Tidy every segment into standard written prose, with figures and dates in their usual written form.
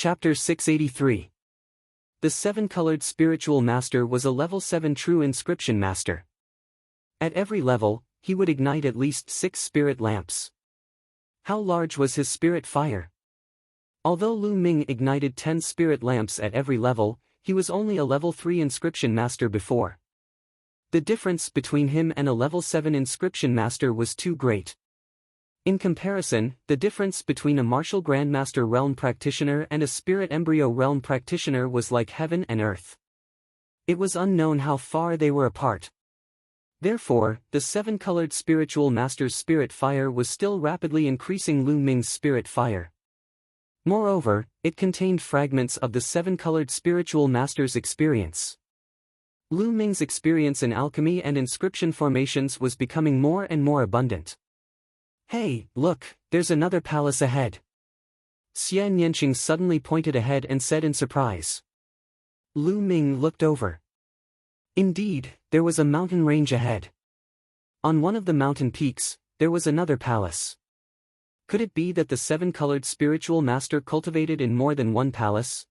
Chapter 683. The seven-colored spiritual master was a level 7 true inscription master. At every level, he would ignite at least 6 spirit lamps. How large was his spirit fire? Although Lu Ming ignited 10 spirit lamps at every level, he was only a level 3 inscription master before. The difference between him and a level 7 inscription master was too great. In comparison, the difference between a martial grandmaster realm practitioner and a spirit embryo realm practitioner was like heaven and earth. It was unknown how far they were apart. Therefore, the seven-colored spiritual master's spirit fire was still rapidly increasing Lu Ming's spirit fire. Moreover, it contained fragments of the seven-colored spiritual master's experience. Lu Ming's experience in alchemy and inscription formations was becoming more and more abundant. Hey, look, there's another palace ahead. Xian Yanqing suddenly pointed ahead and said in surprise. Lu Ming looked over. Indeed, there was a mountain range ahead. On one of the mountain peaks, there was another palace. Could it be that the seven-colored spiritual master cultivated in more than one palace?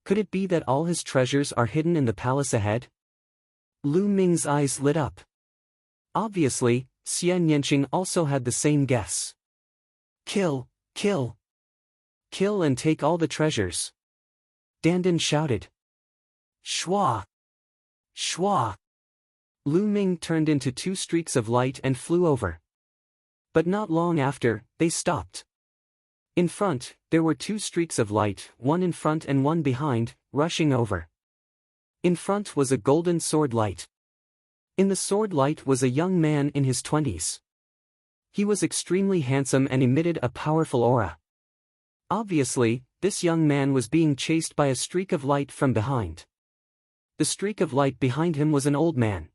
Could it be that all his treasures are hidden in the palace ahead? Lu Ming's eyes lit up. Obviously, Xian Yanqing also had the same guess. Kill, kill. Kill and take all the treasures. Dandan shouted. Shwa! Shwa! Lu Ming turned into 2 streaks of light and flew over. But not long after, they stopped. In front, there were 2 streaks of light, one in front and one behind, rushing over. In front was a golden sword light. In the sword light was a young man in his 20s. He was extremely handsome and emitted a powerful aura. Obviously, this young man was being chased by a streak of light from behind. The streak of light behind him was an old man.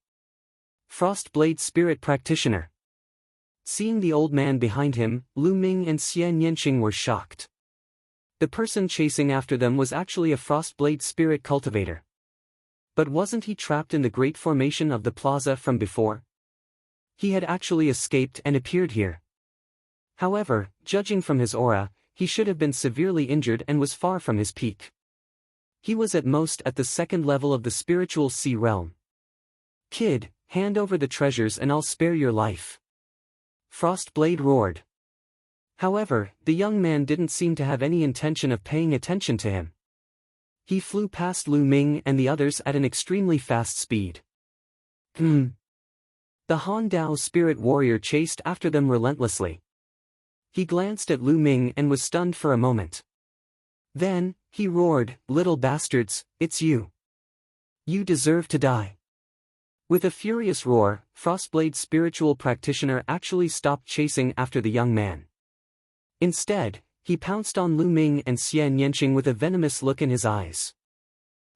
Frostblade Spirit Practitioner. Seeing the old man behind him, Lu Ming and Xian Yanqing were shocked. The person chasing after them was actually a Frostblade Spirit Cultivator. But wasn't he trapped in the great formation of the plaza from before? He had actually escaped and appeared here. However, judging from his aura, he should have been severely injured and was far from his peak. He was at most at the 2nd level of the spiritual sea realm. Kid, hand over the treasures and I'll spare your life. Frostblade roared. However, the young man didn't seem to have any intention of paying attention to him. He flew past Lu Ming and the others at an extremely fast speed. The Han Dao spirit warrior chased after them relentlessly. He glanced at Lu Ming and was stunned for a moment. Then, he roared, "Little bastards, it's you. You deserve to die." With a furious roar, Frostblade spiritual practitioner actually stopped chasing after the young man. Instead, he pounced on Lu Ming and Xian Yanqing with a venomous look in his eyes.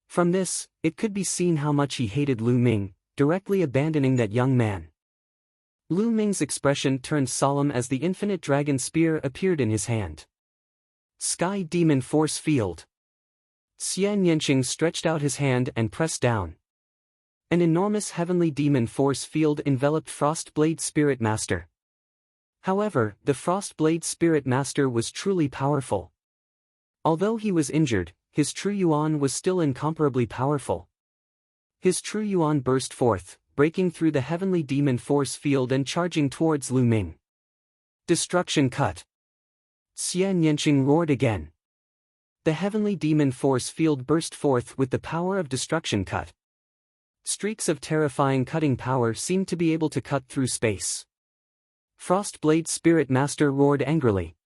From this, it could be seen how much he hated Lu Ming, directly abandoning that young man. Lu Ming's expression turned solemn as the infinite dragon spear appeared in his hand. Sky Demon Force Field. Xian Yanqing stretched out his hand and pressed down. An enormous heavenly demon force field enveloped Frostblade Spirit Master. However, the Frostblade Spirit Master was truly powerful. Although he was injured, his true yuan was still incomparably powerful. His true yuan burst forth, breaking through the heavenly demon force field and charging towards Lu Ming. Destruction cut. Xian Yanqing roared again. The heavenly demon force field burst forth with the power of destruction cut. Streaks of terrifying cutting power seemed to be able to cut through space. Frostblade Spirit Master roared angrily.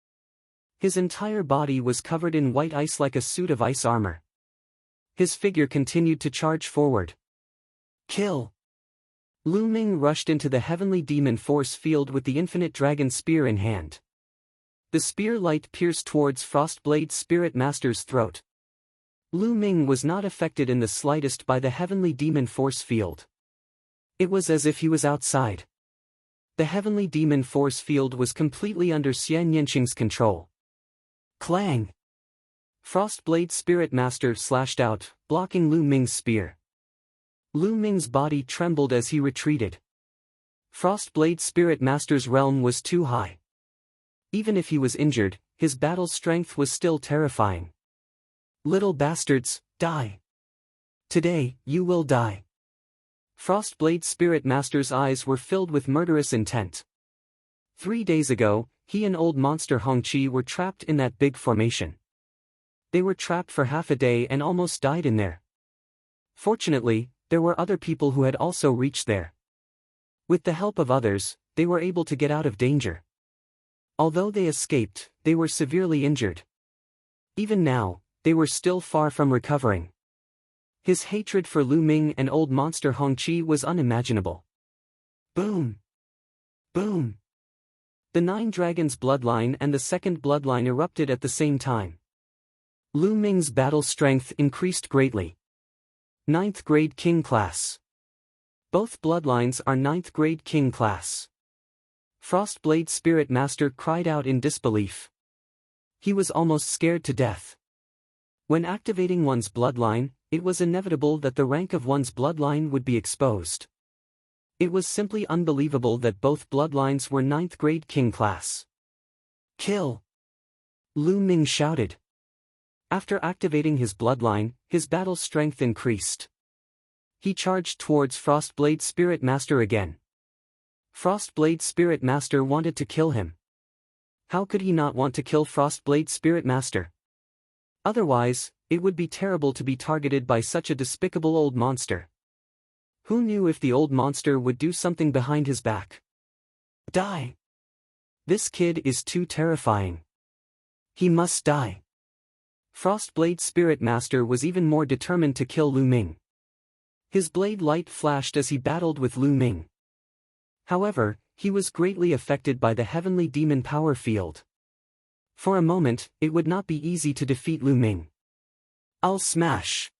His entire body was covered in white ice like a suit of ice armor. His figure continued to charge forward. Kill! Lu Ming rushed into the heavenly demon force field with the infinite dragon spear in hand. The spear light pierced towards Frostblade Spirit Master's throat. Lu Ming was not affected in the slightest by the heavenly demon force field. It was as if he was outside. The heavenly demon force field was completely under Xian Yanqing's control. Clang! Frostblade Spirit Master slashed out, blocking Lu Ming's spear. Lu Ming's body trembled as he retreated. Frostblade Spirit Master's realm was too high. Even if he was injured, his battle strength was still terrifying. Little bastards, die. Today, you will die. Frostblade Spirit Master's eyes were filled with murderous intent. 3 days ago, he and old monster Hongqi were trapped in that big formation. They were trapped for half a day and almost died in there. Fortunately, there were other people who had also reached there. With the help of others, they were able to get out of danger. Although they escaped, they were severely injured. Even now, they were still far from recovering. His hatred for Lu Ming and old monster Hongqi was unimaginable. Boom! Boom! The 9 dragons bloodline and the second bloodline erupted at the same time. Lu Ming's battle strength increased greatly. 9th grade king class. Both bloodlines are 9th grade king class. Frostblade Spirit Master cried out in disbelief. He was almost scared to death. When activating one's bloodline, it was inevitable that the rank of one's bloodline would be exposed. It was simply unbelievable that both bloodlines were 9th grade king class. Kill! Lu Ming shouted. After activating his bloodline, his battle strength increased. He charged towards Frostblade Spirit Master again. Frostblade Spirit Master wanted to kill him. How could he not want to kill Frostblade Spirit Master? Otherwise, it would be terrible to be targeted by such a despicable old monster. Who knew if the old monster would do something behind his back? Die! This kid is too terrifying. He must die. Frostblade Spirit Master was even more determined to kill Lu Ming. His blade light flashed as he battled with Lu Ming. However, he was greatly affected by the heavenly demon power field. For a moment, it would not be easy to defeat Lu Ming. I'll smash!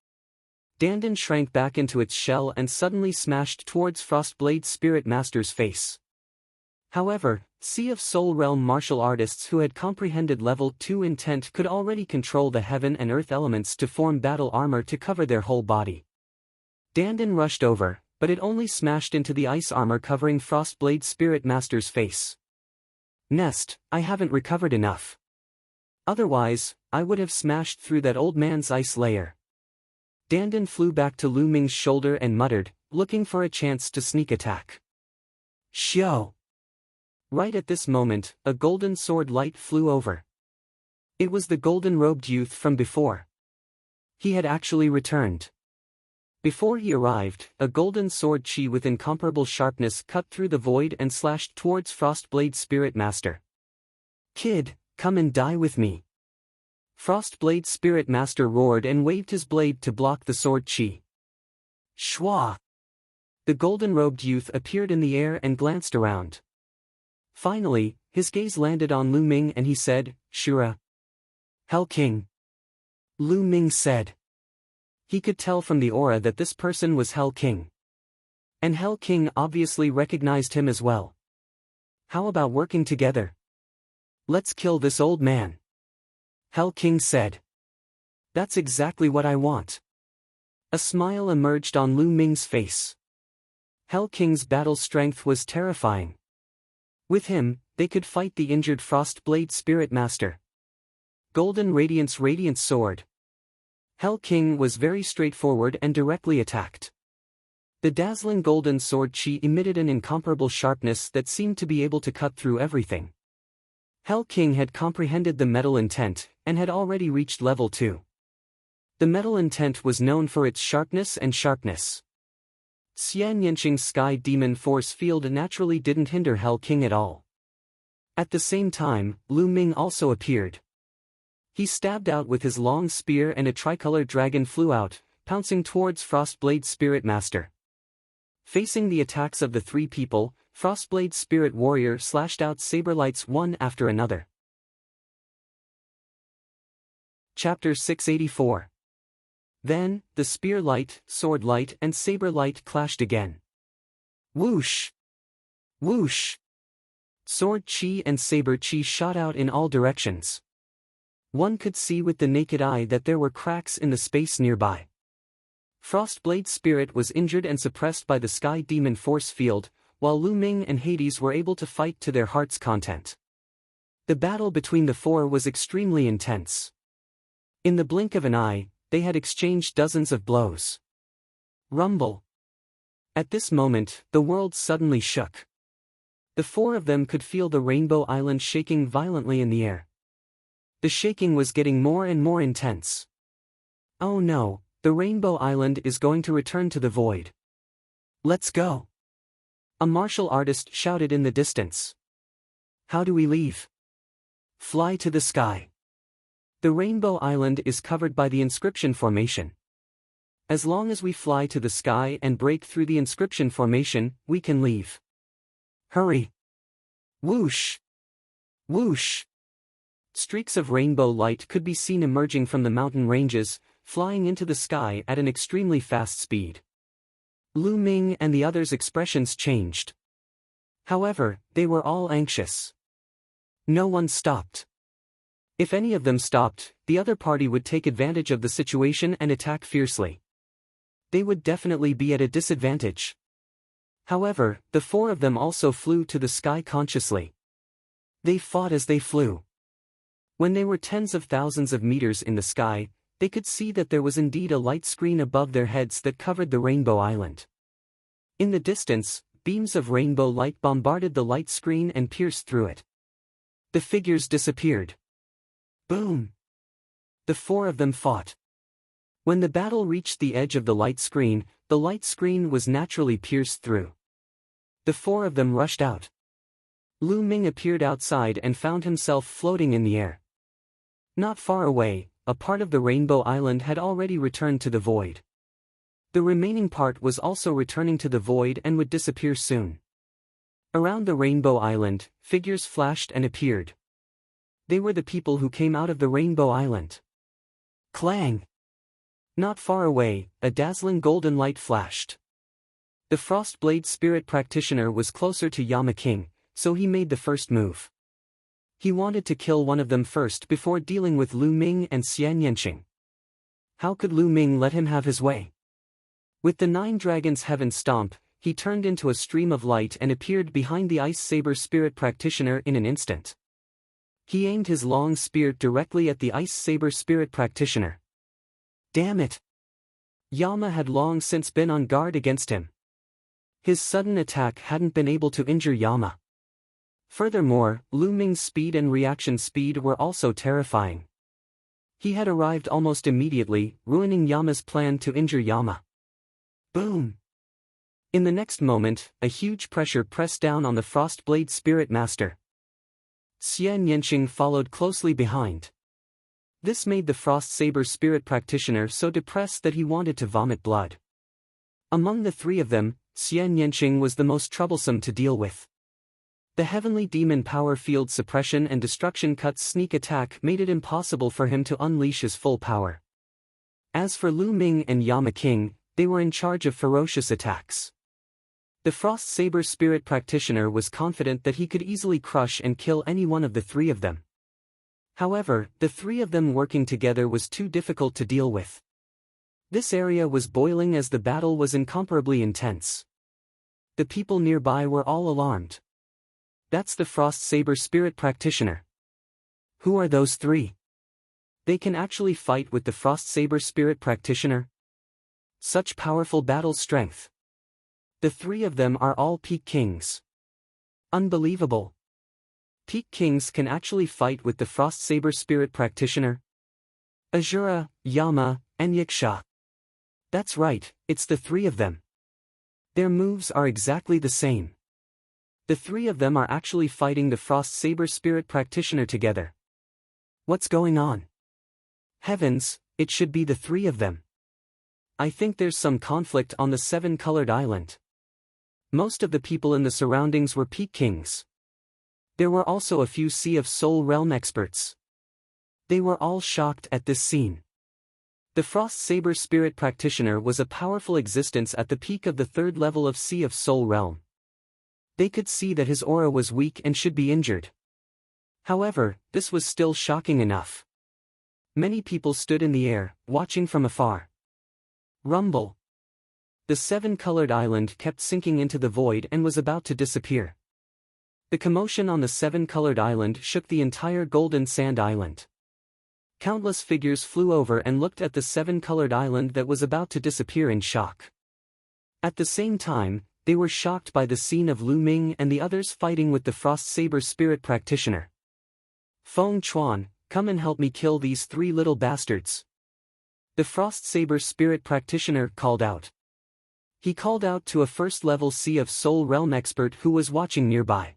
Dandan shrank back into its shell and suddenly smashed towards Frostblade Spirit Master's face. However, Sea of Soul Realm martial artists who had comprehended level 2 intent could already control the heaven and earth elements to form battle armor to cover their whole body. Dandan rushed over, but it only smashed into the ice armor covering Frostblade Spirit Master's face. Nest, I haven't recovered enough. Otherwise, I would have smashed through that old man's ice layer. Dandan flew back to Lu Ming's shoulder and muttered, looking for a chance to sneak attack. Xiao! Right at this moment, a golden sword light flew over. It was the golden-robed youth from before. He had actually returned. Before he arrived, a golden sword chi with incomparable sharpness cut through the void and slashed towards Frostblade Spirit Master. Kid, come and die with me. Frostblade Spirit Master roared and waved his blade to block the sword chi. Shwa! The golden-robed youth appeared in the air and glanced around. Finally, his gaze landed on Lu Ming and he said, Shura. Hell King. Lu Ming said. He could tell from the aura that this person was Hell King. And Hell King obviously recognized him as well. How about working together? Let's kill this old man. Hell King said. That's exactly what I want. A smile emerged on Lu Ming's face. Hell King's battle strength was terrifying. With him, they could fight the injured Frostblade Spirit Master. Golden Radiance Radiant Sword. Hell King was very straightforward and directly attacked. The dazzling golden sword chi emitted an incomparable sharpness that seemed to be able to cut through everything. Hell King had comprehended the metal intent, and had already reached level 2. The metal intent was known for its sharpness and sharpness. Xian Yanqing's sky demon force field naturally didn't hinder Hell King at all. At the same time, Lu Ming also appeared. He stabbed out with his long spear and a tricolor dragon flew out, pouncing towards Frostblade Spirit Master. Facing the attacks of the 3 people, Frostblade Spirit Warrior slashed out saber lights one after another. Chapter 684. Then, the spear light, sword light and saber light clashed again. Whoosh! Whoosh! Sword chi and saber chi shot out in all directions. One could see with the naked eye that there were cracks in the space nearby. Frostblade Spirit was injured and suppressed by the Sky Demon force field, while Lu Ming and Hades were able to fight to their heart's content. The battle between the 4 was extremely intense. In the blink of an eye, they had exchanged dozens of blows. Rumble. At this moment, the world suddenly shook. The four of them could feel the Rainbow Island shaking violently in the air. The shaking was getting more and more intense. Oh no, the Rainbow Island is going to return to the void. Let's go. A martial artist shouted in the distance. How do we leave? Fly to the sky. The Rainbow Island is covered by the inscription formation. As long as we fly to the sky and break through the inscription formation, we can leave. Hurry. Whoosh. Whoosh. Streaks of rainbow light could be seen emerging from the mountain ranges, flying into the sky at an extremely fast speed. Lu Ming and the others' expressions changed. However, they were all anxious. No one stopped. If any of them stopped, the other party would take advantage of the situation and attack fiercely. They would definitely be at a disadvantage. However, the four of them also flew to the sky consciously. They fought as they flew. When they were tens of thousands of meters in the sky, they could see that there was indeed a light screen above their heads that covered the Rainbow Island. In the distance, beams of rainbow light bombarded the light screen and pierced through it. The figures disappeared. Boom! The four of them fought. When the battle reached the edge of the light screen was naturally pierced through. The four of them rushed out. Lu Ming appeared outside and found himself floating in the air. Not far away, a part of the Rainbow Island had already returned to the void. The remaining part was also returning to the void and would disappear soon. Around the Rainbow Island, figures flashed and appeared. They were the people who came out of the Rainbow Island. Clang! Not far away, a dazzling golden light flashed. The Frostblade Spirit Practitioner was closer to Yama King, so he made the first move. He wanted to kill one of them first before dealing with Lu Ming and Xian Yanqing. How could Lu Ming let him have his way? With the Nine Dragons Heaven Stomp, he turned into a stream of light and appeared behind the Ice Saber Spirit Practitioner in an instant. He aimed his long spear directly at the Ice Saber Spirit Practitioner. Damn it! Yama had long since been on guard against him. His sudden attack hadn't been able to injure Yama. Furthermore, Lu Ming's speed and reaction speed were also terrifying. He had arrived almost immediately, ruining Yama's plan to injure Yama. Boom! In the next moment, a huge pressure pressed down on the Frostblade Spirit Master. Xian Yanqing followed closely behind. This made the Frost Saber Spirit Practitioner so depressed that he wanted to vomit blood. Among the three of them, Xian Yanqing was the most troublesome to deal with. The Heavenly Demon Power Field Suppression and Destruction Cut's sneak attack made it impossible for him to unleash his full power. As for Lu Ming and Yama King, they were in charge of ferocious attacks. The Frost Saber Spirit Practitioner was confident that he could easily crush and kill any one of the three of them. However, the three of them working together was too difficult to deal with. This area was boiling as the battle was incomparably intense. The people nearby were all alarmed. That's the Frost Saber Spirit Practitioner. Who are those three? They can actually fight with the Frost Saber Spirit Practitioner? Such powerful battle strength. The three of them are all Peak Kings. Unbelievable. Peak Kings can actually fight with the Frost Saber Spirit Practitioner? Azura, Yama, and Yaksha. That's right, it's the three of them. Their moves are exactly the same. The three of them are actually fighting the Frost Saber Spirit Practitioner together. What's going on? Heavens, it should be the three of them. I think there's some conflict on the Seven-Colored Island. Most of the people in the surroundings were Peak Kings. There were also a few Sea of Soul Realm experts. They were all shocked at this scene. The Frost Saber Spirit Practitioner was a powerful existence at the peak of the third level of Sea of Soul Realm. They could see that his aura was weak and should be injured. However, this was still shocking enough. Many people stood in the air, watching from afar. Rumble. The Seven-Colored Island kept sinking into the void and was about to disappear. The commotion on the Seven-Colored Island shook the entire Golden Sand Island. Countless figures flew over and looked at the seven-colored island that was about to disappear in shock. At the same time, they were shocked by the scene of Lu Ming and the others fighting with the Frost Saber Spirit Practitioner. Feng Chuan, come and help me kill these three little bastards. The Frost Saber Spirit Practitioner called out. He called out to a first-level Sea of Soul Realm expert who was watching nearby.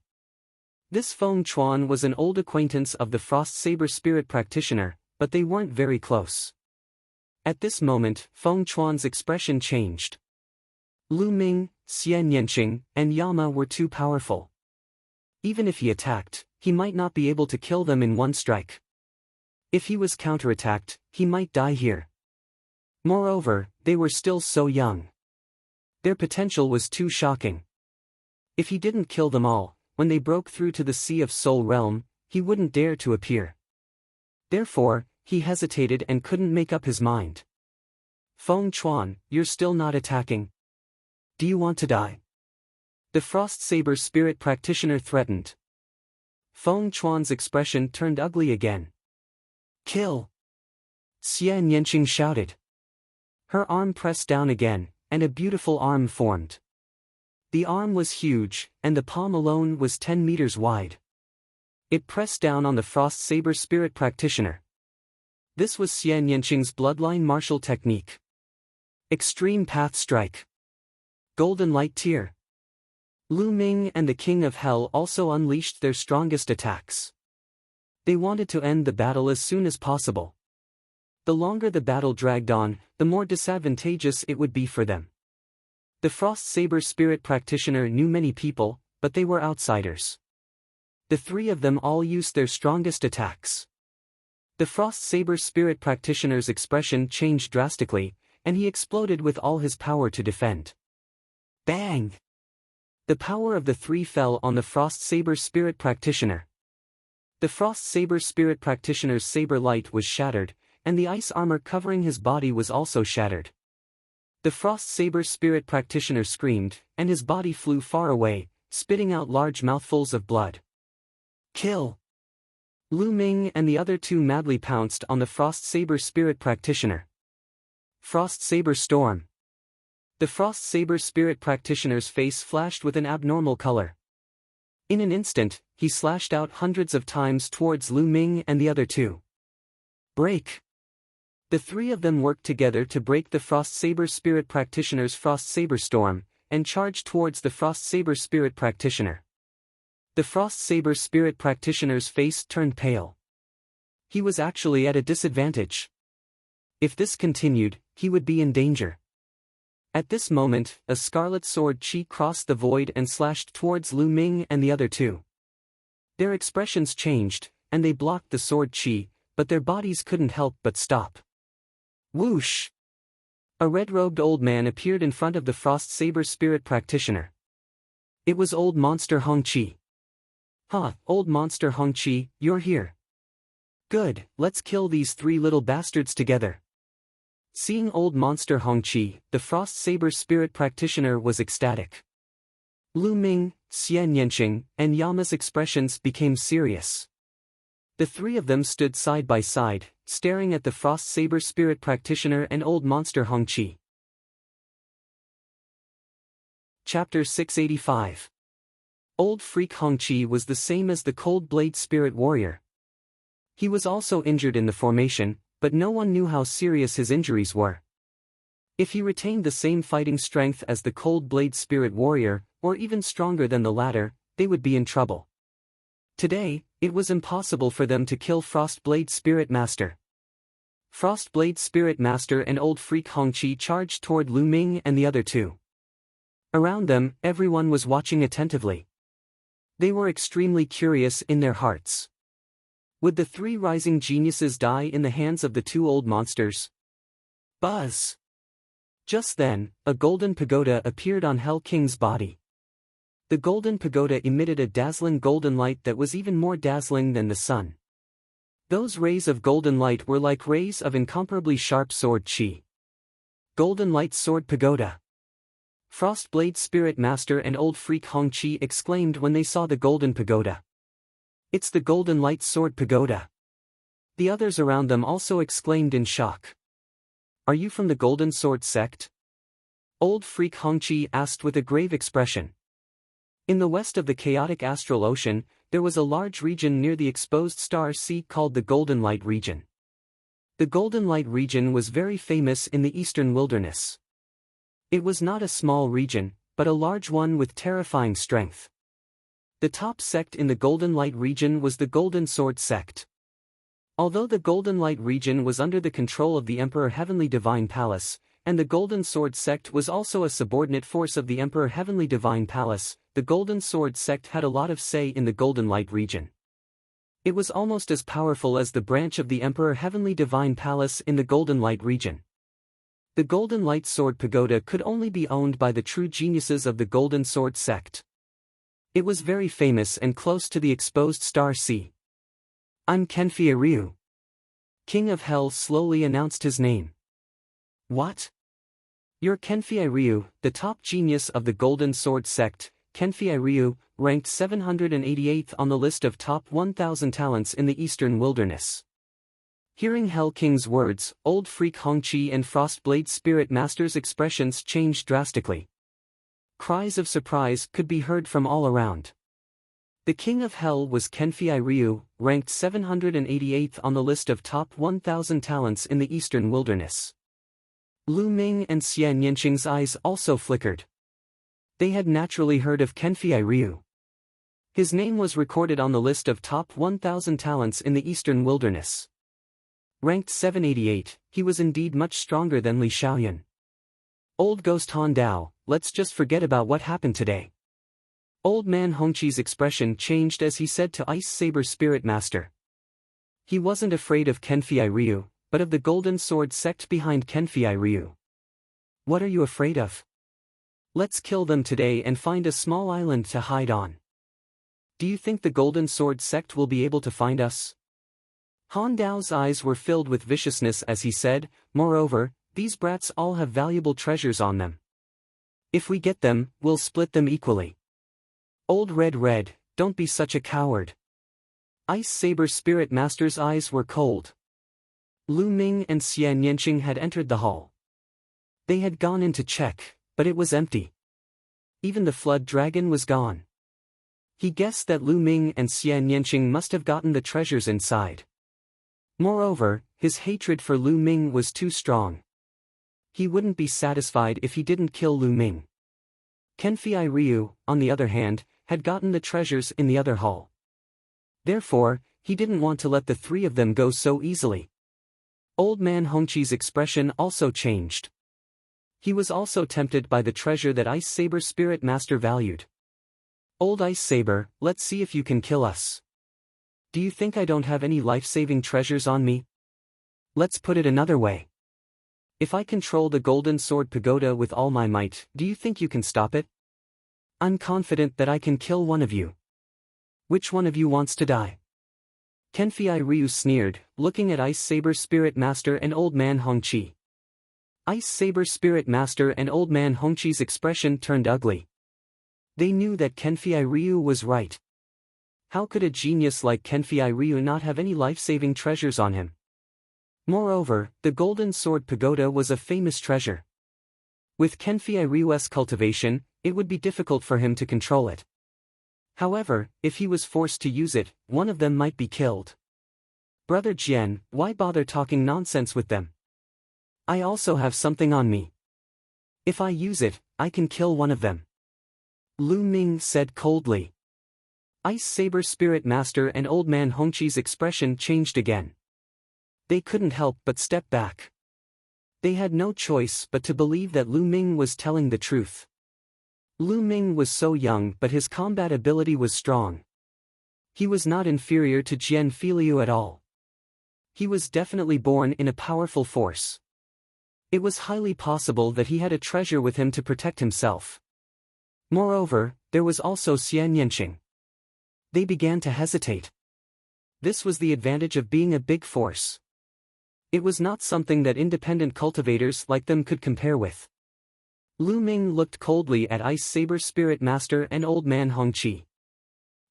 This Feng Chuan was an old acquaintance of the Frost Saber Spirit Practitioner, but they weren't very close. At this moment, Feng Chuan's expression changed. Lu Ming, Xian Yanqing, and Yama were too powerful. Even if he attacked, he might not be able to kill them in one strike. If he was counterattacked, he might die here. Moreover, they were still so young. Their potential was too shocking. If he didn't kill them all, when they broke through to the Sea of Soul Realm, he wouldn't dare to appear. Therefore, he hesitated and couldn't make up his mind. Feng Chuan, you're still not attacking. Do you want to die? The Frost Saber Spirit Practitioner threatened. Feng Chuan's expression turned ugly again. Kill! Xian Yanqing shouted. Her arm pressed down again, and a beautiful arm formed. The arm was huge, and the palm alone was 10 meters wide. It pressed down on the Frost Saber Spirit Practitioner. This was Xian Yanqing's bloodline martial technique. Extreme Path Strike. Golden Light Tear. Lu Ming and the King of Hell also unleashed their strongest attacks. They wanted to end the battle as soon as possible. The longer the battle dragged on, the more disadvantageous it would be for them. The Frost Saber Spirit Practitioner knew many people, but they were outsiders. The three of them all used their strongest attacks. The Frost Saber Spirit Practitioner's expression changed drastically, and he exploded with all his power to defend. Bang! The power of the three fell on the Frost Saber Spirit Practitioner. The Frost Saber Spirit Practitioner's saber light was shattered, and the ice armor covering his body was also shattered. The Frost Saber Spirit Practitioner screamed, and his body flew far away, spitting out large mouthfuls of blood. Kill! Lu Ming and the other two madly pounced on the Frost Saber Spirit Practitioner. Frost Saber Storm. The Frost Saber Spirit Practitioner's face flashed with an abnormal color. In an instant, he slashed out hundreds of times towards Lu Ming and the other two. Break! The three of them worked together to break the Frost Saber Spirit Practitioner's Frost Saber Storm, and charged towards the Frost Saber Spirit Practitioner. The Frost Saber Spirit Practitioner's face turned pale. He was actually at a disadvantage. If this continued, he would be in danger. At this moment, a scarlet sword chi crossed the void and slashed towards Lu Ming and the other two. Their expressions changed, and they blocked the sword chi, but their bodies couldn't help but stop. Whoosh! A red-robed old man appeared in front of the Frost Saber Spirit Practitioner. It was Old Monster Hong Chi. Old Monster Hong Chi, you're here. Good, let's kill these three little bastards together. Seeing Old Monster Hong Chi, the Frost Saber Spirit Practitioner was ecstatic. Lu Ming, Xian Yanqing, and Yama's expressions became serious. The three of them stood side by side, staring at the Frost Saber Spirit Practitioner and Old Monster Hong Chi. Chapter 685. Old Freak Hong Chi was the same as the Cold Blade Spirit Warrior. He was also injured in the formation, but no one knew how serious his injuries were. If he retained the same fighting strength as the Cold Blade Spirit Warrior, or even stronger than the latter, they would be in trouble. Today, it was impossible for them to kill Frost Blade Spirit Master. Frost Blade Spirit Master and Old Freak Hong Chi charged toward Lu Ming and the other two. Around them, everyone was watching attentively. They were extremely curious in their hearts. Would the three rising geniuses die in the hands of the two old monsters? Buzz! Just then, a golden pagoda appeared on Hell King's body. The golden pagoda emitted a dazzling golden light that was even more dazzling than the sun. Those rays of golden light were like rays of incomparably sharp sword chi. Golden Light Sword Pagoda. Frost Blade Spirit Master and Old Freak Hong Chi exclaimed when they saw the golden pagoda. It's the Golden Light Sword Pagoda. The others around them also exclaimed in shock. Are you from the Golden Sword sect? Old Freak Hongqi asked with a grave expression. In the west of the chaotic astral ocean, there was a large region near the exposed star sea called the Golden Light region. The Golden Light region was very famous in the eastern wilderness. It was not a small region, but a large one with terrifying strength. The top sect in the Golden Light region was the Golden Sword sect. Although the Golden Light region was under the control of the Emperor Heavenly Divine Palace, and the Golden Sword sect was also a subordinate force of the Emperor Heavenly Divine Palace, the Golden Sword sect had a lot of say in the Golden Light region. It was almost as powerful as the branch of the Emperor Heavenly Divine Palace in the Golden Light region. The Golden Light Sword Pagoda could only be owned by the true geniuses of the Golden Sword sect. It was very famous and close to the exposed star sea. I'm Kenfei Ryu. King of Hell slowly announced his name. What? You're Kenfei Ryu, the top genius of the Golden Sword sect. Kenfei Ryu, ranked 788th on the list of top 1,000 talents in the Eastern Wilderness. Hearing Hell King's words, Old Freak Hongqi and Frostblade Spirit Master's expressions changed drastically. Cries of surprise could be heard from all around. The King of Hell was Kenfei Ryu, ranked 788th on the list of top 1,000 talents in the Eastern Wilderness. Lu Ming and Xian Yanqing's eyes also flickered. They had naturally heard of Kenfei Ryu. His name was recorded on the list of top 1,000 talents in the Eastern Wilderness. Ranked 788, he was indeed much stronger than Li Xiaoyan. Old Ghost Han Dao, let's just forget about what happened today. Old Man Hongqi's expression changed as he said to Ice Saber Spirit Master. He wasn't afraid of Kenfei Ryu, but of the Golden Sword sect behind Kenfei Ryu. What are you afraid of? Let's kill them today and find a small island to hide on. Do you think the Golden Sword sect will be able to find us? Han Dao's eyes were filled with viciousness as he said, moreover, these brats all have valuable treasures on them. If we get them, we'll split them equally. Old Red, don't be such a coward. Ice Saber Spirit Master's eyes were cold. Lu Ming and Xian Yanqing had entered the hall. They had gone in to check, but it was empty. Even the Flood Dragon was gone. He guessed that Lu Ming and Xian Yanqing must have gotten the treasures inside. Moreover, his hatred for Lu Ming was too strong. He wouldn't be satisfied if he didn't kill Lu Ming. Kenfei Ryu, on the other hand, had gotten the treasures in the other hall. Therefore, he didn't want to let the three of them go so easily. Old Man Hongqi's expression also changed. He was also tempted by the treasure that Ice Saber Spirit Master valued. Old Ice Saber, let's see if you can kill us. Do you think I don't have any life-saving treasures on me? Let's put it another way. If I control the Golden Sword Pagoda with all my might, do you think you can stop it? I'm confident that I can kill one of you. Which one of you wants to die? Kenfei Ryu sneered, looking at Ice Saber Spirit Master and Old Man Hongqi. Ice Saber Spirit Master and Old Man Hongqi's expression turned ugly. They knew that Kenfei Ryu was right. How could a genius like Kenfei Ryu not have any life-saving treasures on him? Moreover, the Golden Sword Pagoda was a famous treasure. With Kenfei Ryu's cultivation, it would be difficult for him to control it. However, if he was forced to use it, one of them might be killed. Brother Jian, why bother talking nonsense with them? I also have something on me. If I use it, I can kill one of them. Lu Ming said coldly. Ice Saber Spirit Master and Old Man Hongqi's expression changed again. They couldn't help but step back. They had no choice but to believe that Lu Ming was telling the truth. Lu Ming was so young but his combat ability was strong. He was not inferior to Jian Filiu at all. He was definitely born in a powerful force. It was highly possible that he had a treasure with him to protect himself. Moreover, there was also Xian Yanqing. They began to hesitate. This was the advantage of being a big force. It was not something that independent cultivators like them could compare with. Lu Ming looked coldly at Ice Saber Spirit Master and Old Man Hongqi.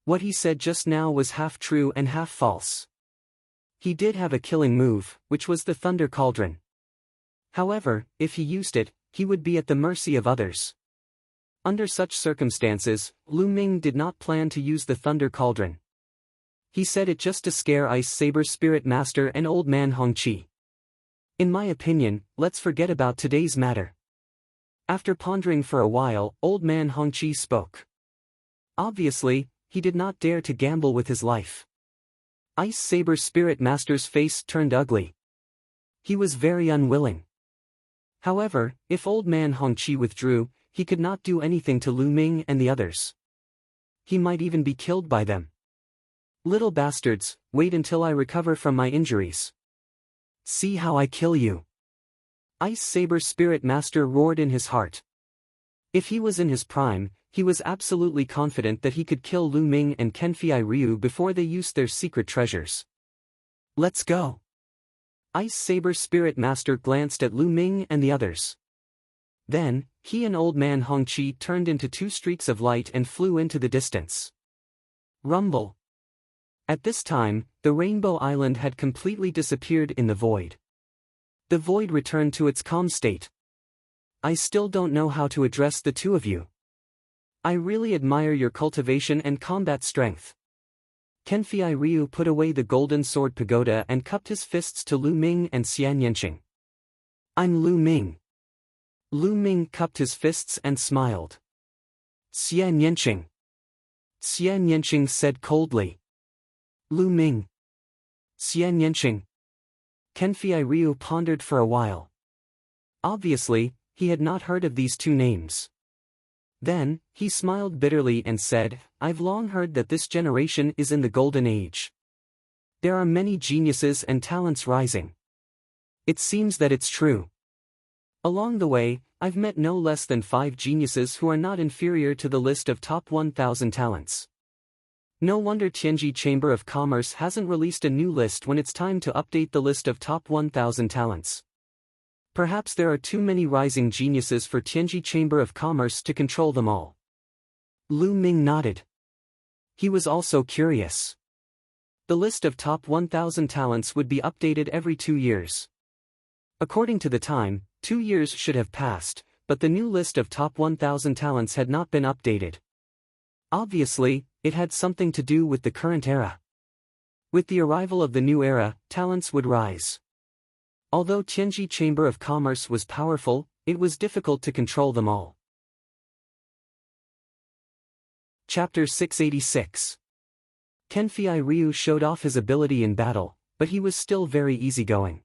What he said just now was half true and half false. He did have a killing move, which was the Thunder Cauldron. However, if he used it, he would be at the mercy of others. Under such circumstances, Lu Ming did not plan to use the Thunder Cauldron. He said it just to scare Ice Saber Spirit Master and Old Man Hongqi. In my opinion, let's forget about today's matter. After pondering for a while, Old Man Hongqi spoke. Obviously, he did not dare to gamble with his life. Ice Saber Spirit Master's face turned ugly. He was very unwilling. However, if Old Man Hongqi withdrew, he could not do anything to Lu Ming and the others. He might even be killed by them. Little bastards, wait until I recover from my injuries. See how I kill you. Ice Saber Spirit Master roared in his heart. If he was in his prime, he was absolutely confident that he could kill Lu Ming and Kenfei Ryu before they used their secret treasures. Let's go. Ice Saber Spirit Master glanced at Lu Ming and the others. Then, he and Old Man Hongqi turned into two streaks of light and flew into the distance. Rumble. At this time, the Rainbow Island had completely disappeared in the void. The void returned to its calm state. I still don't know how to address the two of you. I really admire your cultivation and combat strength. Kenfei Ryu put away the golden sword pagoda and cupped his fists to Lu Ming and Xian Yanqing. I'm Lu Ming. Lu Ming cupped his fists and smiled. Xian Yanqing. Xian Yanqing said coldly. Lu Ming. Xian Yanqing. Kenfei Ryu pondered for a while. Obviously, he had not heard of these two names. Then, he smiled bitterly and said, I've long heard that this generation is in the golden age. There are many geniuses and talents rising. It seems that it's true. Along the way, I've met no less than 5 geniuses who are not inferior to the list of top 1,000 talents. No wonder Tianji Chamber of Commerce hasn't released a new list when it's time to update the list of top 1,000 talents. Perhaps there are too many rising geniuses for Tianji Chamber of Commerce to control them all. Lu Ming nodded. He was also curious. The list of top 1,000 talents would be updated every 2 years. According to the time, 2 years should have passed, but the new list of top 1,000 talents had not been updated. Obviously, it had something to do with the current era. With the arrival of the new era, talents would rise. Although Tianji Chamber of Commerce was powerful, it was difficult to control them all. Chapter 686. Kenfei Ryu showed off his ability in battle, but he was still very easygoing.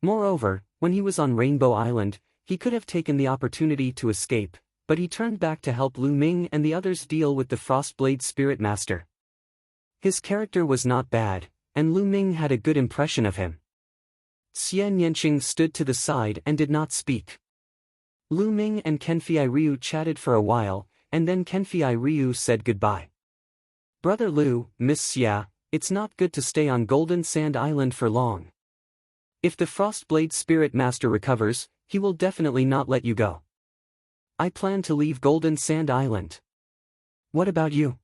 Moreover, when he was on Rainbow Island, he could have taken the opportunity to escape, but he turned back to help Lu Ming and the others deal with the Frostblade Spirit Master. His character was not bad, and Lu Ming had a good impression of him. Xian Yanqing stood to the side and did not speak. Lu Ming and Kenfei Ryu chatted for a while, and then Kenfei Ryu said goodbye. Brother Lu, Miss Xia, it's not good to stay on Golden Sand Island for long. If the Frostblade Spirit Master recovers, he will definitely not let you go. I plan to leave Golden Sand Island. What about you?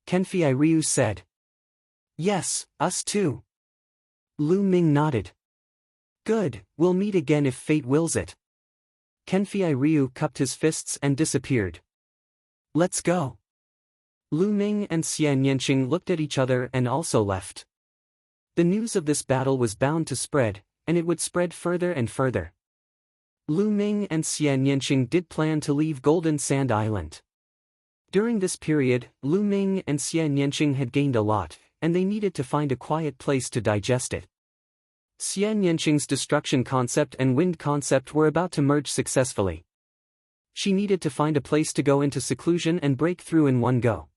Kenfei Ryu said. Yes, us too. Lu Ming nodded. Good, we'll meet again if fate wills it. Kenfei Ryu cupped his fists and disappeared. Let's go. Lu Ming and Xian Yanqing looked at each other and also left. The news of this battle was bound to spread, and it would spread further and further. Lu Ming and Xian Yanqing did plan to leave Golden Sand Island. During this period, Lu Ming and Xian Yanqing had gained a lot, and they needed to find a quiet place to digest it. Xian Yanqing's destruction concept and wind concept were about to merge successfully. She needed to find a place to go into seclusion and break through in one go.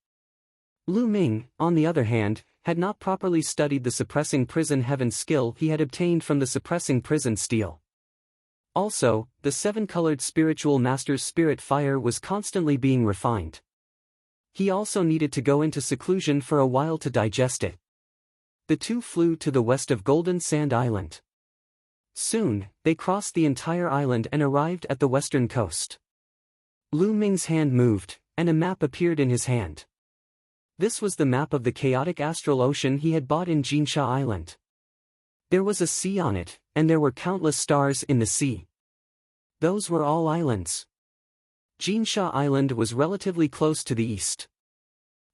Lu Ming, on the other hand, had not properly studied the suppressing prison heaven skill he had obtained from the suppressing prison steel. Also, the 7-colored spiritual master's spirit fire was constantly being refined. He also needed to go into seclusion for a while to digest it. The two flew to the west of Golden Sand Island. Soon, they crossed the entire island and arrived at the western coast. Lu Ming's hand moved, and a map appeared in his hand. This was the map of the chaotic astral ocean he had bought in Jinsha Island. There was a sea on it, and there were countless stars in the sea. Those were all islands. Jinsha Island was relatively close to the east.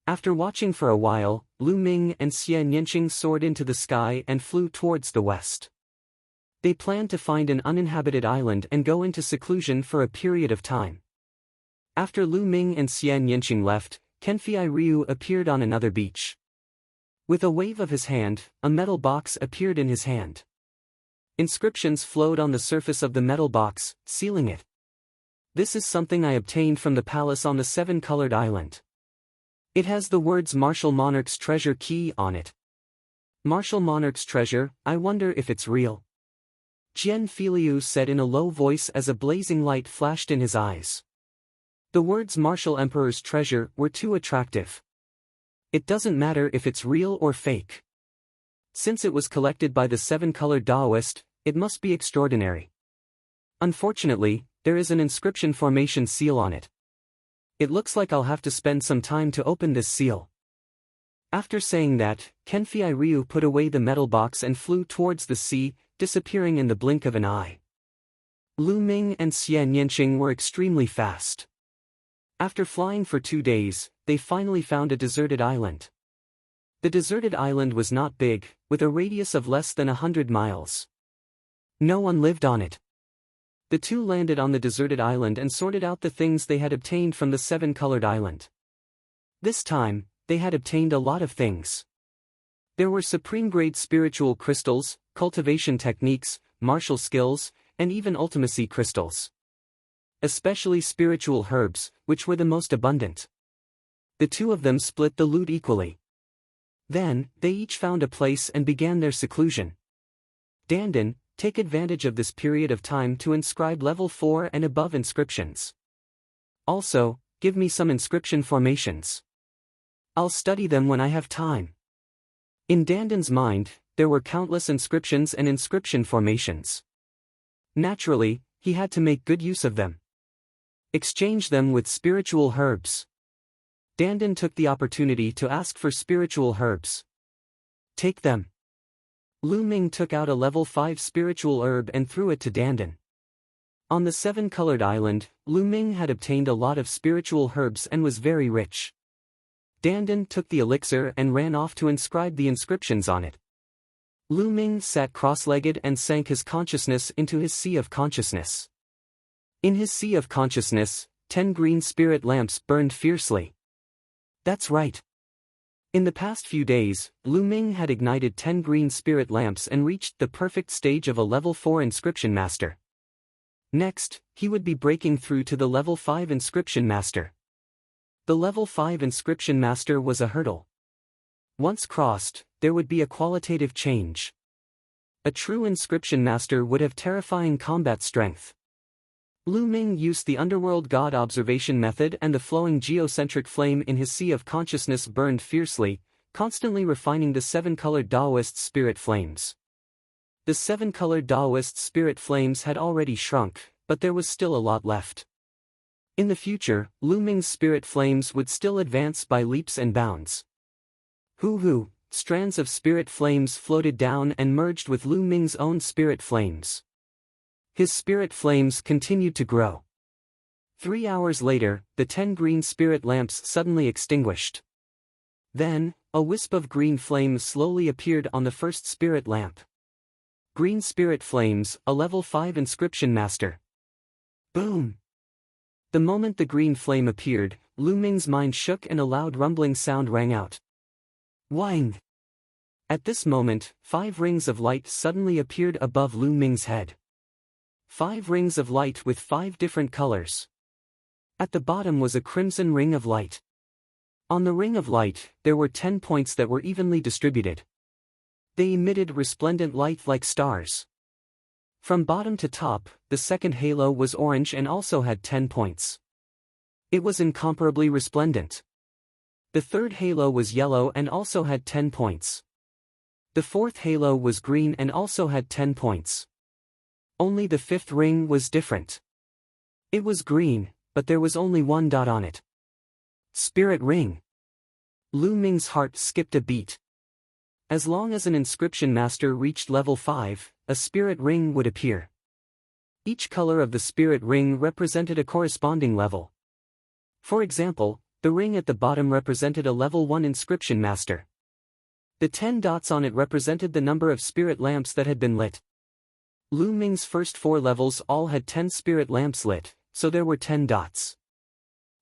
After watching for a while, Lu Ming and Xie Nianqing soared into the sky and flew towards the west. They planned to find an uninhabited island and go into seclusion for a period of time. After Lu Ming and Xie Nianqing left, Kenfei Ryu appeared on another beach. With a wave of his hand, a metal box appeared in his hand. Inscriptions flowed on the surface of the metal box, sealing it. This is something I obtained from the palace on the seven-colored island. It has the words Martial Monarch's Treasure Key on it. Martial Monarch's treasure, I wonder if it's real. Jian Filiu said in a low voice as a blazing light flashed in his eyes. The words Martial Emperor's treasure were too attractive. It doesn't matter if it's real or fake. Since it was collected by the seven-colored Taoist, it must be extraordinary. Unfortunately, there is an inscription formation seal on it. It looks like I'll have to spend some time to open this seal. After saying that, Kenfei Ryu put away the metal box and flew towards the sea, disappearing in the blink of an eye. Lu Ming and Xie Nianqing were extremely fast. After flying for 2 days, they finally found a deserted island. The deserted island was not big, with a radius of less than 100 miles. No one lived on it. The two landed on the deserted island and sorted out the things they had obtained from the seven-colored island. This time, they had obtained a lot of things. There were supreme-grade spiritual crystals, cultivation techniques, martial skills, and even ultimacy crystals. Especially spiritual herbs, which were the most abundant. The two of them split the loot equally. Then, they each found a place and began their seclusion. Dandan, take advantage of this period of time to inscribe level 4 and above inscriptions. Also, give me some inscription formations. I'll study them when I have time. In Dandan's mind, there were countless inscriptions and inscription formations. Naturally, he had to make good use of them. Exchange them with spiritual herbs. Dandan took the opportunity to ask for spiritual herbs. Take them. Lu Ming took out a level 5 spiritual herb and threw it to Dandan. On the seven-colored island, Lu Ming had obtained a lot of spiritual herbs and was very rich. Dandan took the elixir and ran off to inscribe the inscriptions on it. Lu Ming sat cross-legged and sank his consciousness into his sea of consciousness. In his sea of consciousness, 10 green spirit lamps burned fiercely. That's right. In the past few days, Lu Ming had ignited 10 green spirit lamps and reached the perfect stage of a level 4 inscription master. Next, he would be breaking through to the level 5 inscription master. The level 5 inscription master was a hurdle. Once crossed, there would be a qualitative change. A true inscription master would have terrifying combat strength. Lu Ming used the underworld god observation method, and the flowing geocentric flame in his sea of consciousness burned fiercely, constantly refining the seven-colored Taoist spirit flames. The seven-colored Taoist spirit flames had already shrunk, but there was still a lot left. In the future, Lu Ming's spirit flames would still advance by leaps and bounds. Hoo-hoo, strands of spirit flames floated down and merged with Lu Ming's own spirit flames. His spirit flames continued to grow. 3 hours later, the 10 green spirit lamps suddenly extinguished. Then, a wisp of green flames slowly appeared on the first spirit lamp. Green spirit flames, a level 5 inscription master. Boom! The moment the green flame appeared, Lu Ming's mind shook and a loud rumbling sound rang out. Wang! At this moment, 5 rings of light suddenly appeared above Lu Ming's head. 5 rings of light with 5 different colors. At the bottom was a crimson ring of light. On the ring of light, there were 10 points that were evenly distributed. They emitted resplendent light like stars. From bottom to top, the second halo was orange and also had 10 points. It was incomparably resplendent. The third halo was yellow and also had 10 points. The fourth halo was green and also had 10 points. Only the fifth ring was different. It was green, but there was only one dot on it. Spirit ring. Lu Ming's heart skipped a beat. As long as an inscription master reached level 5, a spirit ring would appear. Each color of the spirit ring represented a corresponding level. For example, the ring at the bottom represented a level 1 inscription master. The 10 dots on it represented the number of spirit lamps that had been lit. Lu Ming's first 4 levels all had 10 spirit lamps lit, so there were 10 dots.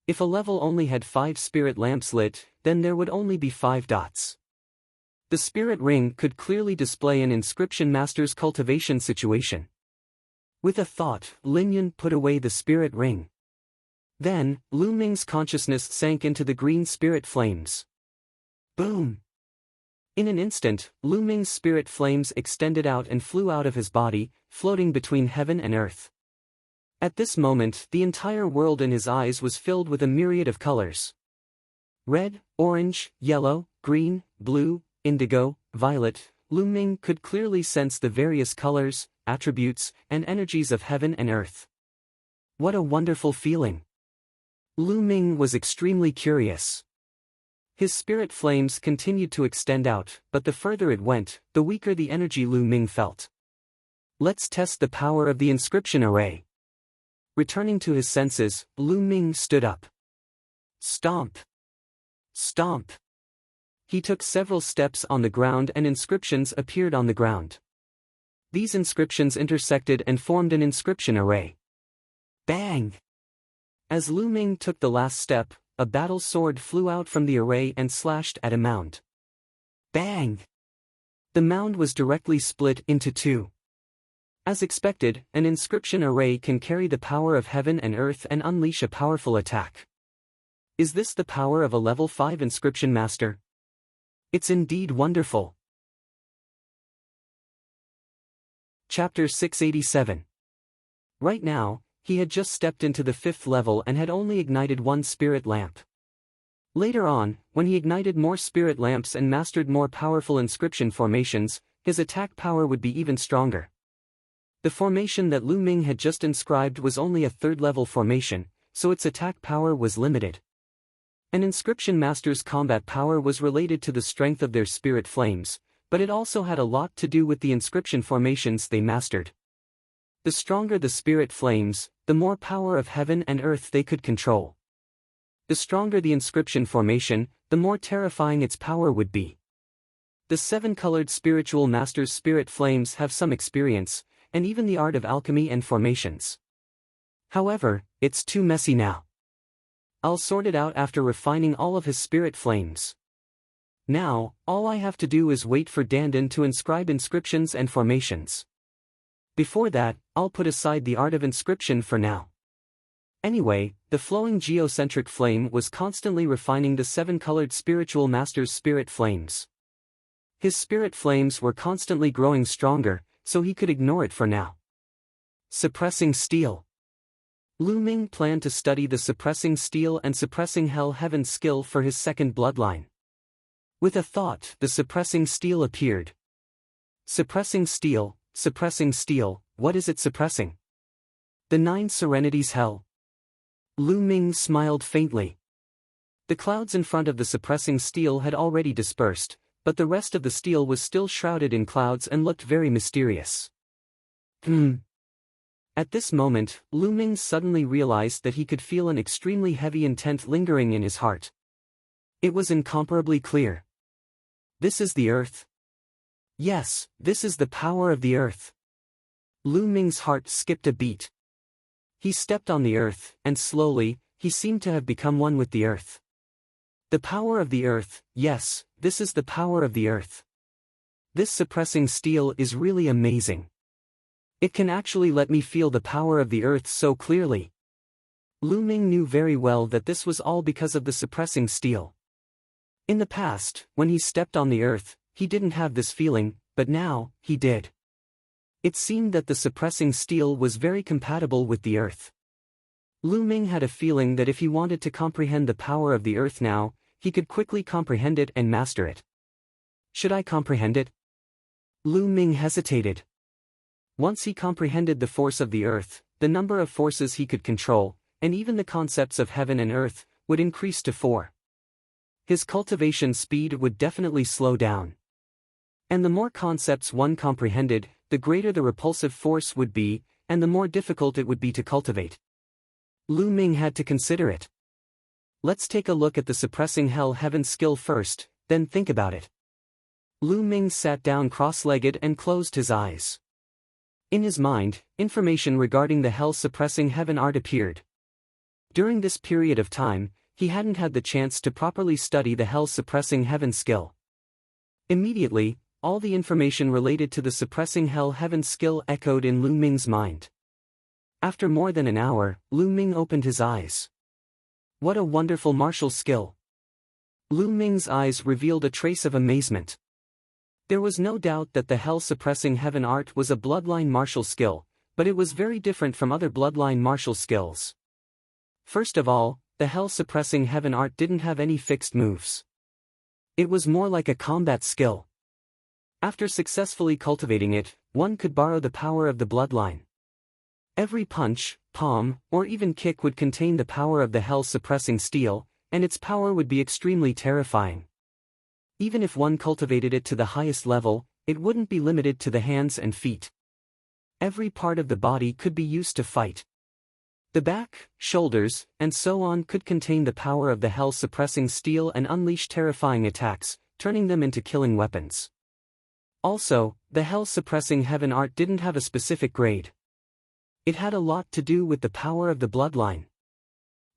If a level only had 5 spirit lamps lit, then there would only be 5 dots. The spirit ring could clearly display an inscription master's cultivation situation. With a thought, Lin Yun put away the spirit ring. Then, Lu Ming's consciousness sank into the green spirit flames. Boom! In an instant, Lu Ming's spirit flames extended out and flew out of his body, floating between heaven and earth. At this moment, the entire world in his eyes was filled with a myriad of colors. Red, orange, yellow, green, blue, indigo, violet. Lu Ming could clearly sense the various colors, attributes, and energies of heaven and earth. What a wonderful feeling! Lu Ming was extremely curious. His spirit flames continued to extend out, but the further it went, the weaker the energy Lu Ming felt. Let's test the power of the inscription array. Returning to his senses, Lu Ming stood up. Stomp! Stomp! He took several steps on the ground and inscriptions appeared on the ground. These inscriptions intersected and formed an inscription array. Bang! As Lu Ming took the last step, a battle sword flew out from the array and slashed at a mound. Bang! The mound was directly split into 2. As expected, an inscription array can carry the power of heaven and earth and unleash a powerful attack. Is this the power of a level 5 inscription master? It's indeed wonderful. Chapter 687. Right now, he had just stepped into the 5th level and had only ignited 1 spirit lamp. Later on, when he ignited more spirit lamps and mastered more powerful inscription formations, his attack power would be even stronger. The formation that Lu Ming had just inscribed was only a 3rd level formation, so its attack power was limited. An inscription master's combat power was related to the strength of their spirit flames, but it also had a lot to do with the inscription formations they mastered. The stronger the spirit flames, the more power of heaven and earth they could control. The stronger the inscription formation, the more terrifying its power would be. The 7-colored spiritual master's spirit flames have some experience, and even the art of alchemy and formations. However, it's too messy now. I'll sort it out after refining all of his spirit flames. Now, all I have to do is wait for Dandan to inscribe inscriptions and formations. Before that, I'll put aside the art of inscription for now. Anyway, the flowing geocentric flame was constantly refining the 7-colored spiritual master's spirit flames. His spirit flames were constantly growing stronger, so he could ignore it for now. Suppressing steel. Lu Ming planned to study the suppressing steel and suppressing hell-heaven skill for his 2nd bloodline. With a thought, the suppressing steel appeared. Suppressing steel, what is it suppressing? The 9 serenities hell. Lu Ming smiled faintly. The clouds in front of the suppressing steel had already dispersed, but the rest of the steel was still shrouded in clouds and looked very mysterious. At this moment, Lu Ming suddenly realized that he could feel an extremely heavy intent lingering in his heart. It was incomparably clear. This is the earth. Yes, this is the power of the earth. Lu Ming's heart skipped a beat. He stepped on the earth, and slowly, he seemed to have become one with the earth. The power of the earth, yes, this is the power of the earth. This suppressing steel is really amazing. It can actually let me feel the power of the earth so clearly. Lu Ming knew very well that this was all because of the suppressing steel. In the past, when he stepped on the earth, he didn't have this feeling, but now, he did. It seemed that the suppressing steel was very compatible with the earth. Lu Ming had a feeling that if he wanted to comprehend the power of the earth now, he could quickly comprehend it and master it. Should I comprehend it? Lu Ming hesitated. Once he comprehended the force of the earth, the number of forces he could control, and even the concepts of heaven and earth, would increase to 4. his cultivation speed would definitely slow down. And the more concepts one comprehended, the greater the repulsive force would be, and the more difficult it would be to cultivate. Lu Ming had to consider it. Let's take a look at the suppressing hell-heaven skill first, then think about it. Lu Ming sat down cross-legged and closed his eyes. In his mind, information regarding the hell-suppressing heaven art appeared. During this period of time, he hadn't had the chance to properly study the hell-suppressing heaven skill. Immediately, all the information related to the suppressing hell-heaven skill echoed in Lu Ming's mind. After more than an hour, Lu Ming opened his eyes. What a wonderful martial skill! Lu Ming's eyes revealed a trace of amazement. There was no doubt that the hell-suppressing heaven art was a bloodline martial skill, but it was very different from other bloodline martial skills. First of all, the hell-suppressing heaven art didn't have any fixed moves. It was more like a combat skill. After successfully cultivating it, one could borrow the power of the bloodline. Every punch, palm, or even kick would contain the power of the hell-suppressing steel, and its power would be extremely terrifying. Even if one cultivated it to the highest level, it wouldn't be limited to the hands and feet. Every part of the body could be used to fight. The back, shoulders, and so on could contain the power of the hell-suppressing steel and unleash terrifying attacks, turning them into killing weapons. Also, the hell-suppressing heaven art didn't have a specific grade. It had a lot to do with the power of the bloodline.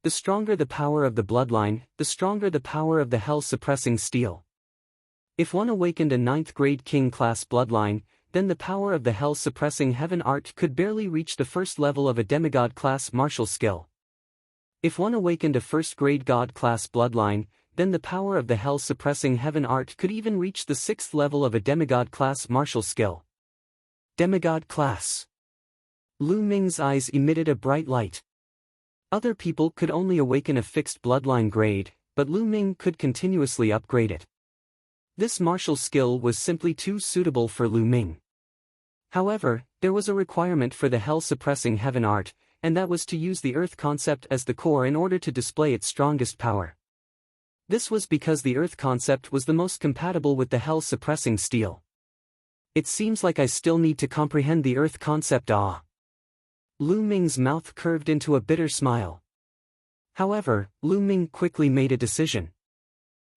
The stronger the power of the bloodline, the stronger the power of the hell-suppressing steel. If one awakened a 9th grade king-class bloodline, then the power of the hell-suppressing heaven art could barely reach the first level of a demigod-class martial skill. If one awakened a 1st grade god-class bloodline, then the power of the hell-suppressing heaven art could even reach the 6th level of a demigod-class martial skill. Demigod class. Lu Ming's eyes emitted a bright light. Other people could only awaken a fixed bloodline grade, but Lu Ming could continuously upgrade it. This martial skill was simply too suitable for Lu Ming. However, there was a requirement for the hell-suppressing heaven art, and that was to use the earth concept as the core in order to display its strongest power. This was because the earth concept was the most compatible with the hell-suppressing steel. It seems like I still need to comprehend the earth concept. Lu Ming's mouth curved into a bitter smile. However, Lu Ming quickly made a decision.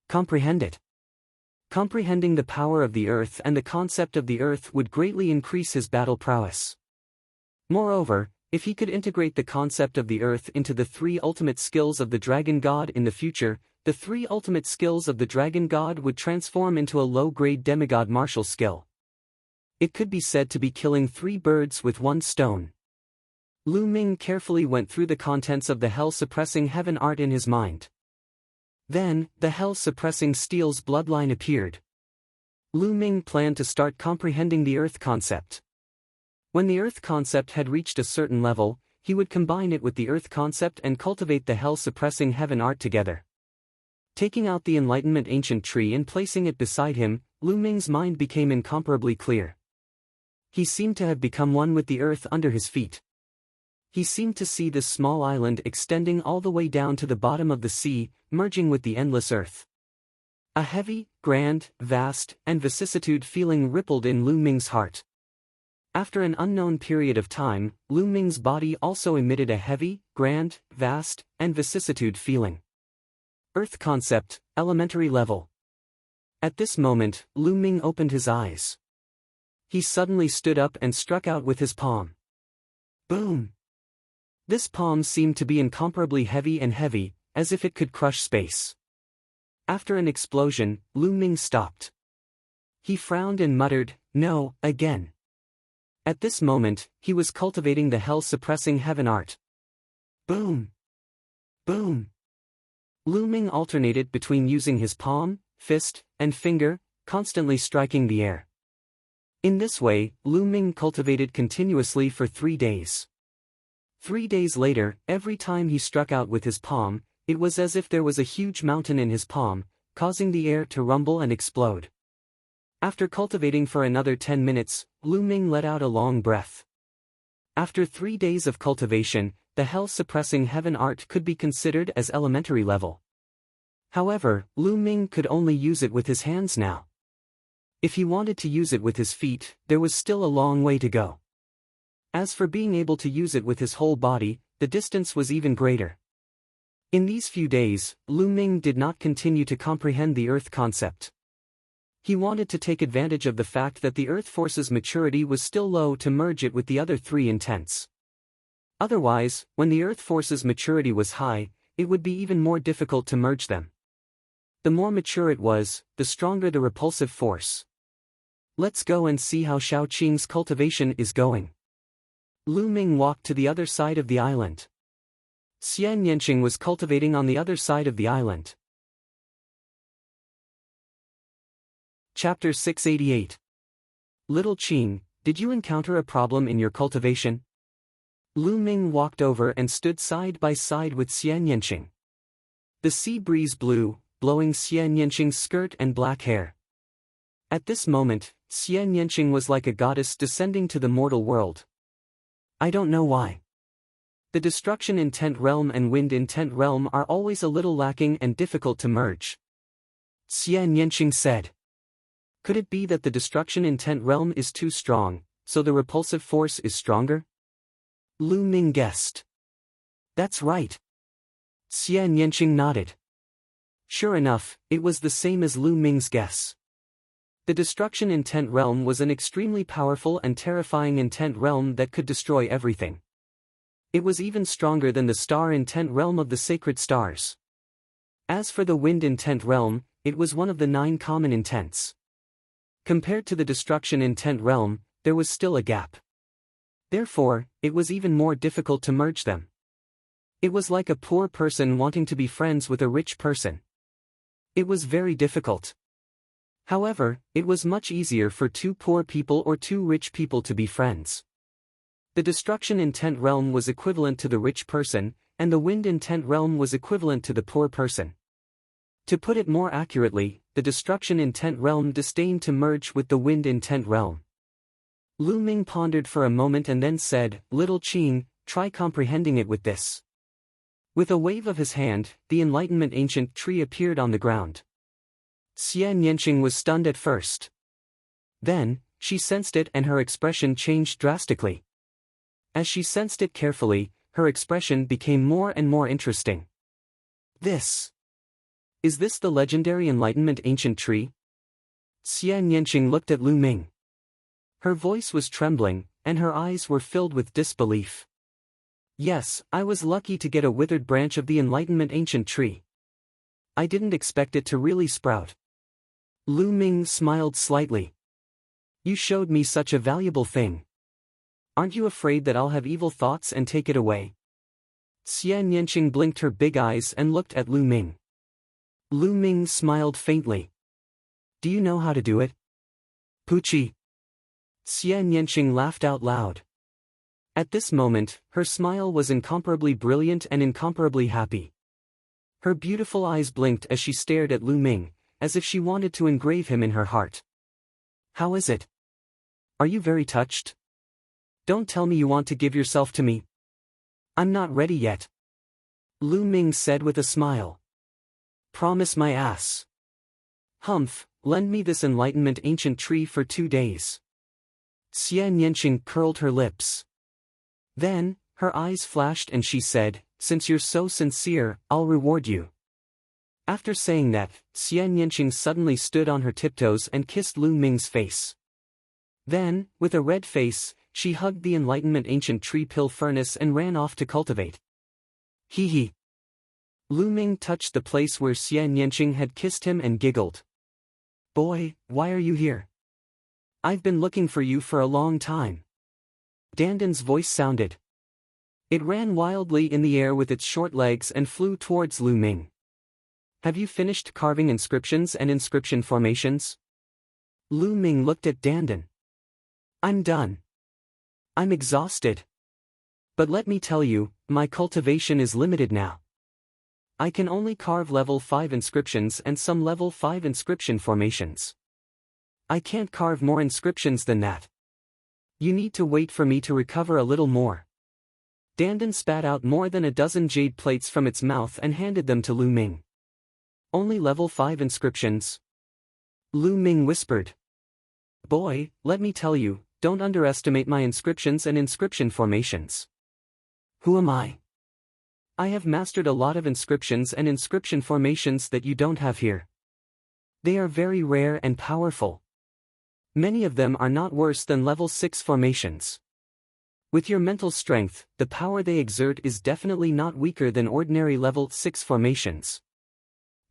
Comprehend it. Comprehending the power of the earth and the concept of the earth would greatly increase his battle prowess. Moreover, if he could integrate the concept of the earth into the 3 ultimate skills of the dragon god in the future, the 3 ultimate skills of the dragon god would transform into a low-grade demigod martial skill. It could be said to be killing 3 birds with 1 stone. Lu Ming carefully went through the contents of the hell-suppressing heaven art in his mind. Then, the hell-suppressing steel's bloodline appeared. Lu Ming planned to start comprehending the earth concept. When the earth concept had reached a certain level, he would combine it with the earth concept and cultivate the hell-suppressing heaven art together. Taking out the Enlightenment ancient tree and placing it beside him, Lu Ming's mind became incomparably clear. He seemed to have become one with the earth under his feet. He seemed to see this small island extending all the way down to the bottom of the sea, merging with the endless earth. A heavy, grand, vast, and vicissitude feeling rippled in Lu Ming's heart. After an unknown period of time, Lu Ming's body also emitted a heavy, grand, vast, and vicissitude feeling. Earth concept, elementary level. At this moment, Lu Ming opened his eyes. He suddenly stood up and struck out with his palm. Boom! This palm seemed to be incomparably heavy, as if it could crush space. After an explosion, Lu Ming stopped. He frowned and muttered, "No, again." At this moment, he was cultivating the hell-suppressing heaven art. Boom! Boom! Lu Ming alternated between using his palm, fist, and finger, constantly striking the air. In this way, Lu Ming cultivated continuously for 3 days. 3 days later, every time he struck out with his palm, it was as if there was a huge mountain in his palm, causing the air to rumble and explode. After cultivating for another 10 minutes, Lu Ming let out a long breath. After 3 days of cultivation, the hell-suppressing heaven art could be considered as elementary level. However, Lu Ming could only use it with his hands now. If he wanted to use it with his feet, there was still a long way to go. As for being able to use it with his whole body, the distance was even greater. In these few days, Lu Ming did not continue to comprehend the Earth concept. He wanted to take advantage of the fact that the Earth force's maturity was still low to merge it with the other three intents. Otherwise, when the Earth force's maturity was high, it would be even more difficult to merge them. The more mature it was, the stronger the repulsive force. Let's go and see how Shaoqing's cultivation is going. Lu Ming walked to the other side of the island. Xian Yanqing was cultivating on the other side of the island. Chapter 688. Little Qing, did you encounter a problem in your cultivation? Lu Ming walked over and stood side by side with Xian Yanqing. The sea breeze blew, blowing Xian Yanqing's skirt and black hair. At this moment, Xian Yanqing was like a goddess descending to the mortal world. I don't know why. The destruction intent realm and wind intent realm are always a little lacking and difficult to merge. Xian Yanqing said. Could it be that the destruction intent realm is too strong, so the repulsive force is stronger? Lu Ming guessed. That's right. Xian Yanqing nodded. Sure enough, it was the same as Lu Ming's guess. The destruction intent realm was an extremely powerful and terrifying intent realm that could destroy everything. It was even stronger than the star intent realm of the sacred stars. As for the wind intent realm, it was one of the 9 common intents. Compared to the destruction intent realm, there was still a gap. Therefore, it was even more difficult to merge them. It was like a poor person wanting to be friends with a rich person. It was very difficult. However, it was much easier for 2 poor people or 2 rich people to be friends. The destruction intent realm was equivalent to the rich person, and the wind intent realm was equivalent to the poor person. To put it more accurately, the destruction intent realm disdained to merge with the wind intent realm. Lu Ming pondered for a moment and then said, Little Qing, try comprehending it with this. With a wave of his hand, the Enlightenment Ancient Tree appeared on the ground. Xian Yanqing was stunned at first. Then, she sensed it and her expression changed drastically. As she sensed it carefully, her expression became more and more interesting. Is this the legendary Enlightenment Ancient Tree? Xian Yanqing looked at Lu Ming. Her voice was trembling, and her eyes were filled with disbelief. Yes, I was lucky to get a withered branch of the Enlightenment Ancient Tree. I didn't expect it to really sprout. Lu Ming smiled slightly. You showed me such a valuable thing. Aren't you afraid that I'll have evil thoughts and take it away? Xian Yanqing blinked her big eyes and looked at Lu Ming. Lu Ming smiled faintly. Do you know how to do it? Puchi. Xian Yanqing laughed out loud. At this moment, her smile was incomparably brilliant and incomparably happy. Her beautiful eyes blinked as she stared at Lu Ming, as if she wanted to engrave him in her heart. How is it? Are you very touched? Don't tell me you want to give yourself to me. I'm not ready yet. Lu Ming said with a smile. Promise my ass. Humph, lend me this Enlightenment Ancient Tree for 2 days. Xian Yanqing curled her lips. Then, her eyes flashed and she said, Since you're so sincere, I'll reward you. After saying that, Xian Yanqing suddenly stood on her tiptoes and kissed Lu Ming's face. Then, with a red face, she hugged the Enlightenment Ancient Tree pill furnace and ran off to cultivate. Hee hee. Lu Ming touched the place where Xian Yanqing had kissed him and giggled. Boy, why are you here? I've been looking for you for a long time. Dandan's voice sounded. It ran wildly in the air with its short legs and flew towards Lu Ming. Have you finished carving inscriptions and inscription formations? Lu Ming looked at Dandan. I'm done. I'm exhausted. But let me tell you, my cultivation is limited now. I can only carve level 5 inscriptions and some level 5 inscription formations. I can't carve more inscriptions than that. You need to wait for me to recover a little more. Dandan spat out more than a dozen jade plates from its mouth and handed them to Lu Ming. Only level 5 inscriptions. Lu Ming whispered. Boy, let me tell you, don't underestimate my inscriptions and inscription formations. Who am I? I have mastered a lot of inscriptions and inscription formations that you don't have here. They are very rare and powerful. Many of them are not worse than level 6 formations. With your mental strength, the power they exert is definitely not weaker than ordinary level 6 formations.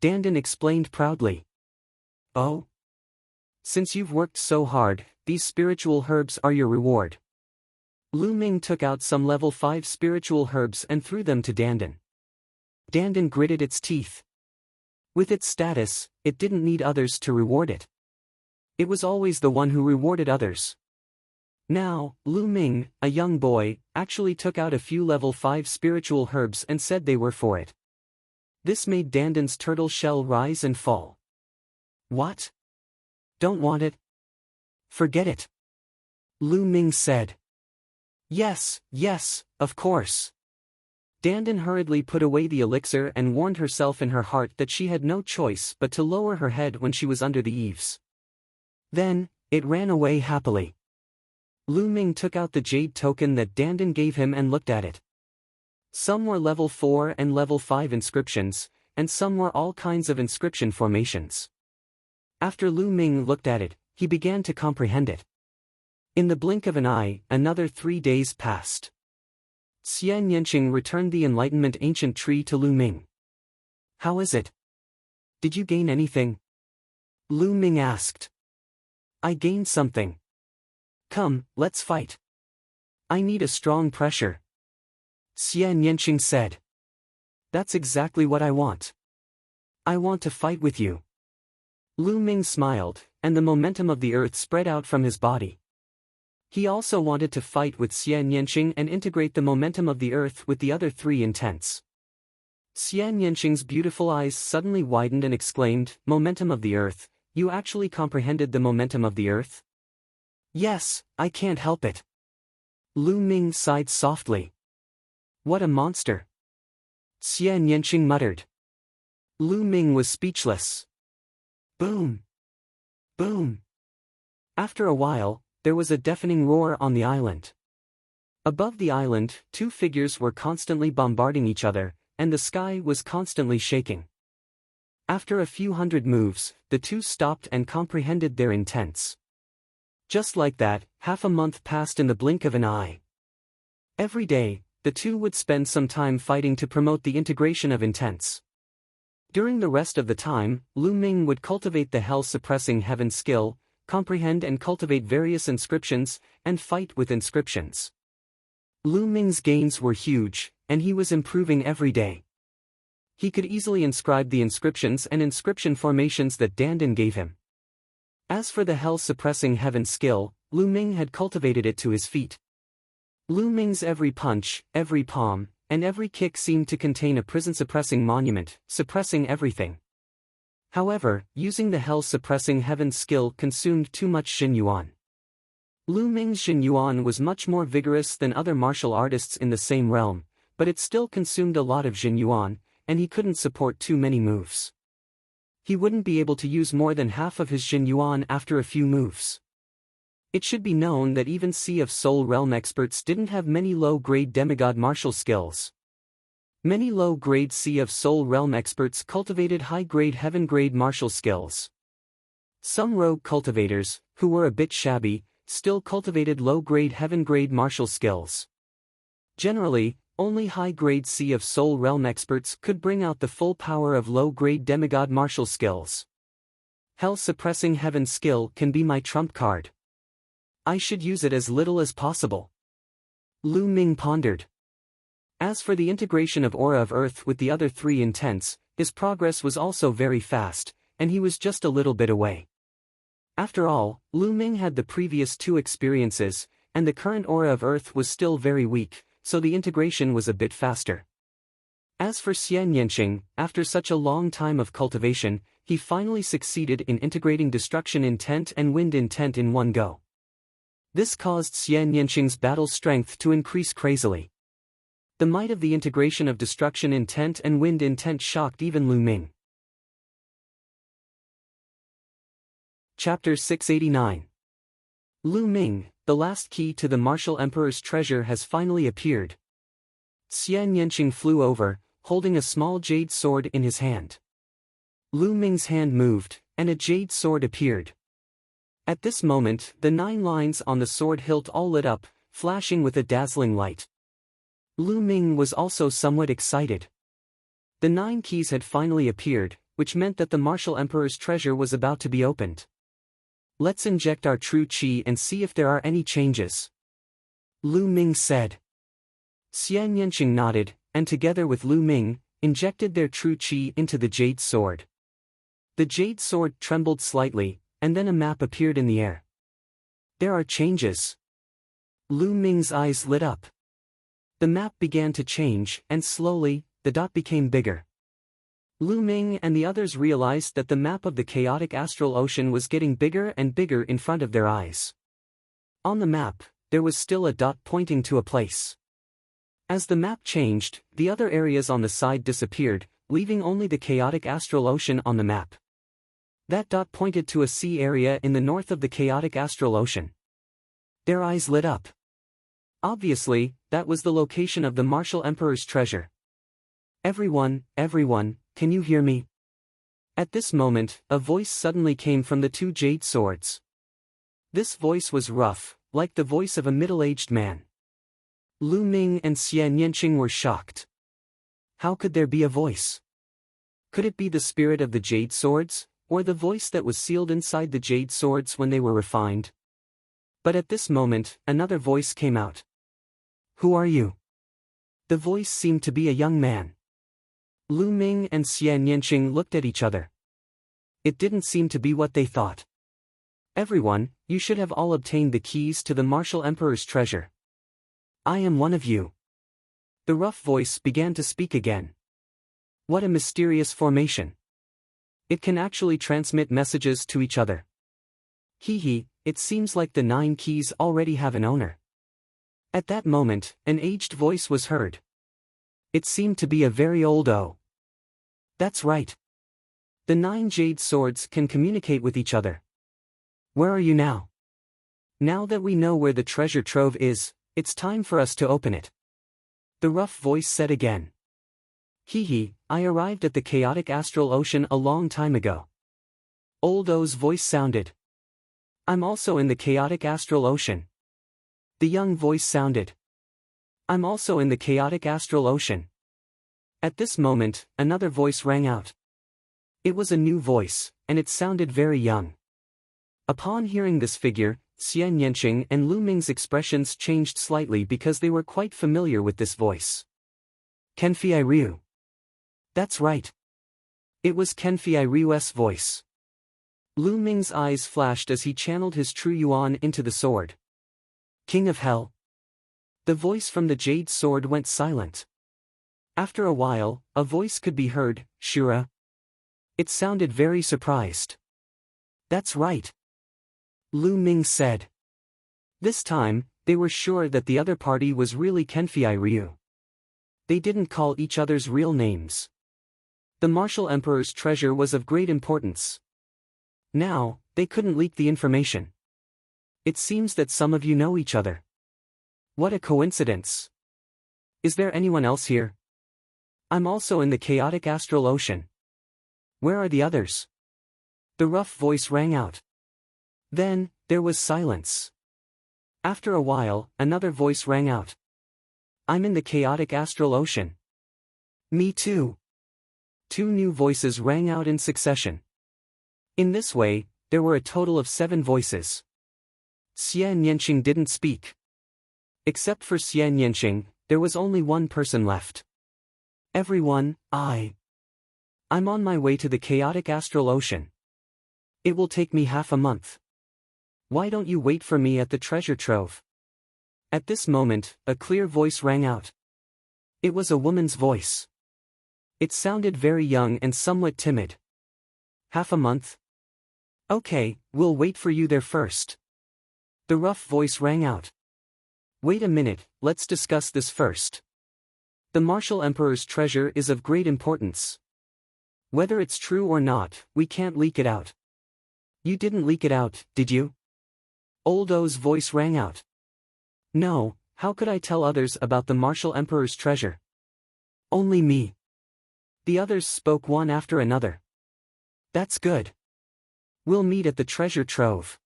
Dandin explained proudly. Oh? Since you've worked so hard, these spiritual herbs are your reward. Lu Ming took out some level 5 spiritual herbs and threw them to Dandin. Dandin gritted its teeth. With its status, it didn't need others to reward it. It was always the one who rewarded others. Now, Lu Ming, a young boy, actually took out a few level 5 spiritual herbs and said they were for it. This made Dandin's turtle shell rise and fall. What? Don't want it? Forget it. Lu Ming said. Yes, of course. Dandin hurriedly put away the elixir and warned herself in her heart that she had no choice but to lower her head when she was under the eaves. Then, it ran away happily. Lu Ming took out the jade token that Dandin gave him and looked at it. Some were level 4 and level 5 inscriptions, and some were all kinds of inscription formations. After Lu Ming looked at it, he began to comprehend it. In the blink of an eye, another 3 days passed. Xian Yanqing returned the Enlightenment Ancient Tree to Lu Ming. How is it? Did you gain anything? Lu Ming asked. I gained something. Come, let's fight. I need a strong pressure. Xian Yanqing said. That's exactly what I want. I want to fight with you. Lu Ming smiled, and the momentum of the earth spread out from his body. He also wanted to fight with Xian Yanqing and integrate the momentum of the earth with the other 3 intents. Xian Yanqing's beautiful eyes suddenly widened and exclaimed, Momentum of the earth, you actually comprehended the momentum of the earth? Yes, I can't help it. Lu Ming sighed softly. What a monster. Xian Yanqing muttered. Lu Ming was speechless. Boom! Boom! After a while, there was a deafening roar on the island. Above the island, 2 figures were constantly bombarding each other, and the sky was constantly shaking. After a few hundred moves, the 2 stopped and comprehended their intents. Just like that, half a month passed in the blink of an eye. Every day, the 2 would spend some time fighting to promote the integration of intents. During the rest of the time, Lu Ming would cultivate the hell-suppressing heaven skill, comprehend and cultivate various inscriptions, and fight with inscriptions. Lu Ming's gains were huge, and he was improving every day. He could easily inscribe the inscriptions and inscription formations that Dandin gave him. As for the hell-suppressing heaven skill, Lu Ming had cultivated it to his feet. Lu Ming's every punch, every palm, and every kick seemed to contain a prison-suppressing monument, suppressing everything. However, using the hell-suppressing heaven skill consumed too much Xin Yuan. Lu Ming's Xin Yuan was much more vigorous than other martial artists in the same realm, but it still consumed a lot of Xin Yuan, and he couldn't support too many moves. He wouldn't be able to use more than half of his Xin Yuan after a few moves. It should be known that even Sea of Soul Realm experts didn't have many low-grade demigod martial skills. Many low-grade Sea of Soul Realm experts cultivated high-grade heaven-grade martial skills. Some rogue cultivators, who were a bit shabby, still cultivated low-grade heaven-grade martial skills. Generally, only high-grade Sea of Soul Realm experts could bring out the full power of low-grade demigod martial skills. Hell-suppressing heaven skill can be my trump card. I should use it as little as possible. Lu Ming pondered. As for the integration of Aura of Earth with the other 3 intents, his progress was also very fast, and he was just a little bit away. After all, Lu Ming had the previous 2 experiences, and the current Aura of Earth was still very weak, so the integration was a bit faster. As for Xian Yanqing, after such a long time of cultivation, he finally succeeded in integrating Destruction Intent and Wind Intent in one go. This caused Xian Yanqing's battle strength to increase crazily. The might of the integration of Destruction Intent and Wind Intent shocked even Lu Ming. Chapter 689. Lu Ming, the last key to the Martial Emperor's treasure has finally appeared. Xian Yanqing flew over, holding a small jade sword in his hand. Lu Ming's hand moved, and a jade sword appeared. At this moment, the 9 lines on the sword hilt all lit up, flashing with a dazzling light. Lu Ming was also somewhat excited. The 9 keys had finally appeared, which meant that the Martial Emperor's treasure was about to be opened. Let's inject our true qi and see if there are any changes, Lu Ming said. Xian Yanqing nodded, and together with Lu Ming, injected their true qi into the jade sword. The jade sword trembled slightly, and then a map appeared in the air. There are changes. Lu Ming's eyes lit up. The map began to change, and slowly, the dot became bigger. Lu Ming and the others realized that the map of the chaotic astral ocean was getting bigger and bigger in front of their eyes. On the map, there was still a dot pointing to a place. As the map changed, the other areas on the side disappeared, leaving only the chaotic astral ocean on the map. That dot pointed to a sea area in the north of the chaotic astral ocean. Their eyes lit up. Obviously, that was the location of the Martial Emperor's treasure. Everyone, can you hear me? At this moment, a voice suddenly came from the 2 jade swords. This voice was rough, like the voice of a middle-aged man. Lu Ming and Xian Yanqing were shocked. How could there be a voice? Could it be the spirit of the jade swords, or the voice that was sealed inside the jade swords when they were refined? But at this moment, another voice came out. Who are you? The voice seemed to be a young man. Lu Ming and Xian Yanqing looked at each other. It didn't seem to be what they thought. Everyone, you should have all obtained the keys to the Martial Emperor's treasure. I am one of you. The rough voice began to speak again. What a mysterious formation. It can actually transmit messages to each other. It seems like the 9 keys already have an owner. At that moment, an aged voice was heard. It seemed to be a very old O. That's right. The 9 jade swords can communicate with each other. Where are you now? Now that we know where the treasure trove is, it's time for us to open it. The rough voice said again. I arrived at the chaotic astral ocean a long time ago. Old O's voice sounded. I'm also in the chaotic astral ocean. The young voice sounded. I'm also in the chaotic astral ocean. At this moment, another voice rang out. It was a new voice, and it sounded very young. Upon hearing this figure, Xian Yanqing and Lu Ming's expressions changed slightly because they were quite familiar with this voice. Kenfei Ryu. That's right. It was Kenfei Ryu's voice. Lu Ming's eyes flashed as he channeled his true yuan into the sword. King of Hell. The voice from the jade sword went silent. After a while, a voice could be heard, Shura. It sounded very surprised. That's right. Lu Ming said. This time, they were sure that the other party was really Kenfei Ryu. They didn't call each other's real names. The Martial Emperor's treasure was of great importance. Now, they couldn't leak the information. It seems that some of you know each other. What a coincidence. Is there anyone else here? I'm also in the chaotic astral ocean. Where are the others? The rough voice rang out. Then, there was silence. After a while, another voice rang out. I'm in the chaotic astral ocean. Me too. 2 new voices rang out in succession. In this way, there were a total of 7 voices. Xian Yanqing didn't speak. Except for Xian Yanqing, there was only one person left. Everyone, I'm on my way to the chaotic astral ocean. It will take me half a month. Why don't you wait for me at the treasure trove? At this moment, a clear voice rang out. It was a woman's voice. It sounded very young and somewhat timid. Half a month? Okay, we'll wait for you there first. The rough voice rang out. Wait a minute, let's discuss this first. The Martial Emperor's treasure is of great importance. Whether it's true or not, we can't leak it out. You didn't leak it out, did you? Old O's voice rang out. No, how could I tell others about the Martial Emperor's treasure? Only me. The others spoke one after another. That's good. We'll meet at the treasure trove.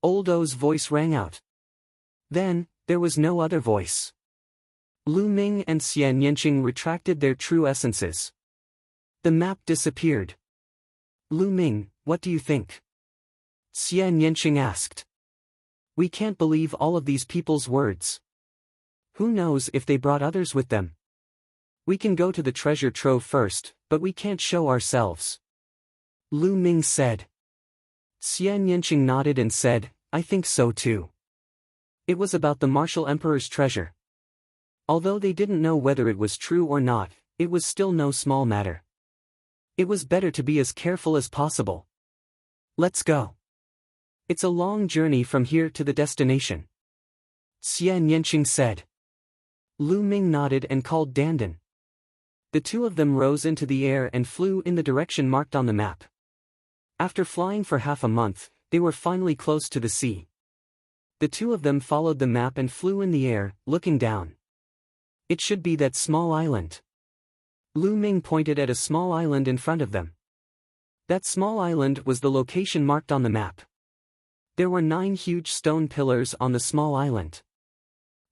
Old O's voice rang out. Then, there was no other voice. Lu Ming and Xian Yanqing retracted their true essences. The map disappeared. Lu Ming, what do you think? Xian Yanqing asked. We can't believe all of these people's words. Who knows if they brought others with them? We can go to the treasure trove first, but we can't show ourselves. Lu Ming said. Xian Yanqing nodded and said, I think so too. It was about the Martial Emperor's treasure. Although they didn't know whether it was true or not, it was still no small matter. It was better to be as careful as possible. Let's go. It's a long journey from here to the destination. Xian Yanqing said. Lu Ming nodded and called Dandan. The two of them rose into the air and flew in the direction marked on the map. After flying for half a month, they were finally close to the sea. The two of them followed the map and flew in the air, looking down. It should be that small island. Lu Ming pointed at a small island in front of them. That small island was the location marked on the map. There were 9 huge stone pillars on the small island.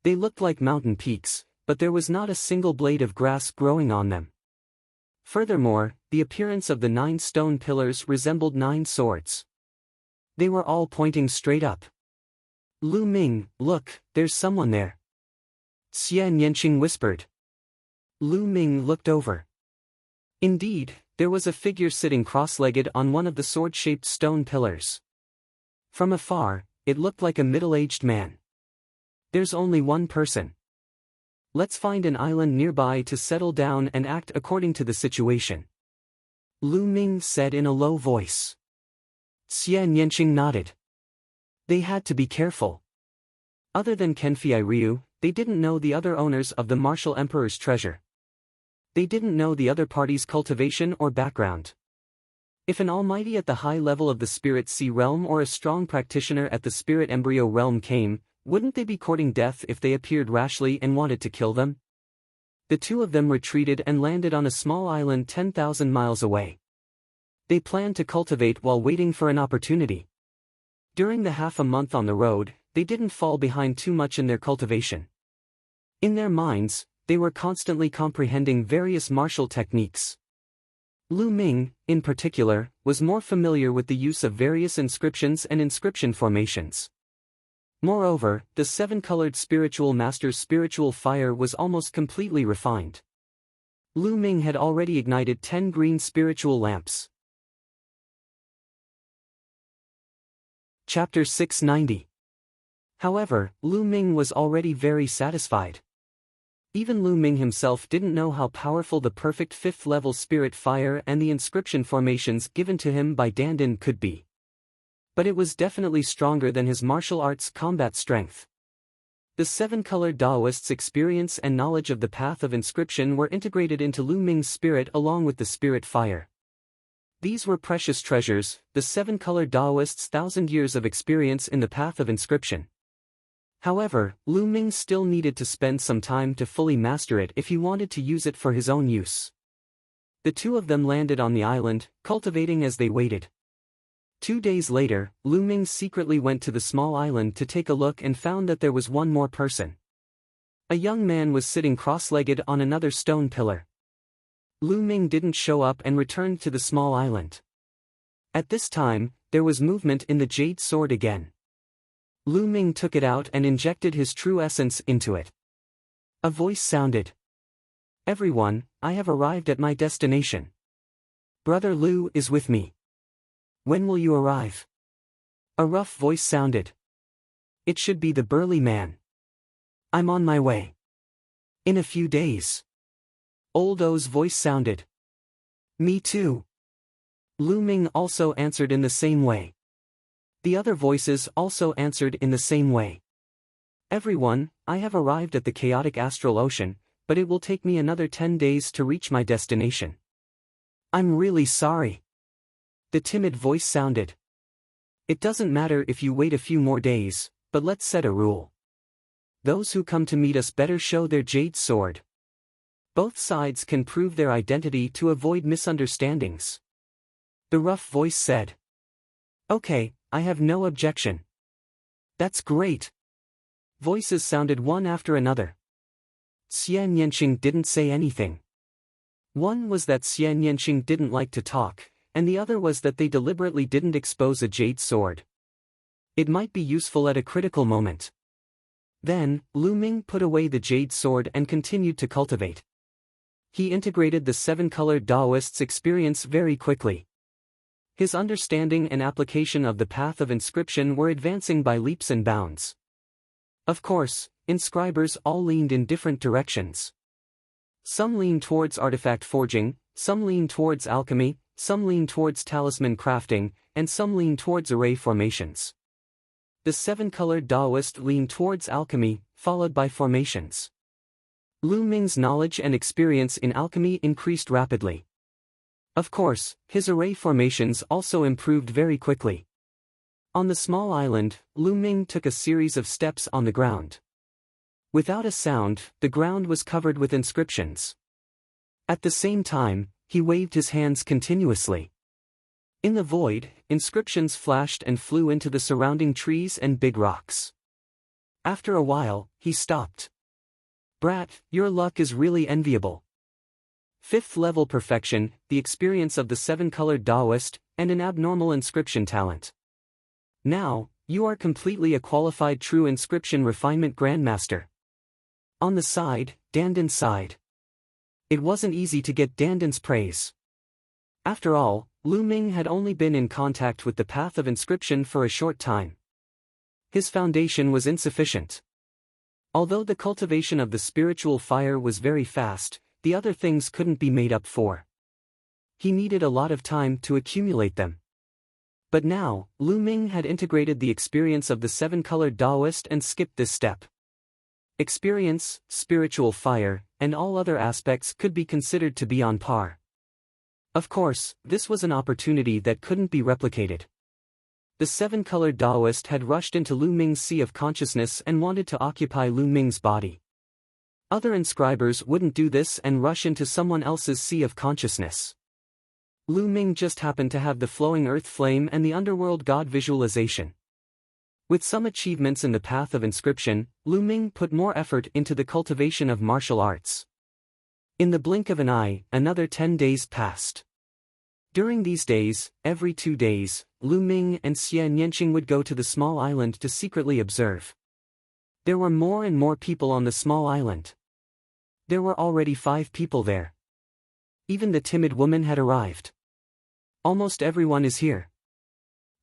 They looked like mountain peaks, but there was not a single blade of grass growing on them. Furthermore, the appearance of the 9 stone pillars resembled 9 swords. They were all pointing straight up. Lu Ming, look, there's someone there. Xian Yanqing whispered. Lu Ming looked over. Indeed, there was a figure sitting cross-legged on one of the sword-shaped stone pillars. From afar, it looked like a middle-aged man. There's only one person. Let's find an island nearby to settle down and act according to the situation. Lu Ming said in a low voice. Xian Yanqing nodded. They had to be careful. Other than Kenfei Ryu, they didn't know the other owners of the Martial Emperor's treasure. They didn't know the other party's cultivation or background. If an almighty at the high level of the Spirit Sea realm or a strong practitioner at the Spirit Embryo realm came, wouldn't they be courting death if they appeared rashly and wanted to kill them? The two of them retreated and landed on a small island 10,000 miles away. They planned to cultivate while waiting for an opportunity. During the half a month on the road, they didn't fall behind too much in their cultivation. In their minds, they were constantly comprehending various martial techniques. Lu Ming, in particular, was more familiar with the use of various inscriptions and inscription formations. Moreover, the 7-colored spiritual master's spiritual fire was almost completely refined. Lu Ming had already ignited 10 green spiritual lamps. Chapter 690. However, Lu Ming was already very satisfied. Even Lu Ming himself didn't know how powerful the perfect 5th-level spirit fire and the inscription formations given to him by Dandan could be. But it was definitely stronger than his martial arts combat strength. The 7-colored Daoist's experience and knowledge of the path of inscription were integrated into Lu Ming's spirit along with the spirit fire. These were precious treasures, the 7-colored Daoist's 1,000 years of experience in the path of inscription. However, Lu Ming still needed to spend some time to fully master it if he wanted to use it for his own use. The two of them landed on the island, cultivating as they waited. 2 days later, Lu Ming secretly went to the small island to take a look and found that there was one more person. A young man was sitting cross-legged on another stone pillar. Lu Ming didn't show up and returned to the small island. At this time, there was movement in the jade sword again. Lu Ming took it out and injected his true essence into it. A voice sounded. Everyone, I have arrived at my destination. Brother Lu is with me. When will you arrive? A rough voice sounded. It should be the burly man. I'm on my way. In a few days. Old O's voice sounded. Me too. Lu Ming also answered in the same way. The other voices also answered in the same way. Everyone, I have arrived at the chaotic astral ocean, but it will take me another 10 days to reach my destination. I'm really sorry. The timid voice sounded. It doesn't matter if you wait a few more days, but let's set a rule. Those who come to meet us better show their jade sword. Both sides can prove their identity to avoid misunderstandings. The rough voice said. Okay, I have no objection. That's great. Voices sounded one after another. Xian Yanqing didn't say anything. One was that Xian Yanqing didn't like to talk, and the other was that they deliberately didn't expose a jade sword. It might be useful at a critical moment. Then, Lu Ming put away the jade sword and continued to cultivate. He integrated the seven-colored Taoist's experience very quickly. His understanding and application of the path of inscription were advancing by leaps and bounds. Of course, inscribers all leaned in different directions. Some leaned towards artifact forging, some leaned towards alchemy, some leaned towards talisman crafting, and some leaned towards array formations. The seven-colored Taoist leaned towards alchemy, followed by formations. Lu Ming's knowledge and experience in alchemy increased rapidly. Of course, his array formations also improved very quickly. On the small island, Lu Ming took a series of steps on the ground. Without a sound, the ground was covered with inscriptions. At the same time, he waved his hands continuously. In the void, inscriptions flashed and flew into the surrounding trees and big rocks. After a while, he stopped. Brat, your luck is really enviable. 5th level perfection, the experience of the seven-colored Taoist, and an abnormal inscription talent. Now, you are completely a qualified true inscription refinement grandmaster. On the side, Dandan sighed. It wasn't easy to get Dandan's praise. After all, Lu Ming had only been in contact with the path of inscription for a short time. His foundation was insufficient. Although the cultivation of the spiritual fire was very fast, the other things couldn't be made up for. He needed a lot of time to accumulate them. But now, Lu Ming had integrated the experience of the seven-colored Taoist and skipped this step. Experience, spiritual fire, and all other aspects could be considered to be on par. Of course, this was an opportunity that couldn't be replicated. The seven-colored Taoist had rushed into Lu Ming's sea of consciousness and wanted to occupy Lu Ming's body. Other inscribers wouldn't do this and rush into someone else's sea of consciousness. Lu Ming just happened to have the flowing earth flame and the underworld god visualization. With some achievements in the path of inscription, Lu Ming put more effort into the cultivation of martial arts. In the blink of an eye, another 10 days passed. During these days, every 2 days, Lu Ming and Xian Yanqing would go to the small island to secretly observe. There were more and more people on the small island. There were already 5 people there. Even the timid woman had arrived. Almost everyone is here.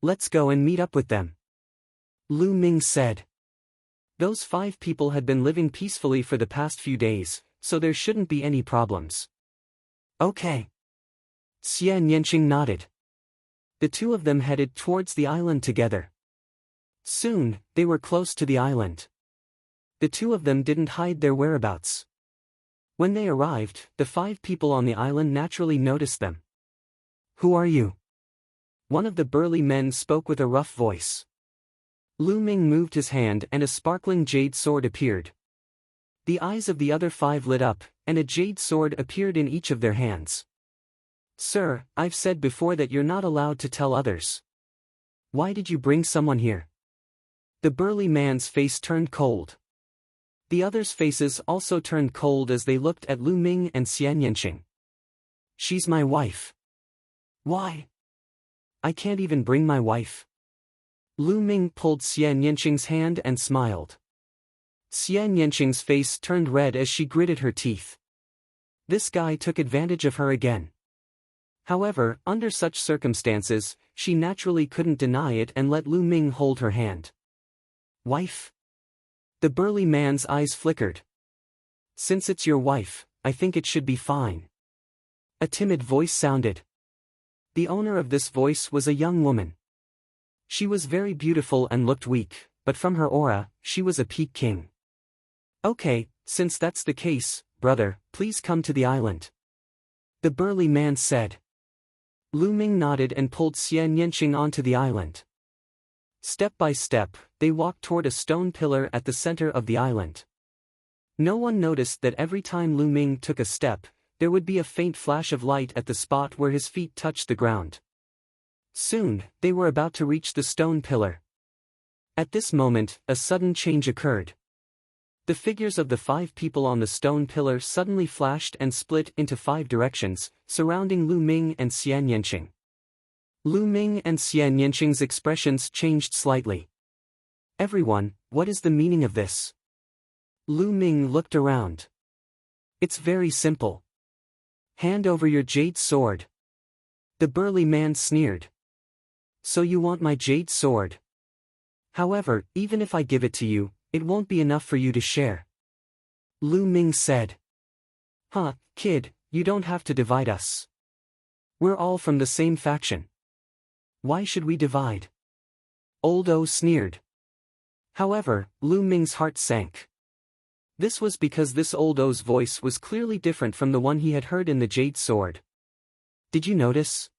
Let's go and meet up with them. Lu Ming said. Those 5 people had been living peacefully for the past few days, so there shouldn't be any problems. Okay. Xian Yanqing nodded. The two of them headed towards the island together. Soon, they were close to the island. The two of them didn't hide their whereabouts. When they arrived, the 5 people on the island naturally noticed them. Who are you? One of the burly men spoke with a rough voice. Lu Ming moved his hand and a sparkling jade sword appeared. The eyes of the other 5 lit up, and a jade sword appeared in each of their hands. Sir, I've said before that you're not allowed to tell others. Why did you bring someone here? The burly man's face turned cold. The others' faces also turned cold as they looked at Lu Ming and Xian Yanqing. She's my wife. Why? I can't even bring my wife. Lu Ming pulled Xian Yanqing's hand and smiled. Xian Yanqing's face turned red as she gritted her teeth. This guy took advantage of her again. However, under such circumstances, she naturally couldn't deny it and let Lu Ming hold her hand. Wife? The burly man's eyes flickered. Since it's your wife, I think it should be fine. A timid voice sounded. The owner of this voice was a young woman. She was very beautiful and looked weak, but from her aura, she was a peak king. Okay, since that's the case, brother, please come to the island. The burly man said. Lu Ming nodded and pulled Xian Yanqing onto the island. Step by step, they walked toward a stone pillar at the center of the island. No one noticed that every time Lu Ming took a step, there would be a faint flash of light at the spot where his feet touched the ground. Soon, they were about to reach the stone pillar. At this moment, a sudden change occurred. The figures of the 5 people on the stone pillar suddenly flashed and split into 5 directions, surrounding Lu Ming and Xian Yanqing. Lu Ming and Xian Yanqing's expressions changed slightly. "Everyone, what is the meaning of this?" Lu Ming looked around. "It's very simple. Hand over your jade sword." The burly man sneered. "So you want my jade sword? However, even if I give it to you, it won't be enough for you to share." Lu Ming said. "Huh, kid, you don't have to divide us. We're all from the same faction. Why should we divide?" Old O sneered. However, Lu Ming's heart sank. This was because this Old O's voice was clearly different from the one he had heard in the jade sword. "Did you notice?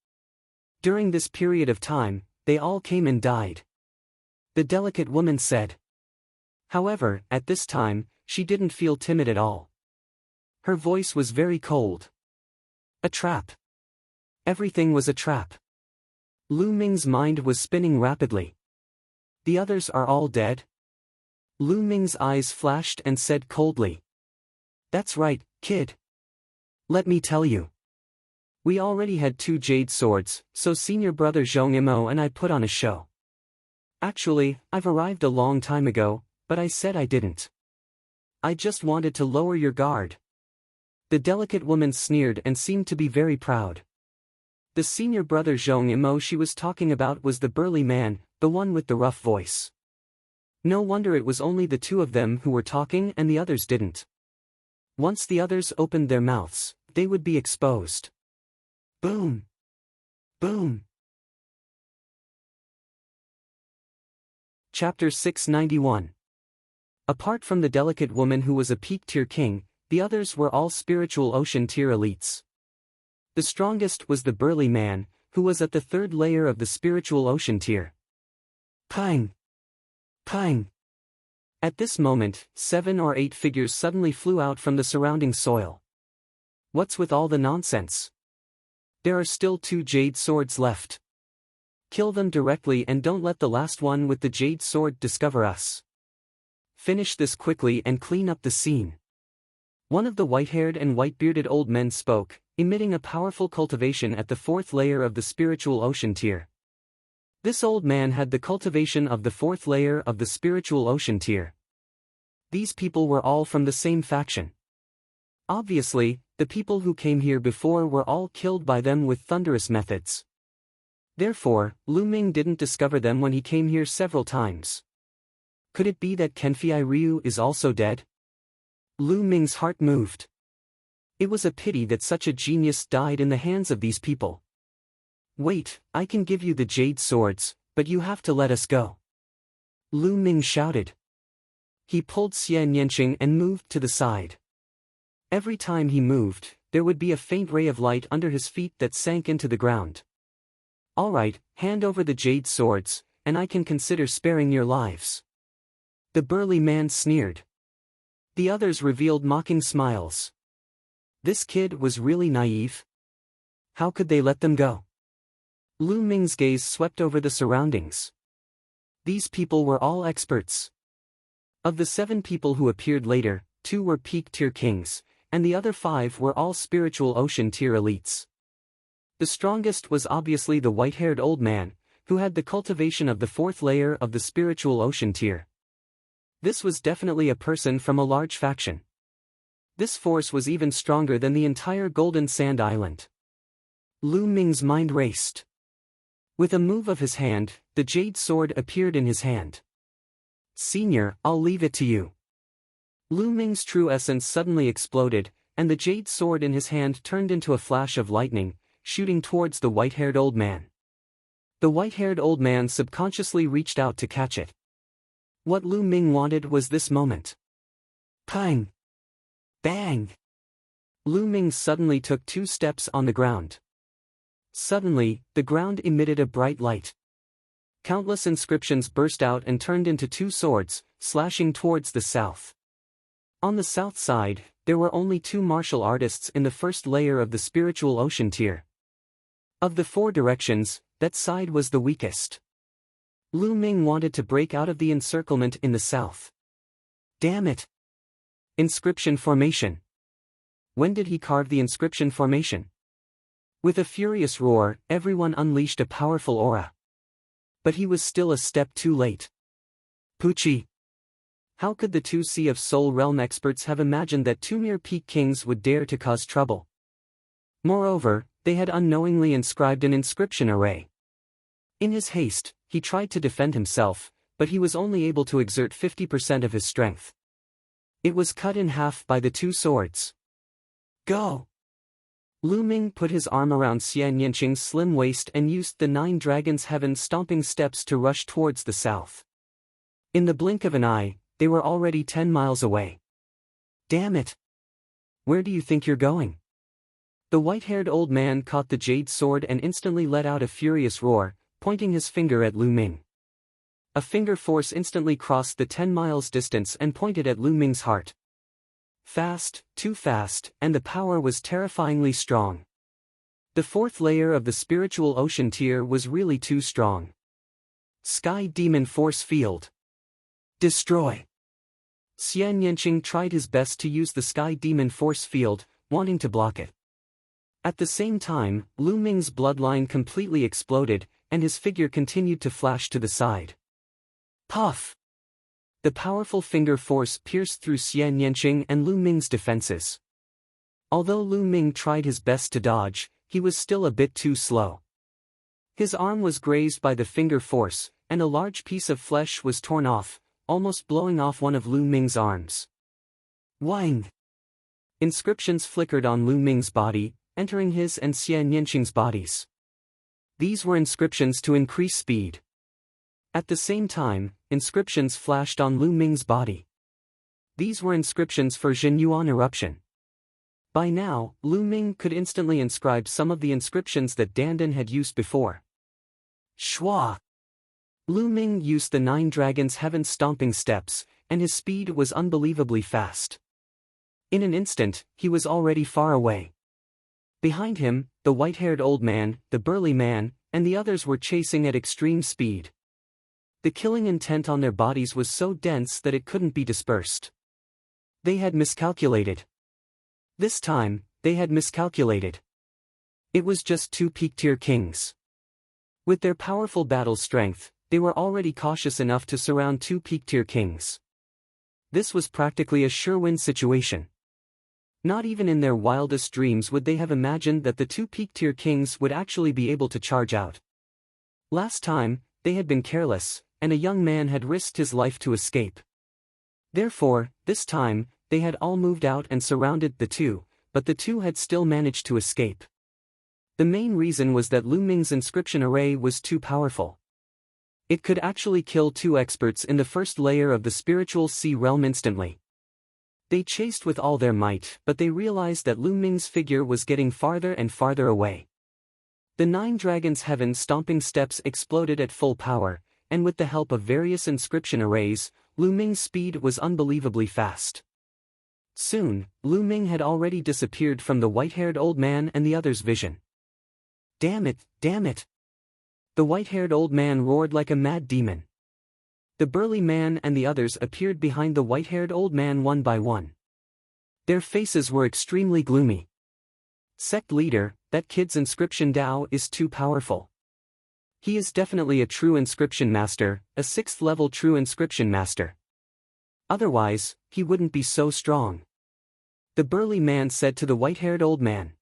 During this period of time, they all came and died," the delicate woman said. However, at this time, she didn't feel timid at all. Her voice was very cold. A trap. Everything was a trap. Lu Ming's mind was spinning rapidly. "The others are all dead?" Lu Ming's eyes flashed and said coldly. "That's right, kid. Let me tell you. We already had 2 jade swords, so senior brother Zhong Imo and I put on a show. Actually, I've arrived a long time ago, but I said I didn't. I just wanted to lower your guard." The delicate woman sneered and seemed to be very proud. The senior brother Zhong Imo she was talking about was the burly man, the one with the rough voice. No wonder it was only the 2 of them who were talking and the others didn't. Once the others opened their mouths, they would be exposed. Boom! Boom! Chapter 691. Apart from the delicate woman who was a peak tier king, the others were all spiritual ocean tier elites. The strongest was the burly man, who was at the 3rd layer of the spiritual ocean tier. Pang! Pang! At this moment, 7 or 8 figures suddenly flew out from the surrounding soil. What's with all the nonsense? There are still 2 jade swords left. Kill them directly and don't let the last one with the jade sword discover us. Finish this quickly and clean up the scene. One of the white-haired and white-bearded old men spoke, emitting a powerful cultivation at the 4th layer of the spiritual ocean tier. This old man had the cultivation of the 4th layer of the spiritual ocean tier. These people were all from the same faction. Obviously, the people who came here before were all killed by them with thunderous methods. Therefore, Lu Ming didn't discover them when he came here several times. Could it be that Kenfei Ryu is also dead? Lu Ming's heart moved. It was a pity that such a genius died in the hands of these people. "Wait, I can give you the jade swords, but you have to let us go," Lu Ming shouted. He pulled Xian Yanqing and moved to the side. Every time he moved, there would be a faint ray of light under his feet that sank into the ground. "All right, hand over the jade swords, and I can consider sparing your lives." The burly man sneered. The others revealed mocking smiles. This kid was really naive. How could they let them go? Lu Ming's gaze swept over the surroundings. These people were all experts. Of the 7 people who appeared later, 2 were peak tier kings, and the other 5 were all spiritual ocean tier elites. The strongest was obviously the white-haired old man, who had the cultivation of the 4th layer of the spiritual ocean tier. This was definitely a person from a large faction. This force was even stronger than the entire Golden Sand Island. Lu Ming's mind raced. With a move of his hand, the jade sword appeared in his hand. "Senior, I'll leave it to you." Lu Ming's true essence suddenly exploded, and the jade sword in his hand turned into a flash of lightning, shooting towards the white-haired old man. The white-haired old man subconsciously reached out to catch it. What Lu Ming wanted was this moment. Pang! Bang! Lu Ming suddenly took 2 steps on the ground. Suddenly, the ground emitted a bright light. Countless inscriptions burst out and turned into two swords, slashing towards the south. On the south side, there were only two martial artists in the first layer of the spiritual ocean tier. Of the four directions, that side was the weakest. Lu Ming wanted to break out of the encirclement in the south. Damn it! Inscription formation. When did he carve the inscription formation? With a furious roar, everyone unleashed a powerful aura. But he was still a step too late. Pucci. How could the two Sea of Soul Realm experts have imagined that two mere peak kings would dare to cause trouble? Moreover, they had unknowingly inscribed an inscription array. In his haste, he tried to defend himself, but he was only able to exert 50% of his strength. It was cut in half by the two swords. Go! Lu Ming put his arm around Xian Yanqing's slim waist and used the 9 Dragons' Heaven stomping steps to rush towards the south. In the blink of an eye, they were already 10 miles away. Damn it! Where do you think you're going? The white-haired old man caught the jade sword and instantly let out a furious roar, pointing his finger at Lu Ming. A finger force instantly crossed the 10 miles distance and pointed at Lu Ming's heart. Fast, too fast, and the power was terrifyingly strong. The fourth layer of the spiritual ocean tier was really too strong. Sky Demon Force Field. Destroy. Xian Yanqing tried his best to use the Sky Demon Force Field, wanting to block it. At the same time, Lu Ming's bloodline completely exploded, and his figure continued to flash to the side. Puff! The powerful finger force pierced through Xian Yanqing and Lu Ming's defenses. Although Lu Ming tried his best to dodge, he was still a bit too slow. His arm was grazed by the finger force, and a large piece of flesh was torn off, almost blowing off one of Lu Ming's arms. Wang! Inscriptions flickered on Lu Ming's body, entering his and Xian Yanqing's bodies. These were inscriptions to increase speed. At the same time, inscriptions flashed on Lu Ming's body. These were inscriptions for Jinyuan eruption. By now, Lu Ming could instantly inscribe some of the inscriptions that Dandan had used before. Shua! Lu Ming used the 9 Dragons' Heaven stomping steps, and his speed was unbelievably fast. In an instant, he was already far away. Behind him, the white-haired old man, the burly man, and the others were chasing at extreme speed. The killing intent on their bodies was so dense that it couldn't be dispersed. They had miscalculated. This time, they had miscalculated. It was just 2 peak-tier kings. With their powerful battle strength, they were already cautious enough to surround 2 peak-tier kings. This was practically a sure-win situation. Not even in their wildest dreams would they have imagined that the 2 peak-tier kings would actually be able to charge out. Last time, they had been careless, and a young man had risked his life to escape. Therefore, this time, they had all moved out and surrounded the 2, but the 2 had still managed to escape. The main reason was that Lu Ming's inscription array was too powerful. It could actually kill 2 experts in the first layer of the spiritual sea realm instantly. They chased with all their might, but they realized that Lu Ming's figure was getting farther and farther away. The 9 Dragons' Heaven stomping steps exploded at full power, and with the help of various inscription arrays, Lu Ming's speed was unbelievably fast. Soon, Lu Ming had already disappeared from the white-haired old man and the others' vision. Damn it, damn it! The white-haired old man roared like a mad demon. The burly man and the others appeared behind the white-haired old man one by one. Their faces were extremely gloomy. Sect leader, that kid's inscription Dao is too powerful. He is definitely a true inscription master, a 6th level true inscription master. Otherwise, he wouldn't be so strong. The burly man said to the white-haired old man.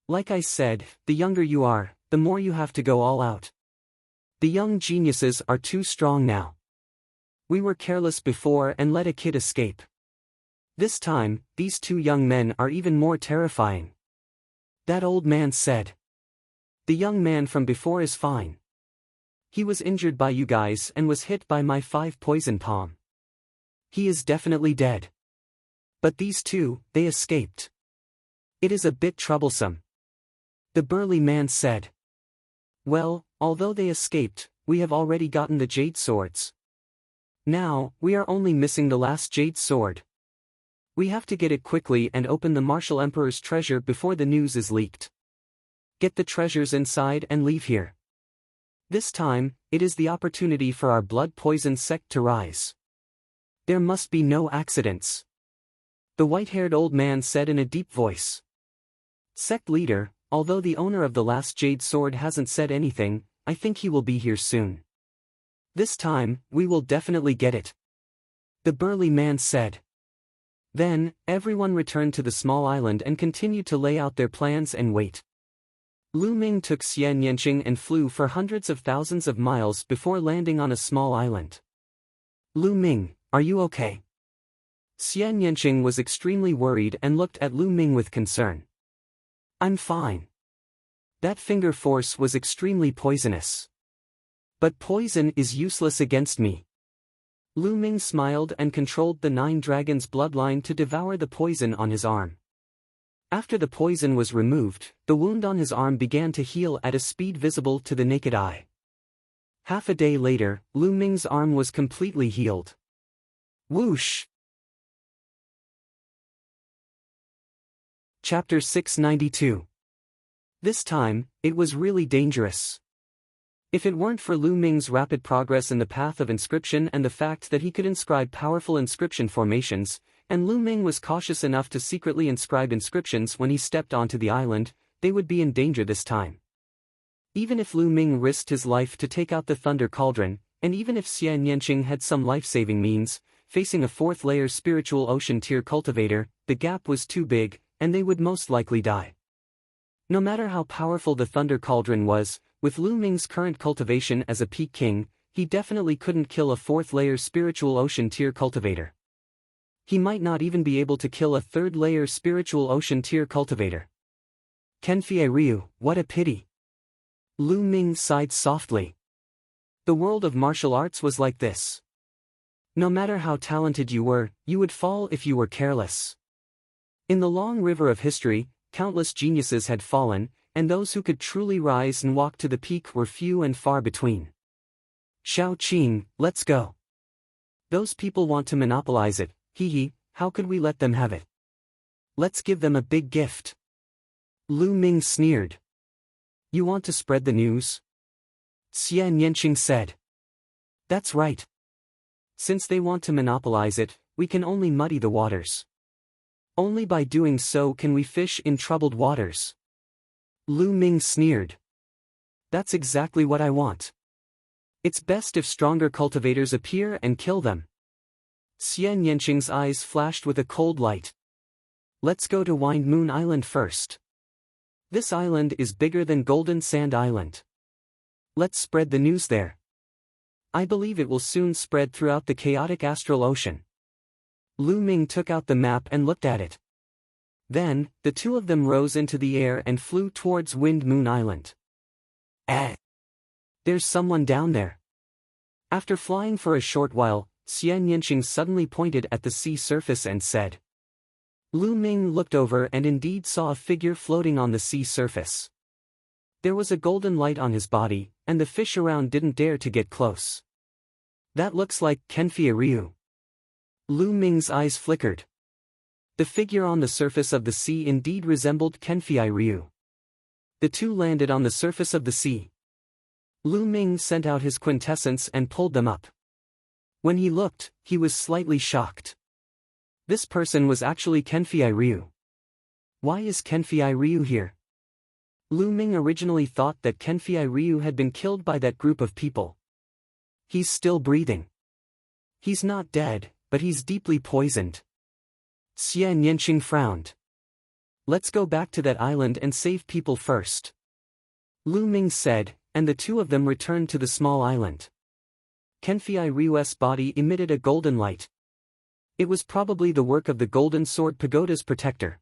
Like I said, the younger you are, the more you have to go all out. The young geniuses are too strong now. We were careless before and let a kid escape. This time, these 2 young men are even more terrifying. That old man said. The young man from before is fine. He was injured by you guys and was hit by my 5 poison palm. He is definitely dead. But these 2, they escaped. It is a bit troublesome. The burly man said. Well, although they escaped, we have already gotten the jade swords. Now, we are only missing the last jade sword. We have to get it quickly and open the Martial Emperor's treasure before the news is leaked. Get the treasures inside and leave here. This time, it is the opportunity for our blood-poisoned sect to rise. There must be no accidents. The white-haired old man said in a deep voice. Sect leader, although the owner of the last jade sword hasn't said anything, I think he will be here soon. This time, we will definitely get it. The burly man said. Then, everyone returned to the small island and continued to lay out their plans and wait. Lu Ming took Xian Yanqing and flew for hundreds of thousands of miles before landing on a small island. Lu Ming, are you okay? Xian Yanqing was extremely worried and looked at Lu Ming with concern. I'm fine. That finger force was extremely poisonous. But poison is useless against me. Lu Ming smiled and controlled the 9 dragons' bloodline to devour the poison on his arm. After the poison was removed, the wound on his arm began to heal at a speed visible to the naked eye. Half a day later, Lu Ming's arm was completely healed. Whoosh! Chapter 692. This time, it was really dangerous. If it weren't for Lu Ming's rapid progress in the path of inscription and the fact that he could inscribe powerful inscription formations, and Lu Ming was cautious enough to secretly inscribe inscriptions when he stepped onto the island, they would be in danger this time. Even if Lu Ming risked his life to take out the Thunder Cauldron, and even if Xian Yanqing had some life-saving means, facing a 4th-layer spiritual ocean tier cultivator, the gap was too big, and they would most likely die. No matter how powerful the Thunder Cauldron was, with Lu Ming's current cultivation as a peak king, he definitely couldn't kill a 4th-layer spiritual ocean tier cultivator. He might not even be able to kill a 3rd-layer spiritual ocean tier cultivator. Kenfei Ryu, what a pity. Lu Ming sighed softly. The world of martial arts was like this. No matter how talented you were, you would fall if you were careless. In the long river of history, countless geniuses had fallen, and those who could truly rise and walk to the peak were few and far between. Xiao Qing, let's go. Those people want to monopolize it, hee, how could we let them have it? Let's give them a big gift. Lu Ming sneered. You want to spread the news? Xian Yanqing said. That's right. Since they want to monopolize it, we can only muddy the waters. Only by doing so can we fish in troubled waters. Lu Ming sneered. That's exactly what I want. It's best if stronger cultivators appear and kill them. Xian Yanqing's eyes flashed with a cold light. Let's go to Wind Moon Island first. This island is bigger than Golden Sand Island. Let's spread the news there. I believe it will soon spread throughout the chaotic astral ocean. Lu Ming took out the map and looked at it. Then, the two of them rose into the air and flew towards Wind Moon Island. There's someone down there. After flying for a short while, Xian Yanqing suddenly pointed at the sea surface and said. Lu Ming looked over and indeed saw a figure floating on the sea surface. There was a golden light on his body, and the fish around didn't dare to get close. That looks like Kenfei Ryu. Lu Ming's eyes flickered. The figure on the surface of the sea indeed resembled Kenfei Ryu. The two landed on the surface of the sea. Lu Ming sent out his quintessence and pulled them up. When he looked, he was slightly shocked. This person was actually Kenfei Ryu. Why is Kenfei Ryu here? Lu Ming originally thought that Kenfei Ryu had been killed by that group of people. He's still breathing. He's not dead, but he's deeply poisoned. Xian Yanqing frowned. Let's go back to that island and save people first. Lu Ming said, and the two of them returned to the small island. Kenfei Ryu's body emitted a golden light. It was probably the work of the Golden Sword Pagoda's protector.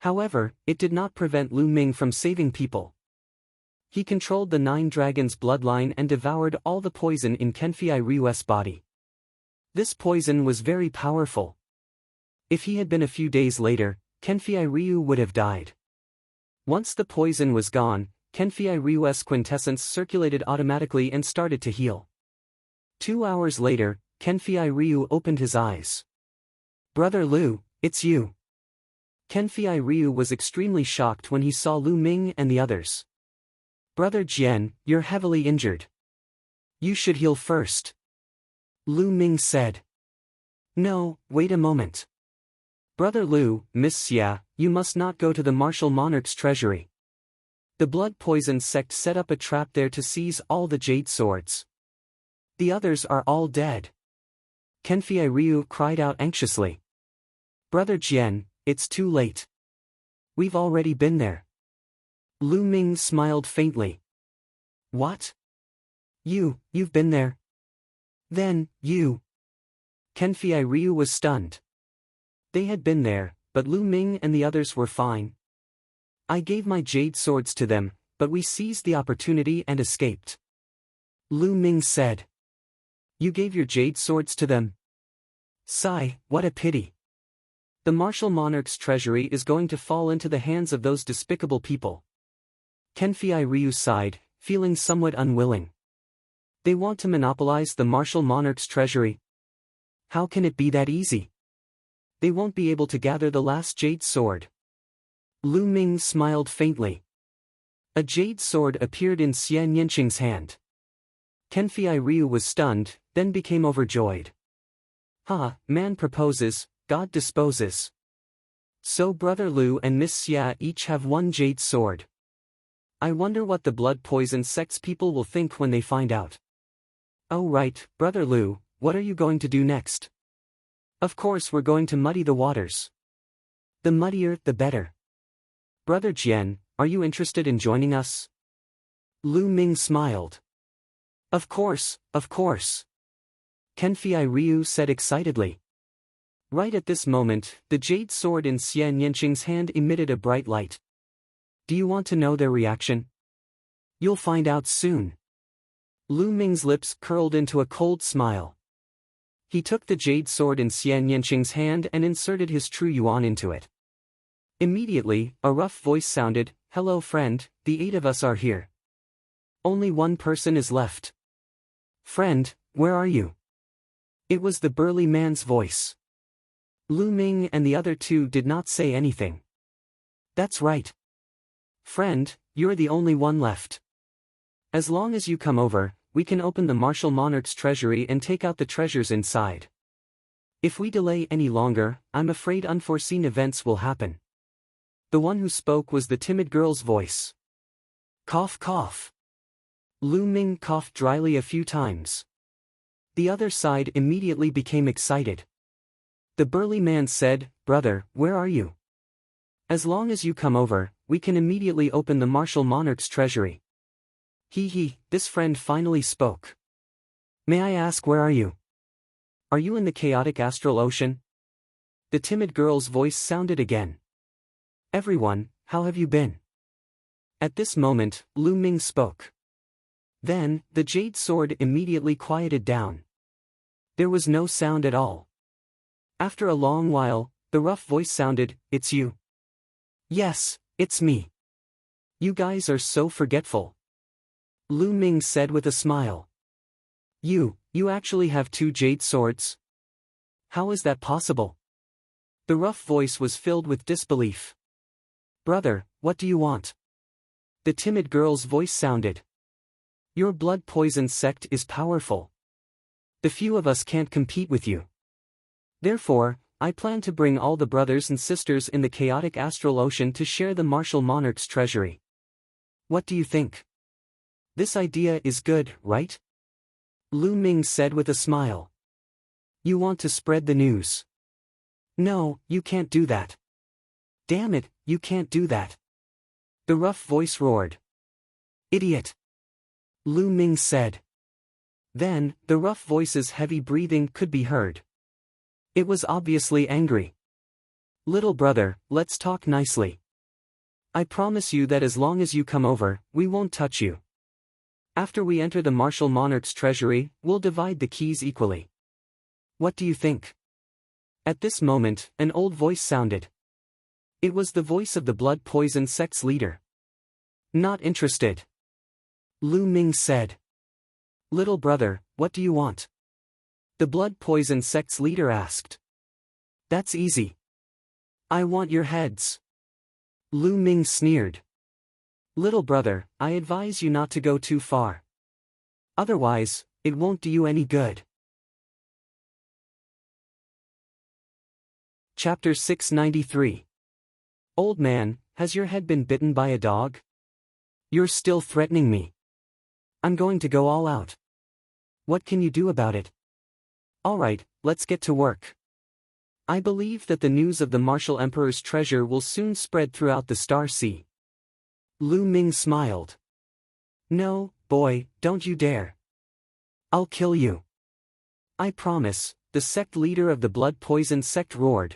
However, it did not prevent Lu Ming from saving people. He controlled the 9 dragons' bloodline and devoured all the poison in Kenfei Ryu's body. This poison was very powerful. If he had been a few days later, Kenfei Ryu would have died. Once the poison was gone, Kenfei Ryu's quintessence circulated automatically and started to heal. 2 hours later, Kenfei Ryu opened his eyes. "Brother Liu, it's you." Kenfei Ryu was extremely shocked when he saw Lu Ming and the others. "Brother Jian, you're heavily injured. You should heal first," Lu Ming said. "No, wait a moment. Brother Liu, Miss Xia, you must not go to the martial monarch's treasury. The blood poison sect set up a trap there to seize all the jade swords. The others are all dead." Kenfei Ryu cried out anxiously. "Brother Jian, it's too late. We've already been there." Lu Ming smiled faintly. "What? You've been there? Then, you..." Kenfei Ryu was stunned. They had been there, but Lu Ming and the others were fine. "I gave my jade swords to them, but we seized the opportunity and escaped," Lu Ming said. "You gave your jade swords to them? Sigh, what a pity. The martial monarch's treasury is going to fall into the hands of those despicable people." Kenfei Ryu sighed, feeling somewhat unwilling. They want to monopolize the martial monarch's treasury. How can it be that easy? They won't be able to gather the last jade sword. Lu Ming smiled faintly. A jade sword appeared in Xian Yanqing's hand. Kenfei Ryu was stunned, then became overjoyed. "Ha, man proposes, God disposes. So Brother Liu and Miss Xia each have one jade sword. I wonder what the blood poison sect's people will think when they find out." "Oh right, Brother Liu, what are you going to do next?" "Of course we're going to muddy the waters. The muddier, the better." "Brother Jian, are you interested in joining us?" Lu Ming smiled. Of course, Kenfei Ryu said excitedly. Right at this moment, the jade sword in Xian Yanqing's hand emitted a bright light. Do you want to know their reaction? You'll find out soon. Lu Ming's lips curled into a cold smile. He took the jade sword in Xian Yanqing's hand and inserted his true yuan into it. Immediately, a rough voice sounded, "Hello friend, the 8 of us are here. Only one person is left. Friend, where are you?" It was the burly man's voice. Lu Ming and the other 2 did not say anything. "That's right. Friend, you're the only one left. As long as you come over, we can open the martial monarch's treasury and take out the treasures inside. If we delay any longer, I'm afraid unforeseen events will happen." The one who spoke was the timid girl's voice. Cough cough. Lu Ming coughed dryly a few times. The other side immediately became excited. The burly man said, "Brother, where are you? As long as you come over, we can immediately open the martial monarch's treasury." This friend finally spoke. "May I ask where are you? Are you in the chaotic astral ocean?" The timid girl's voice sounded again. "Everyone, how have you been?" At this moment, Lu Ming spoke. Then, the jade sword immediately quieted down. There was no sound at all. After a long while, the rough voice sounded, "It's you." "Yes, it's me. You guys are so forgetful," Lu Ming said with a smile. You actually have 2 jade swords? How is that possible?" The rough voice was filled with disbelief. "Brother, what do you want?" The timid girl's voice sounded. "Your blood poison sect is powerful. The few of us can't compete with you. Therefore, I plan to bring all the brothers and sisters in the chaotic astral ocean to share the martial monarch's treasury. What do you think? This idea is good, right?" Lu Ming said with a smile. "You want to spread the news? No, you can't do that. Damn it, you can't do that." The rough voice roared. "Idiot!" Lu Ming said. Then, the rough voice's heavy breathing could be heard. It was obviously angry. "Little brother, let's talk nicely. I promise you that as long as you come over, we won't touch you. After we enter the martial monarch's treasury, we'll divide the keys equally. What do you think?" At this moment, an old voice sounded. It was the voice of the blood poison sect's leader. Not interested. Lu Ming said. Little brother, what do you want? The blood poison sect's leader asked. That's easy. I want your heads. Lu Ming sneered. Little brother, I advise you not to go too far. Otherwise, it won't do you any good. Chapter 693. Old man, has your head been bitten by a dog? You're still threatening me. I'm going to go all out. What can you do about it? Alright, let's get to work. I believe that the news of the Martial Emperor's treasure will soon spread throughout the Star Sea. Lu Ming smiled. No, boy, don't you dare. I'll kill you. I promise, the sect leader of the blood poison sect roared.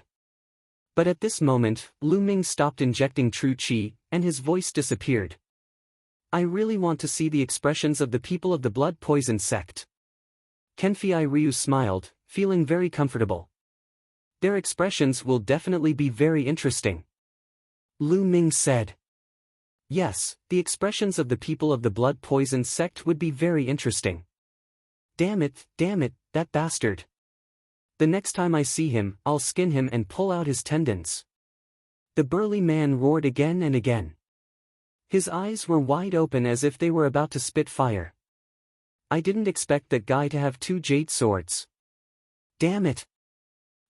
But at this moment, Lu Ming stopped injecting true qi, and his voice disappeared. I really want to see the expressions of the people of the blood poison sect. Kenfei Ryu smiled, feeling very comfortable. Their expressions will definitely be very interesting. Lu Ming said. Yes, the expressions of the people of the blood poison sect would be very interesting. Damn it, that bastard. The next time I see him, I'll skin him and pull out his tendons. The burly man roared again and again. His eyes were wide open as if they were about to spit fire. I didn't expect that guy to have 2 jade swords. Damn it.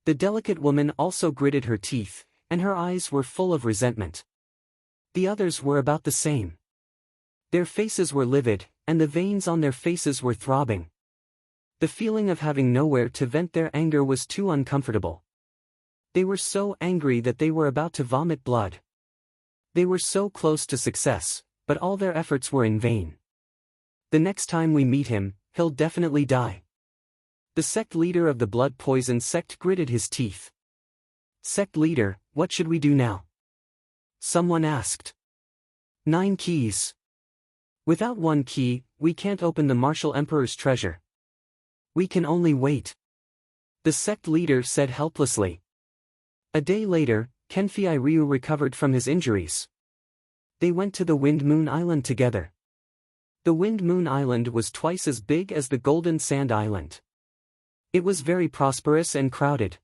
The delicate woman also gritted her teeth, and her eyes were full of resentment. The others were about the same. Their faces were livid, and the veins on their faces were throbbing. The feeling of having nowhere to vent their anger was too uncomfortable. They were so angry that they were about to vomit blood. They were so close to success, but all their efforts were in vain. The next time we meet him, he'll definitely die. The sect leader of the blood poison sect gritted his teeth. Sect leader, what should we do now? Someone asked. 9 keys. Without 1 key, we can't open the Martial Emperor's treasure. We can only wait. The sect leader said helplessly. A day later, Kenfei Ryu recovered from his injuries. They went to the Wind Moon Island together. The Wind Moon Island was twice as big as the Golden Sand Island. It was very prosperous and crowded.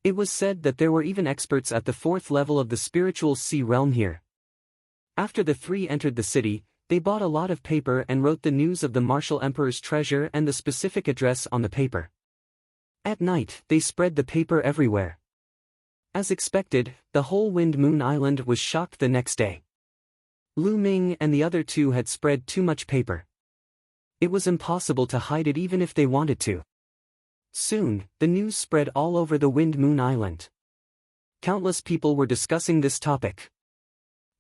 It was said that there were even experts at the 4th level of the spiritual sea realm here. After the 3 entered the city, they bought a lot of paper and wrote the news of the Martial Emperor's treasure and the specific address on the paper. At night, they spread the paper everywhere. As expected, the whole Wind Moon Island was shocked the next day. Lu Ming and the other 2 had spread too much paper. It was impossible to hide it even if they wanted to. Soon, the news spread all over the Wind Moon Island. Countless people were discussing this topic.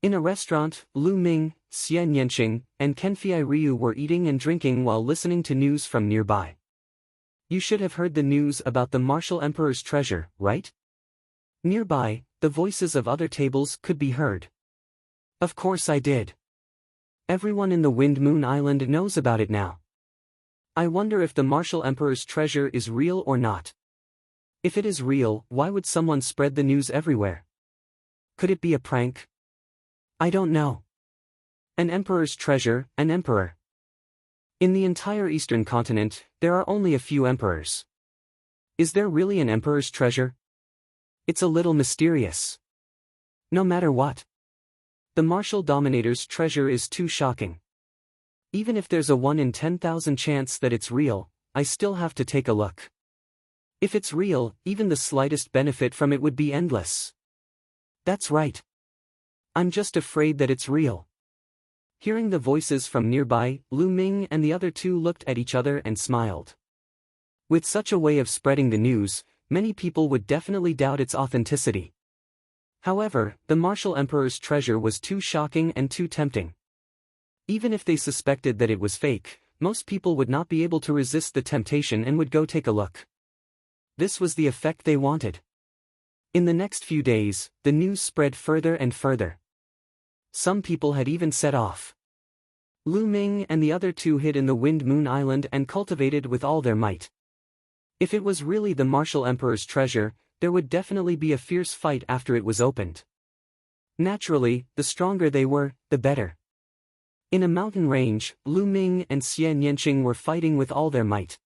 In a restaurant, Lu Ming, Xian Yanqing, and Kenfei Ryu were eating and drinking while listening to news from nearby. You should have heard the news about the Martial Emperor's treasure, right? Nearby, the voices of other tables could be heard. Of course I did. Everyone in the Wind Moon Island knows about it now. I wonder if the Martial Emperor's treasure is real or not. If it is real, why would someone spread the news everywhere? Could it be a prank? I don't know. An emperor's treasure, an emperor. In the entire eastern continent, there are only a few emperors. Is there really an emperor's treasure? It's a little mysterious. No matter what. The Martial Dominator's treasure is too shocking. Even if there's a 1 in 10,000 chance that it's real, I still have to take a look. If it's real, even the slightest benefit from it would be endless. That's right. I'm just afraid that it's real. Hearing the voices from nearby, Lu Ming and the other 2 looked at each other and smiled. With such a way of spreading the news, many people would definitely doubt its authenticity. However, the Martial Emperor's treasure was too shocking and too tempting. Even if they suspected that it was fake, most people would not be able to resist the temptation and would go take a look. This was the effect they wanted. In the next few days, the news spread further and further. Some people had even set off. Lu Ming and the other 2 hid in the Wind Moon Island and cultivated with all their might. If it was really the Martial Emperor's treasure, there would definitely be a fierce fight after it was opened. Naturally, the stronger they were, the better. In a mountain range, Lu Ming and Xie Nianqing were fighting with all their might.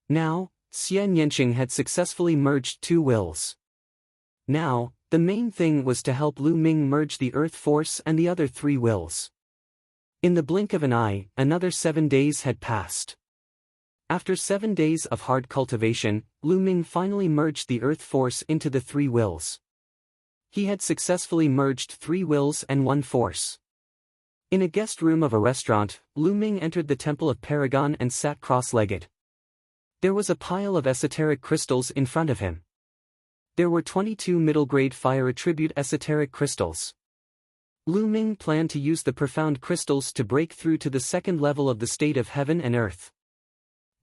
Now, Xie Nianqing had successfully merged two wills. Now, the main thing was to help Lu Ming merge the earth force and the other three wills. In the blink of an eye, another 7 days had passed. After 7 days of hard cultivation, Lu Ming finally merged the earth force into the three wills. He had successfully merged 3 wills and 1 force. In a guest room of a restaurant, Lu Ming entered the temple of Paragon and sat cross-legged. There was a pile of esoteric crystals in front of him. There were 22 middle-grade fire attribute esoteric crystals. Lu Ming planned to use the profound crystals to break through to the second level of the state of heaven and earth.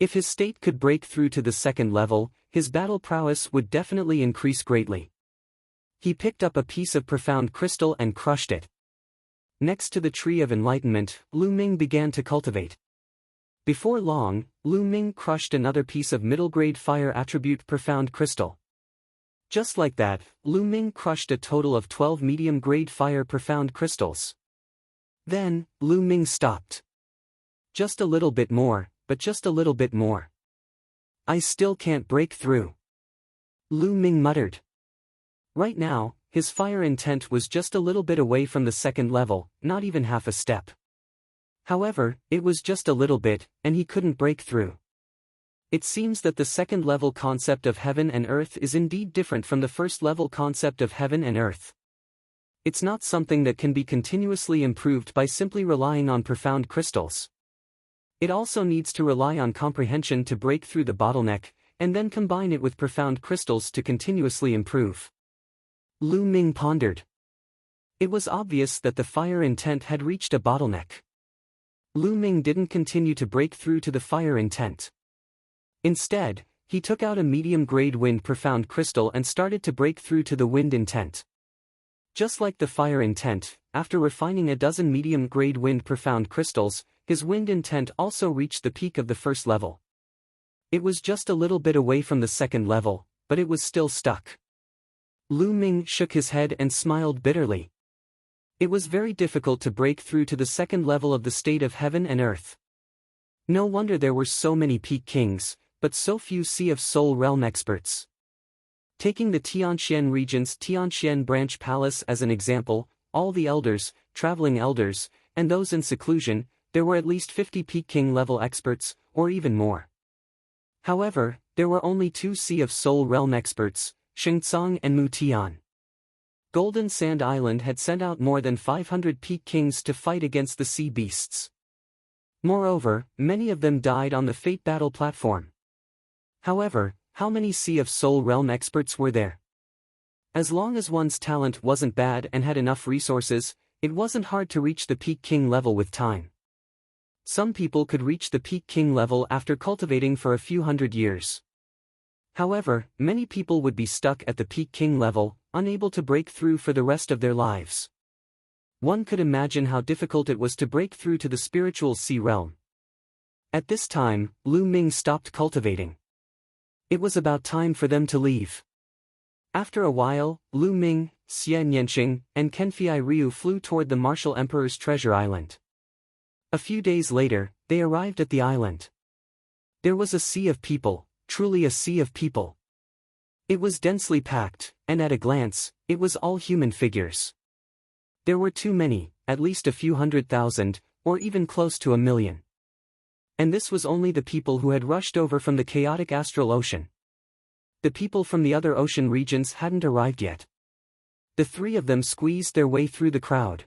If his state could break through to the second level, his battle prowess would definitely increase greatly. He picked up a piece of profound crystal and crushed it. Next to the tree of enlightenment, Lu Ming began to cultivate. Before long, Lu Ming crushed another piece of middle-grade fire attribute profound crystal. Just like that, Lu Ming crushed a total of 12 medium-grade fire profound crystals. Then, Lu Ming stopped. Just a little bit more, but just a little bit more. I still can't break through. Lu Ming muttered. Right now, his fire intent was just a little bit away from the second level, not even half a step. However, it was just a little bit, and he couldn't break through. It seems that the second level concept of heaven and earth is indeed different from the first level concept of heaven and earth. It's not something that can be continuously improved by simply relying on profound crystals. It also needs to rely on comprehension to break through the bottleneck, and then combine it with profound crystals to continuously improve. Lu Ming pondered. It was obvious that the fire intent had reached a bottleneck. Lu Ming didn't continue to break through to the fire intent. Instead, he took out a medium-grade wind profound crystal and started to break through to the wind intent. Just like the fire intent, after refining a dozen medium-grade wind profound crystals, his wind intent also reached the peak of the first level. It was just a little bit away from the second level, but it was still stuck. Lu Ming shook his head and smiled bitterly. It was very difficult to break through to the second level of the state of heaven and earth. No wonder there were so many peak kings, but so few Sea of Soul realm experts. Taking the Tianxian region's Tianxian branch palace as an example, all the elders, traveling elders, and those in seclusion, there were at least 50 peak king level experts, or even more. However, there were only 2 Sea of Soul realm experts, Shengtsang and Mu Tian. Golden Sand Island had sent out more than 500 peak kings to fight against the sea beasts. Moreover, many of them died on the fate battle platform. However, how many Sea of Soul realm experts were there? As long as one's talent wasn't bad and had enough resources, it wasn't hard to reach the peak king level with time. Some people could reach the peak king level after cultivating for a few hundred years. However, many people would be stuck at the peak king level, unable to break through for the rest of their lives. One could imagine how difficult it was to break through to the spiritual sea realm. At this time, Lu Ming stopped cultivating. It was about time for them to leave. After a while, Lu Ming, Xie Nianqing, and Kenfei Ryu flew toward the Martial Emperor's treasure island. A few days later, they arrived at the island. There was a sea of people, truly a sea of people. It was densely packed, and at a glance, it was all human figures. There were too many, at least a few 100,000, or even close to 1 million. And this was only the people who had rushed over from the chaotic astral ocean. The people from the other ocean regions hadn't arrived yet. The 3 of them squeezed their way through the crowd.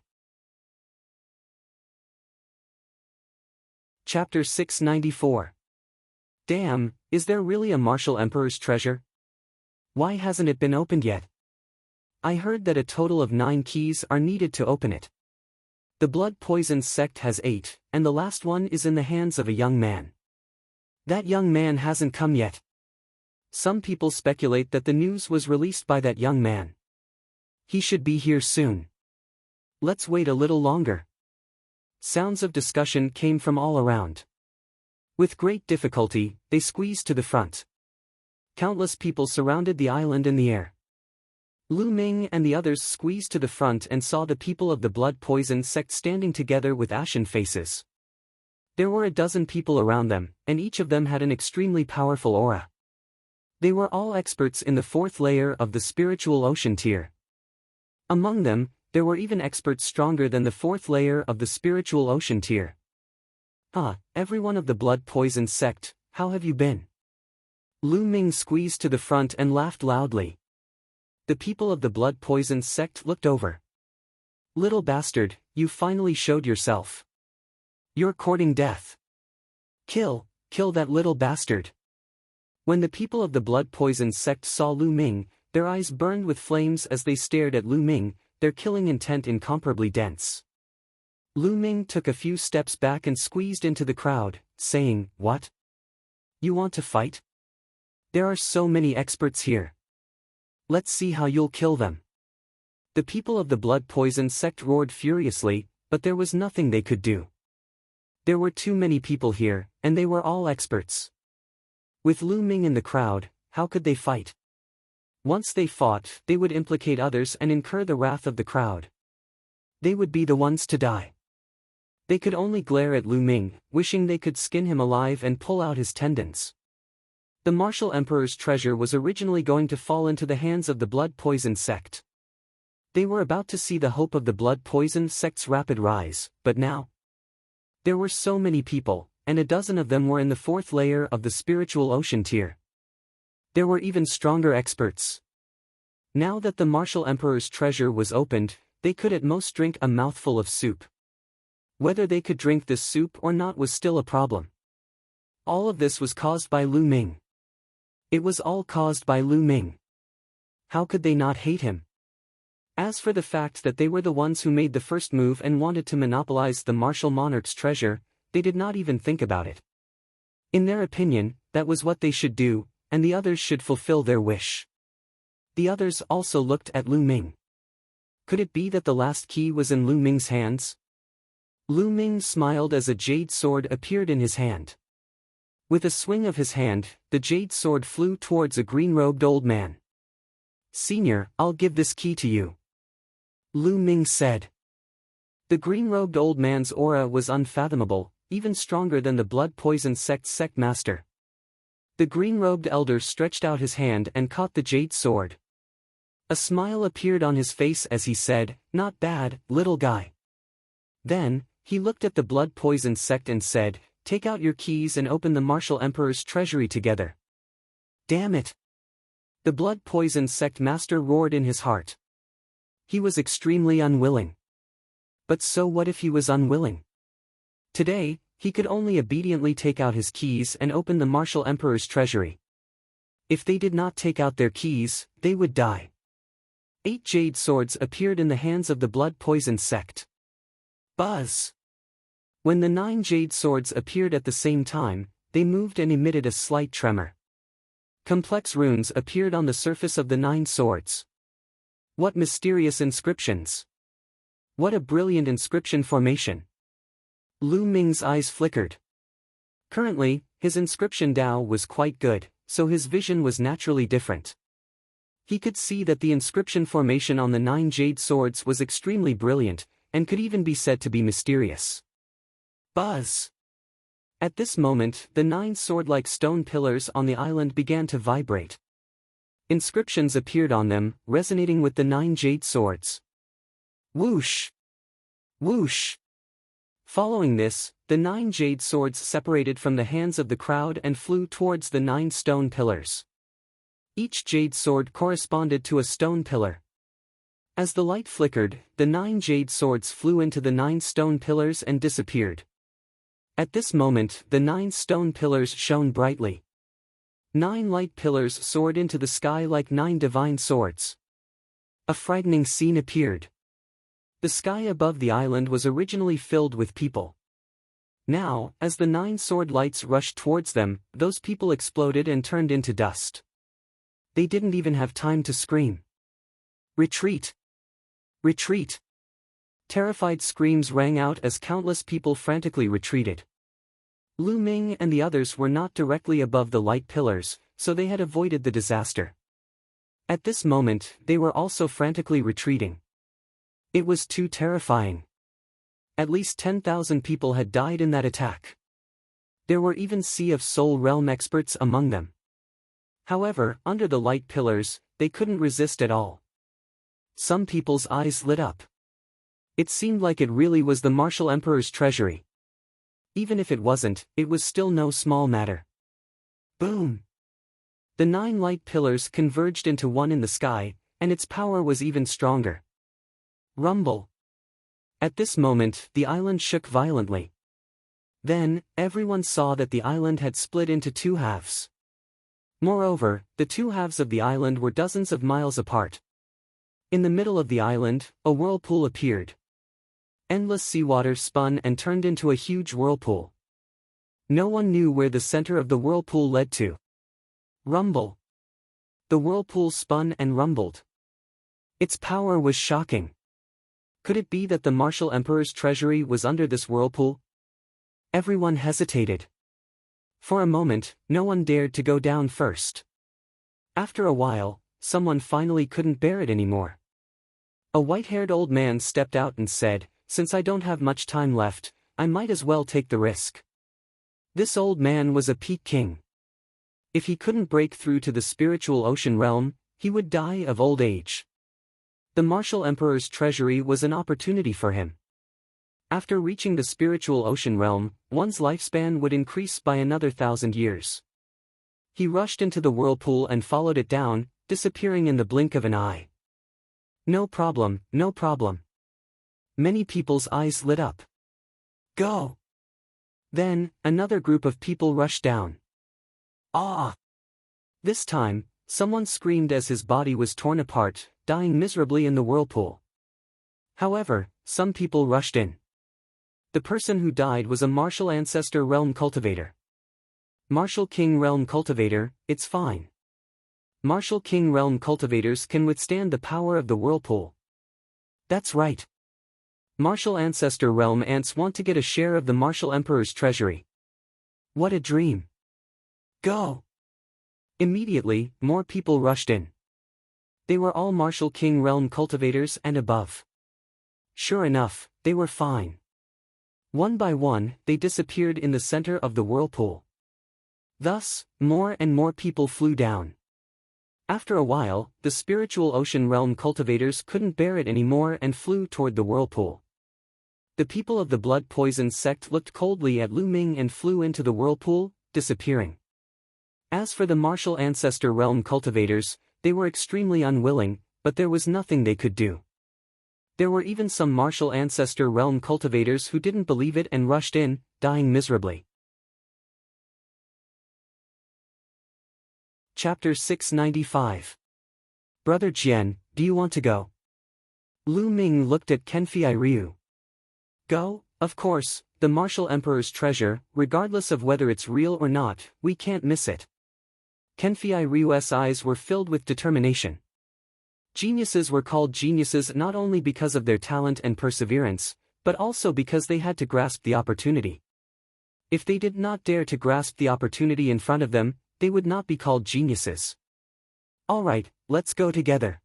Chapter 694. Damn, is there really a Martial Emperor's treasure? Why hasn't it been opened yet? I heard that a total of 9 keys are needed to open it. The blood poisons sect has 8, and the last one is in the hands of a young man. That young man hasn't come yet. Some people speculate that the news was released by that young man. He should be here soon. Let's wait a little longer. Sounds of discussion came from all around. With great difficulty, they squeezed to the front. Countless people surrounded the island in the air. Lu Ming and the others squeezed to the front and saw the people of the blood poison sect standing together with ashen faces. There were a dozen people around them, and each of them had an extremely powerful aura. They were all experts in the fourth layer of the spiritual ocean tier. Among them, there were even experts stronger than the fourth layer of the spiritual ocean tier. Everyone of the blood poison sect, how have you been? Lu Ming squeezed to the front and laughed loudly. The people of the blood poison sect looked over. Little bastard, you finally showed yourself. You're courting death. Kill that little bastard. When the people of the blood poison sect saw Lu Ming, their eyes burned with flames as they stared at Lu Ming, their killing intent incomparably dense. Lu Ming took a few steps back and squeezed into the crowd, saying, "What? You want to fight? There are so many experts here. Let's see how you'll kill them." The people of the blood poison sect roared furiously, but there was nothing they could do. There were too many people here, and they were all experts. With Lu Ming in the crowd, how could they fight? Once they fought, they would implicate others and incur the wrath of the crowd. They would be the ones to die. They could only glare at Lu Ming, wishing they could skin him alive and pull out his tendons. The Martial Emperor's treasure was originally going to fall into the hands of the blood poison sect. They were about to see the hope of the blood poison sect's rapid rise, but now? There were so many people, and a dozen of them were in the fourth layer of the spiritual ocean tier. There were even stronger experts. Now that the Martial Emperor's treasure was opened, they could at most drink a mouthful of soup. Whether they could drink this soup or not was still a problem. All of this was caused by Lu Ming. It was all caused by Lu Ming. How could they not hate him? As for the fact that they were the ones who made the first move and wanted to monopolize the martial monarch's treasure, they did not even think about it. In their opinion, that was what they should do, and the others should fulfill their wish. The others also looked at Lu Ming. Could it be that the last key was in Lu Ming's hands? Lu Ming smiled as a jade sword appeared in his hand. With a swing of his hand, the jade sword flew towards a green-robed old man. "Senior, I'll give this key to you," Lu Ming said. The green-robed old man's aura was unfathomable, even stronger than the blood poison sect master. The green-robed elder stretched out his hand and caught the jade sword. A smile appeared on his face as he said, "Not bad, little guy." Then, he looked at the blood poison sect and said, "Take out your keys and open the Martial Emperor's treasury together." Damn it! The blood poison sect master roared in his heart. He was extremely unwilling. But so what if he was unwilling? Today, he could only obediently take out his keys and open the Martial Emperor's treasury. If they did not take out their keys, they would die. 8 jade swords appeared in the hands of the blood poison sect. Buzz! When the 9 jade swords appeared at the same time, they moved and emitted a slight tremor. Complex runes appeared on the surface of the 9 swords. What mysterious inscriptions! What a brilliant inscription formation! Lu Ming's eyes flickered. Currently, his inscription Dao was quite good, so his vision was naturally different. He could see that the inscription formation on the 9 jade swords was extremely brilliant, and could even be said to be mysterious. Buzz! At this moment, the 9 sword-like stone pillars on the island began to vibrate. Inscriptions appeared on them, resonating with the 9 jade swords. Whoosh! Whoosh! Following this, the 9 jade swords separated from the hands of the crowd and flew towards the 9 stone pillars. Each jade sword corresponded to a stone pillar. As the light flickered, the 9 jade swords flew into the 9 stone pillars and disappeared. At this moment, the 9 stone pillars shone brightly. 9 light pillars soared into the sky like 9 divine swords. A frightening scene appeared. The sky above the island was originally filled with people. Now, as the 9 sword lights rushed towards them, those people exploded and turned into dust. They didn't even have time to scream. Retreat! Retreat! Terrified screams rang out as countless people frantically retreated. Lu Ming and the others were not directly above the light pillars, so they had avoided the disaster. At this moment, they were also frantically retreating. It was too terrifying. At least 10,000 people had died in that attack. There were even Sea of Soul Realm experts among them. However, under the light pillars, they couldn't resist at all. Some people's eyes lit up. It seemed like it really was the Martial Emperor's treasury. Even if it wasn't, it was still no small matter. Boom! The 9 light pillars converged into one in the sky, and its power was even stronger. Rumble! At this moment, the island shook violently. Then, everyone saw that the island had split into 2 halves. Moreover, the 2 halves of the island were dozens of miles apart. In the middle of the island, a whirlpool appeared. Endless seawater spun and turned into a huge whirlpool. No one knew where the center of the whirlpool led to. Rumble! The whirlpool spun and rumbled. Its power was shocking. Could it be that the Martial Emperor's treasury was under this whirlpool? Everyone hesitated. For a moment, no one dared to go down first. After a while, someone finally couldn't bear it anymore. A white-haired old man stepped out and said, "Since I don't have much time left, I might as well take the risk." This old man was a peak king. If he couldn't break through to the spiritual ocean realm, he would die of old age. The Martial Emperor's treasury was an opportunity for him. After reaching the spiritual ocean realm, one's lifespan would increase by another 1,000 years. He rushed into the whirlpool and followed it down, disappearing in the blink of an eye. No problem, no problem. Many people's eyes lit up. Go! Then, another group of people rushed down. Ah! This time, someone screamed as his body was torn apart, dying miserably in the whirlpool. However, some people rushed in. The person who died was a Martial Ancestor Realm Cultivator. Martial King Realm Cultivator, it's fine. Martial King Realm Cultivators can withstand the power of the whirlpool. That's right. Martial Ancestor Realm Ants want to get a share of the Martial Emperor's treasury. What a dream. Go! Immediately, more people rushed in. They were all Martial King Realm Cultivators and above. Sure enough, they were fine. One by one, they disappeared in the center of the whirlpool. Thus, more and more people flew down. After a while, the spiritual ocean realm cultivators couldn't bear it anymore and flew toward the whirlpool. The people of the blood poison sect looked coldly at Lu Ming and flew into the whirlpool, disappearing. As for the Martial Ancestor Realm cultivators, they were extremely unwilling, but there was nothing they could do. There were even some Martial Ancestor Realm cultivators who didn't believe it and rushed in, dying miserably. Chapter 695. Brother Jian, do you want to go? Lu Ming looked at Kenfei Ryu. Go? Of course, the Martial Emperor's treasure, regardless of whether it's real or not, we can't miss it. Kenfei Ryu's eyes were filled with determination. Geniuses were called geniuses not only because of their talent and perseverance, but also because they had to grasp the opportunity. If they did not dare to grasp the opportunity in front of them, they would not be called geniuses. Alright, let's go together.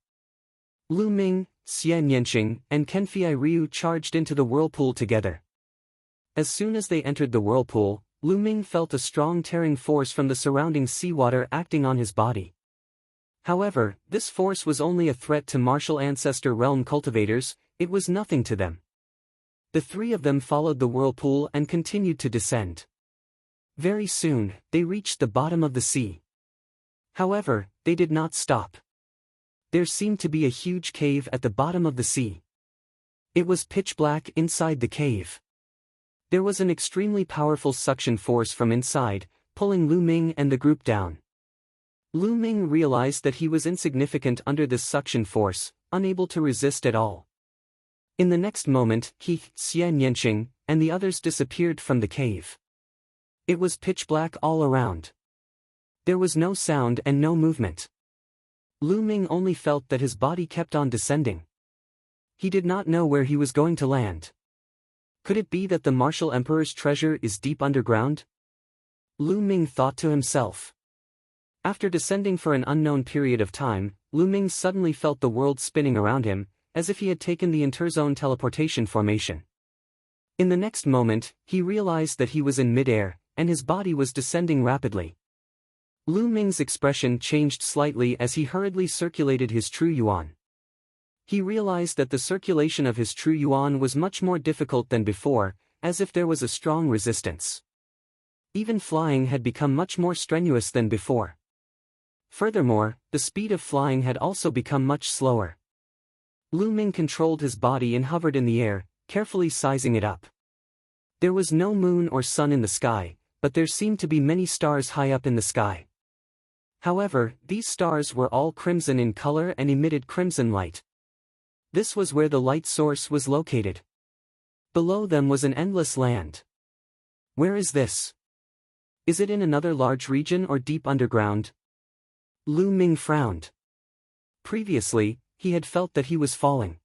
Lu Ming, Xian Yanqing, and Kenfei Ryu charged into the whirlpool together. As soon as they entered the whirlpool, Lu Ming felt a strong tearing force from the surrounding seawater acting on his body. However, this force was only a threat to Martial Ancestor Realm cultivators, it was nothing to them. The three of them followed the whirlpool and continued to descend. Very soon, they reached the bottom of the sea. However, they did not stop. There seemed to be a huge cave at the bottom of the sea. It was pitch black inside the cave. There was an extremely powerful suction force from inside, pulling Lu Ming and the group down. Lu Ming realized that he was insignificant under this suction force, unable to resist at all. In the next moment, he, Xian Yanqing, and the others disappeared from the cave. It was pitch black all around. There was no sound and no movement. Lu Ming only felt that his body kept on descending. He did not know where he was going to land. Could it be that the Martial Emperor's treasure is deep underground? Lu Ming thought to himself. After descending for an unknown period of time, Lu Ming suddenly felt the world spinning around him, as if he had taken the interzone teleportation formation. In the next moment, he realized that he was in mid-air, and his body was descending rapidly. Lu Ming's expression changed slightly as he hurriedly circulated his true yuan. He realized that the circulation of his true yuan was much more difficult than before, as if there was a strong resistance. Even flying had become much more strenuous than before. Furthermore, the speed of flying had also become much slower. Lu Ming controlled his body and hovered in the air, carefully sizing it up. There was no moon or sun in the sky, but there seemed to be many stars high up in the sky. However, these stars were all crimson in color and emitted crimson light. This was where the light source was located. Below them was an endless land. Where is this? Is it in another large region or deep underground? Lu Ming frowned. Previously, he had felt that he was falling.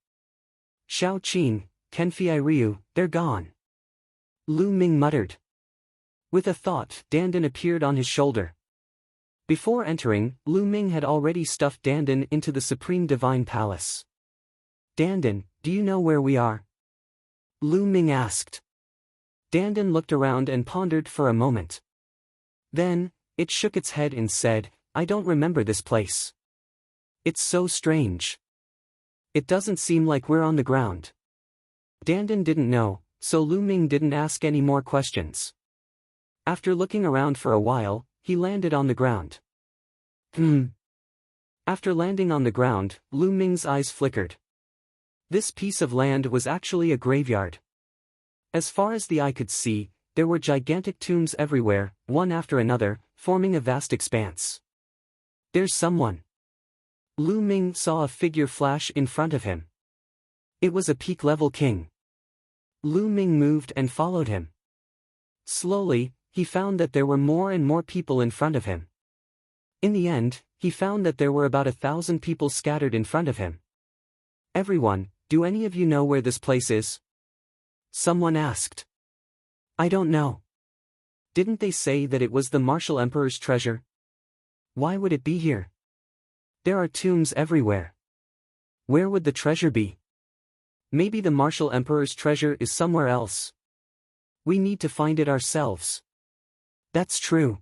Shao Qing, Kenfei Ryu, they're gone. Lu Ming muttered. With a thought, Dandan appeared on his shoulder. Before entering, Lu Ming had already stuffed Dandan into the Supreme Divine Palace. Dandan, do you know where we are? Lu Ming asked. Dandan looked around and pondered for a moment. Then, it shook its head and said, I don't remember this place. It's so strange. It doesn't seem like we're on the ground. Dandan didn't know, so Lu Ming didn't ask any more questions. After looking around for a while, he landed on the ground. After landing on the ground, Lu Ming's eyes flickered. This piece of land was actually a graveyard. As far as the eye could see, there were gigantic tombs everywhere, one after another, forming a vast expanse. There's someone. Lu Ming saw a figure flash in front of him. It was a peak-level king. Lu Ming moved and followed him. Slowly, he found that there were more and more people in front of him. In the end, he found that there were about 1,000 people scattered in front of him. Everyone, do any of you know where this place is? Someone asked. I don't know. Didn't they say that it was the Martial Emperor's treasure? Why would it be here? There are tombs everywhere. Where would the treasure be? Maybe the Martial Emperor's treasure is somewhere else. We need to find it ourselves. That's true.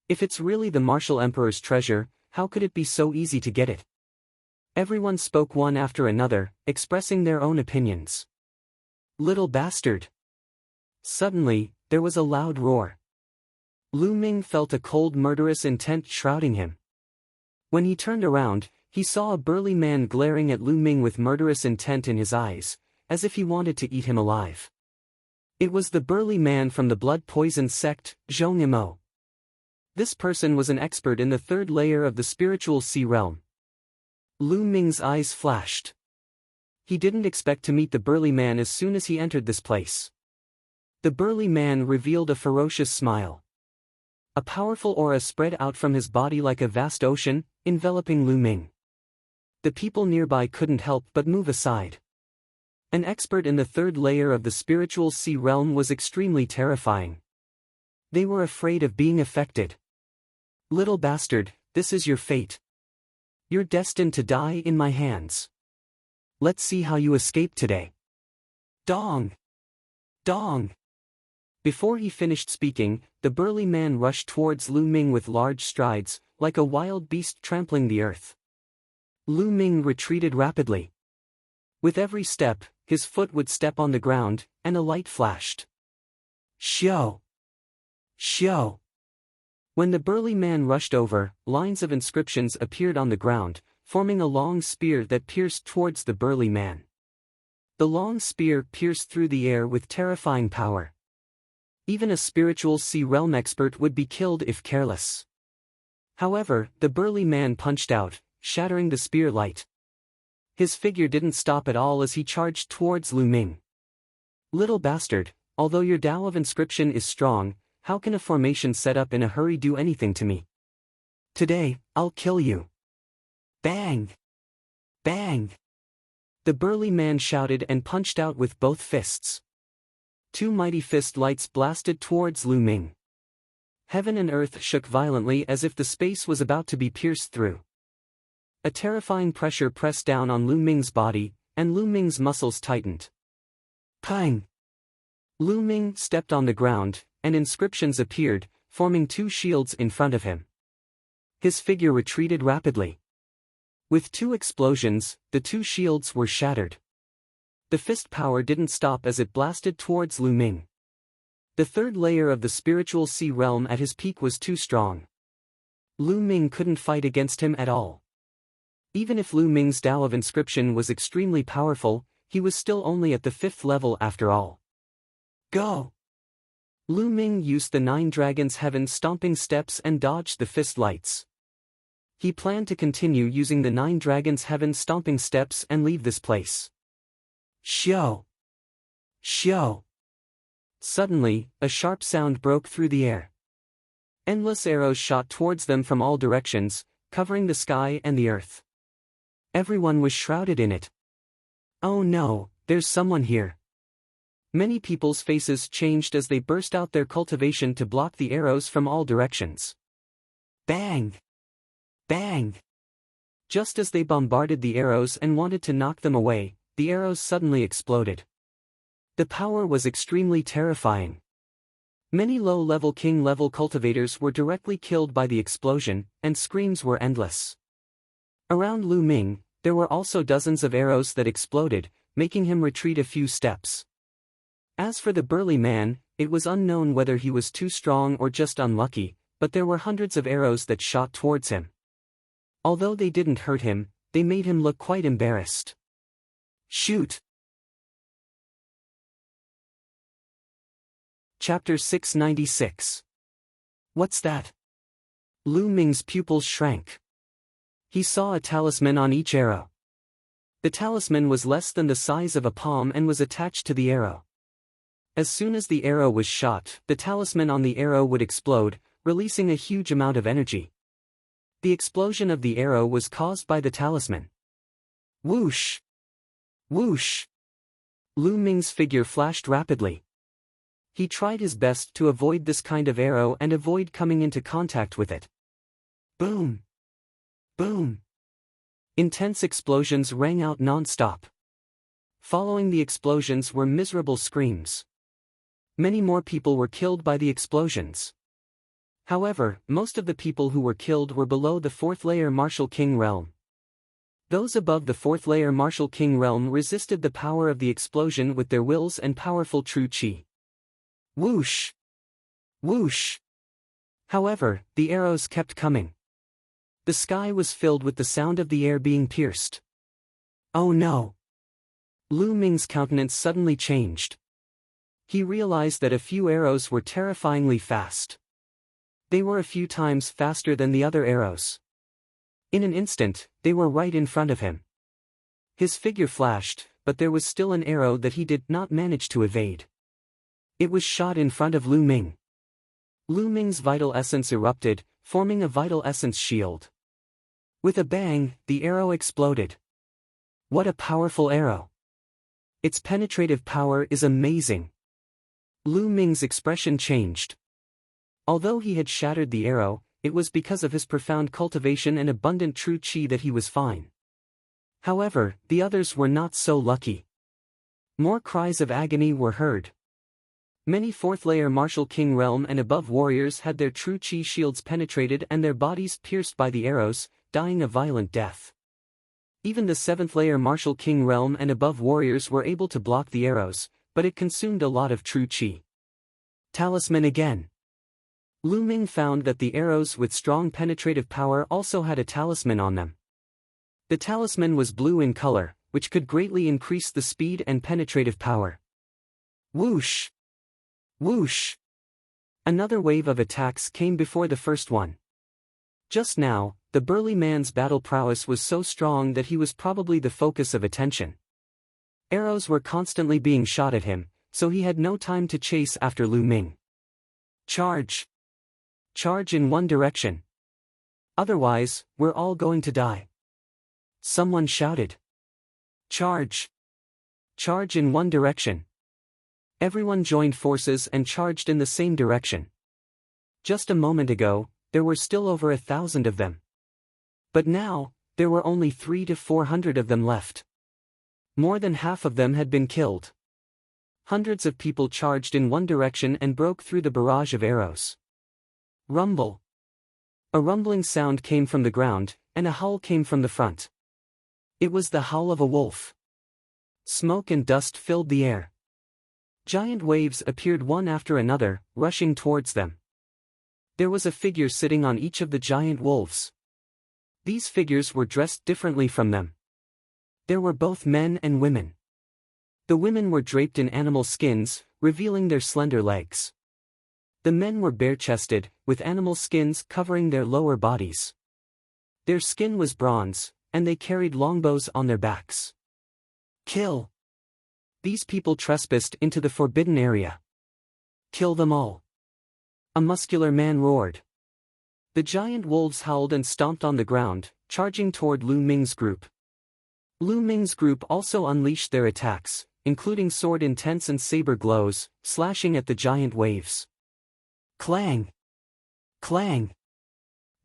If it's really the Martial Emperor's treasure, how could it be so easy to get it? Everyone spoke one after another, expressing their own opinions. Little bastard. Suddenly, there was a loud roar. Lu Ming felt a cold murderous intent shrouding him. When he turned around, he saw a burly man glaring at Lu Ming with murderous intent in his eyes, as if he wanted to eat him alive. It was the burly man from the blood poison sect, Zhong Yimou. This person was an expert in the third layer of the spiritual sea realm. Lu Ming's eyes flashed. He didn't expect to meet the burly man as soon as he entered this place. The burly man revealed a ferocious smile. A powerful aura spread out from his body like a vast ocean, enveloping Lu Ming. The people nearby couldn't help but move aside. An expert in the third layer of the spiritual sea realm was extremely terrifying. They were afraid of being affected. Little bastard, this is your fate. You're destined to die in my hands. Let's see how you escape today. Dong! Dong! Before he finished speaking, the burly man rushed towards Lu Ming with large strides, like a wild beast trampling the earth. Lu Ming retreated rapidly. With every step, his foot would step on the ground, and a light flashed. Xiao! Xiao! When the burly man rushed over, lines of inscriptions appeared on the ground, forming a long spear that pierced towards the burly man. The long spear pierced through the air with terrifying power. Even a spiritual sea realm expert would be killed if careless. However, the burly man punched out, shattering the spear light. His figure didn't stop at all as he charged towards Lu Ming. Little bastard, although your Tao of inscription is strong, how can a formation set up in a hurry do anything to me? Today, I'll kill you. Bang! Bang! The burly man shouted and punched out with both fists. Two mighty fist lights blasted towards Lu Ming. Heaven and earth shook violently as if the space was about to be pierced through. A terrifying pressure pressed down on Lu Ming's body, and Lu Ming's muscles tightened. Pang! Lu Ming stepped on the ground, and inscriptions appeared, forming two shields in front of him. His figure retreated rapidly. With two explosions, the two shields were shattered. The fist power didn't stop as it blasted towards Lu Ming. The third layer of the spiritual sea realm at his peak was too strong. Lu Ming couldn't fight against him at all. Even if Lu Ming's Tao of inscription was extremely powerful, he was still only at the 5th level after all. Go! Lu Ming used the 9 Dragons' Heaven stomping steps and dodged the fist lights. He planned to continue using the 9 Dragons' Heaven stomping steps and leave this place. Shio! Shio! Suddenly, a sharp sound broke through the air. Endless arrows shot towards them from all directions, covering the sky and the earth. Everyone was shrouded in it. Oh no, there's someone here. Many people's faces changed as they burst out their cultivation to block the arrows from all directions. Bang! Bang! Just as they bombarded the arrows and wanted to knock them away, the arrows suddenly exploded. The power was extremely terrifying. Many low-level king-level cultivators were directly killed by the explosion, and screams were endless. Around Lu Ming, there were also dozens of arrows that exploded, making him retreat a few steps. As for the burly man, it was unknown whether he was too strong or just unlucky, but there were hundreds of arrows that shot towards him. Although they didn't hurt him, they made him look quite embarrassed. Shoot! Chapter 696. What's that? Lu Ming's pupils shrank. He saw a talisman on each arrow. The talisman was less than the size of a palm and was attached to the arrow. As soon as the arrow was shot, the talisman on the arrow would explode, releasing a huge amount of energy. The explosion of the arrow was caused by the talisman. Whoosh! Whoosh! Lu Ming's figure flashed rapidly. He tried his best to avoid this kind of arrow and avoid coming into contact with it. Boom! Boom! Intense explosions rang out non-stop. Following the explosions were miserable screams. Many more people were killed by the explosions. However, most of the people who were killed were below the 4th layer Martial King realm. Those above the 4th layer Martial King realm resisted the power of the explosion with their wills and powerful true chi. Whoosh! Whoosh! However, the arrows kept coming. The sky was filled with the sound of the air being pierced. Oh no! Lu Ming's countenance suddenly changed. He realized that a few arrows were terrifyingly fast. They were a few times faster than the other arrows. In an instant, they were right in front of him. His figure flashed, but there was still an arrow that he did not manage to evade. It was shot in front of Lu Ming. Lu Ming's vital essence erupted, forming a vital essence shield. With a bang, the arrow exploded. What a powerful arrow! Its penetrative power is amazing. Lu Ming's expression changed. Although he had shattered the arrow, it was because of his profound cultivation and abundant true chi that he was fine. However, the others were not so lucky. More cries of agony were heard. Many 4th layer Martial King realm and above warriors had their true chi shields penetrated and their bodies pierced by the arrows, dying a violent death. Even the 7th layer Martial King realm and above warriors were able to block the arrows, but it consumed a lot of true chi. Talisman again. Lu Ming found that the arrows with strong penetrative power also had a talisman on them. The talisman was blue in color, which could greatly increase the speed and penetrative power. Whoosh! Whoosh! Another wave of attacks came before the first one. Just now, the burly man's battle prowess was so strong that he was probably the focus of attention. Arrows were constantly being shot at him, so he had no time to chase after Lu Ming. Charge! Charge in one direction. Otherwise, we're all going to die. Someone shouted. Charge! Charge in one direction. Everyone joined forces and charged in the same direction. Just a moment ago, there were still over 1,000 of them. But now, There were only 300 to 400 of them left. More than half of them had been killed. Hundreds of people charged in one direction and broke through the barrage of arrows. Rumble. A rumbling sound came from the ground, and a howl came from the front. It was the howl of a wolf. Smoke and dust filled the air. Giant waves appeared one after another, rushing towards them. There was a figure sitting on each of the giant wolves. These figures were dressed differently from them. There were both men and women. The women were draped in animal skins, revealing their slender legs. The men were bare-chested, with animal skins covering their lower bodies. Their skin was bronze, and they carried longbows on their backs. Kill! These people trespassed into the forbidden area. Kill them all! A muscular man roared. The giant wolves howled and stomped on the ground, charging toward Lu Ming's group. Lu Ming's group also unleashed their attacks, including sword intents and saber glows, slashing at the giant waves. Clang! Clang!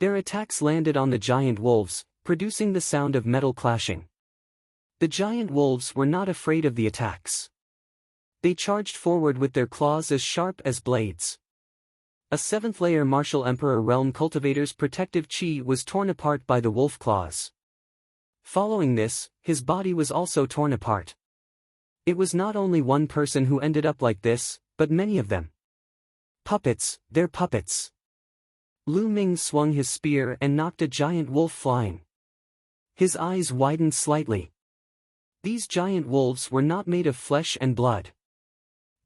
Their attacks landed on the giant wolves, producing the sound of metal clashing. The giant wolves were not afraid of the attacks. They charged forward with their claws as sharp as blades. A seventh-layer martial Emperor Realm Cultivator's protective chi was torn apart by the wolf claws. Following this, his body was also torn apart. It was not only one person who ended up like this, but many of them. Puppets, they're puppets. Lu Ming swung his spear and knocked a giant wolf flying. His eyes widened slightly. These giant wolves were not made of flesh and blood.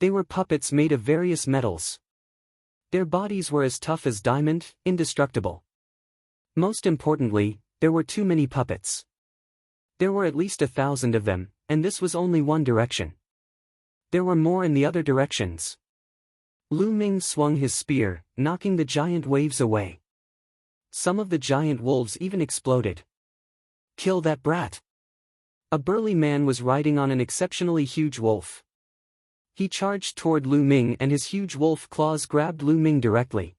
They were puppets made of various metals. Their bodies were as tough as diamond, indestructible. Most importantly, there were too many puppets. There were at least 1,000 of them, and this was only one direction. There were more in the other directions. Lu Ming swung his spear, knocking the giant waves away. Some of the giant wolves even exploded. Kill that brat! A burly man was riding on an exceptionally huge wolf. He charged toward Lu Ming and his huge wolf claws grabbed Lu Ming directly.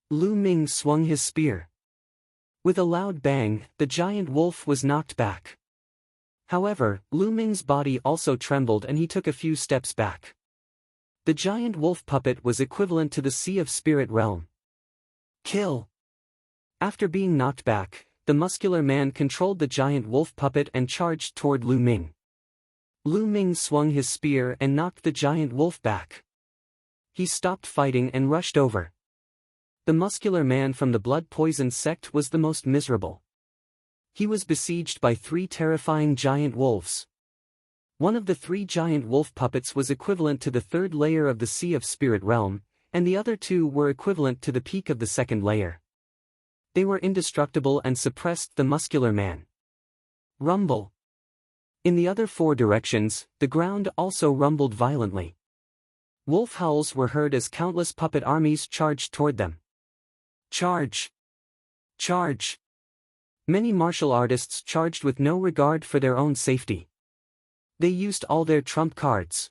Lu Ming swung his spear. With a loud bang, the giant wolf was knocked back. However, Lu Ming's body also trembled and he took a few steps back. The giant wolf puppet was equivalent to the Sea of Spirit Realm. Kill! After being knocked back, the muscular man controlled the giant wolf puppet and charged toward Lu Ming. Lu Ming swung his spear and knocked the giant wolf back. He stopped fighting and rushed over. The muscular man from the blood poison sect was the most miserable. He was besieged by 3 terrifying giant wolves. One of the 3 giant wolf puppets was equivalent to the 3rd layer of the Sea of Spirit Realm, and the other 2 were equivalent to the peak of the 2nd layer. They were indestructible and suppressed the muscular man. Rumble. In the other 4 directions, the ground also rumbled violently. Wolf howls were heard as countless puppet armies charged toward them. Charge! Charge! Many martial artists charged with no regard for their own safety. They used all their trump cards.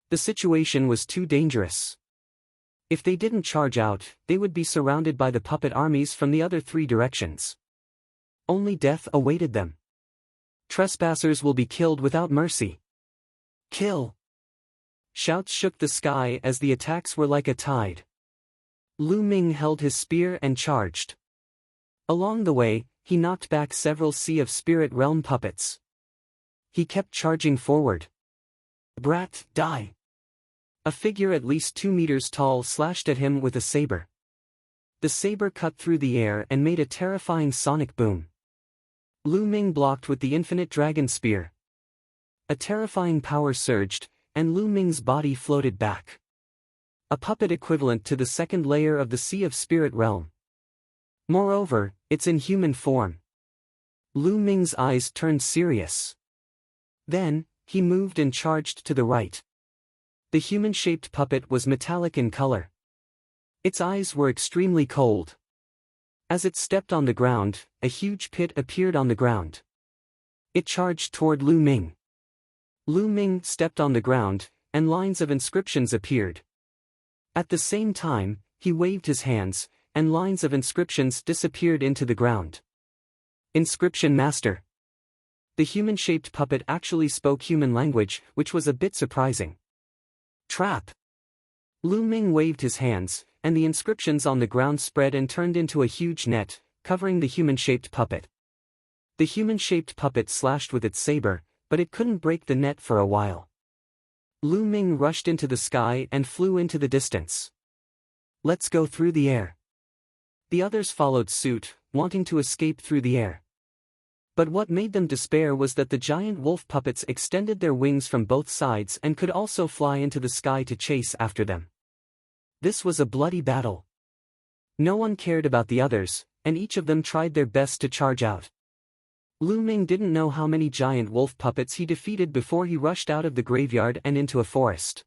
The situation was too dangerous. If they didn't charge out, they would be surrounded by the puppet armies from the other 3 directions. Only death awaited them. Trespassers will be killed without mercy. Kill! Shouts shook the sky as the attacks were like a tide. Lu Ming held his spear and charged. Along the way, he knocked back several Sea of Spirit Realm puppets. He kept charging forward. Brat, die! A figure at least 2 meters tall slashed at him with a saber. The saber cut through the air and made a terrifying sonic boom. Lu Ming blocked with the infinite dragon spear. A terrifying power surged, and Lu Ming's body floated back. A puppet equivalent to the 2nd layer of the Sea of Spirit Realm. Moreover, it's in human form. Lu Ming's eyes turned serious. Then, he moved and charged to the right. The human-shaped puppet was metallic in color. Its eyes were extremely cold. As it stepped on the ground, a huge pit appeared on the ground. It charged toward Lu Ming. Lu Ming stepped on the ground, and lines of inscriptions appeared. At the same time, he waved his hands, and lines of inscriptions disappeared into the ground. Inscription Master. The human-shaped puppet actually spoke human language, which was a bit surprising. Trap. Lu Ming waved his hands, and the inscriptions on the ground spread and turned into a huge net, covering the human-shaped puppet. The human-shaped puppet slashed with its saber, but it couldn't break the net for a while. Lu Ming rushed into the sky and flew into the distance. Let's go through the air. The others followed suit, wanting to escape through the air. But what made them despair was that the giant wolf puppets extended their wings from both sides and could also fly into the sky to chase after them. This was a bloody battle. No one cared about the others, and each of them tried their best to charge out. Lu Ming didn't know how many giant wolf puppets he defeated before he rushed out of the graveyard and into a forest.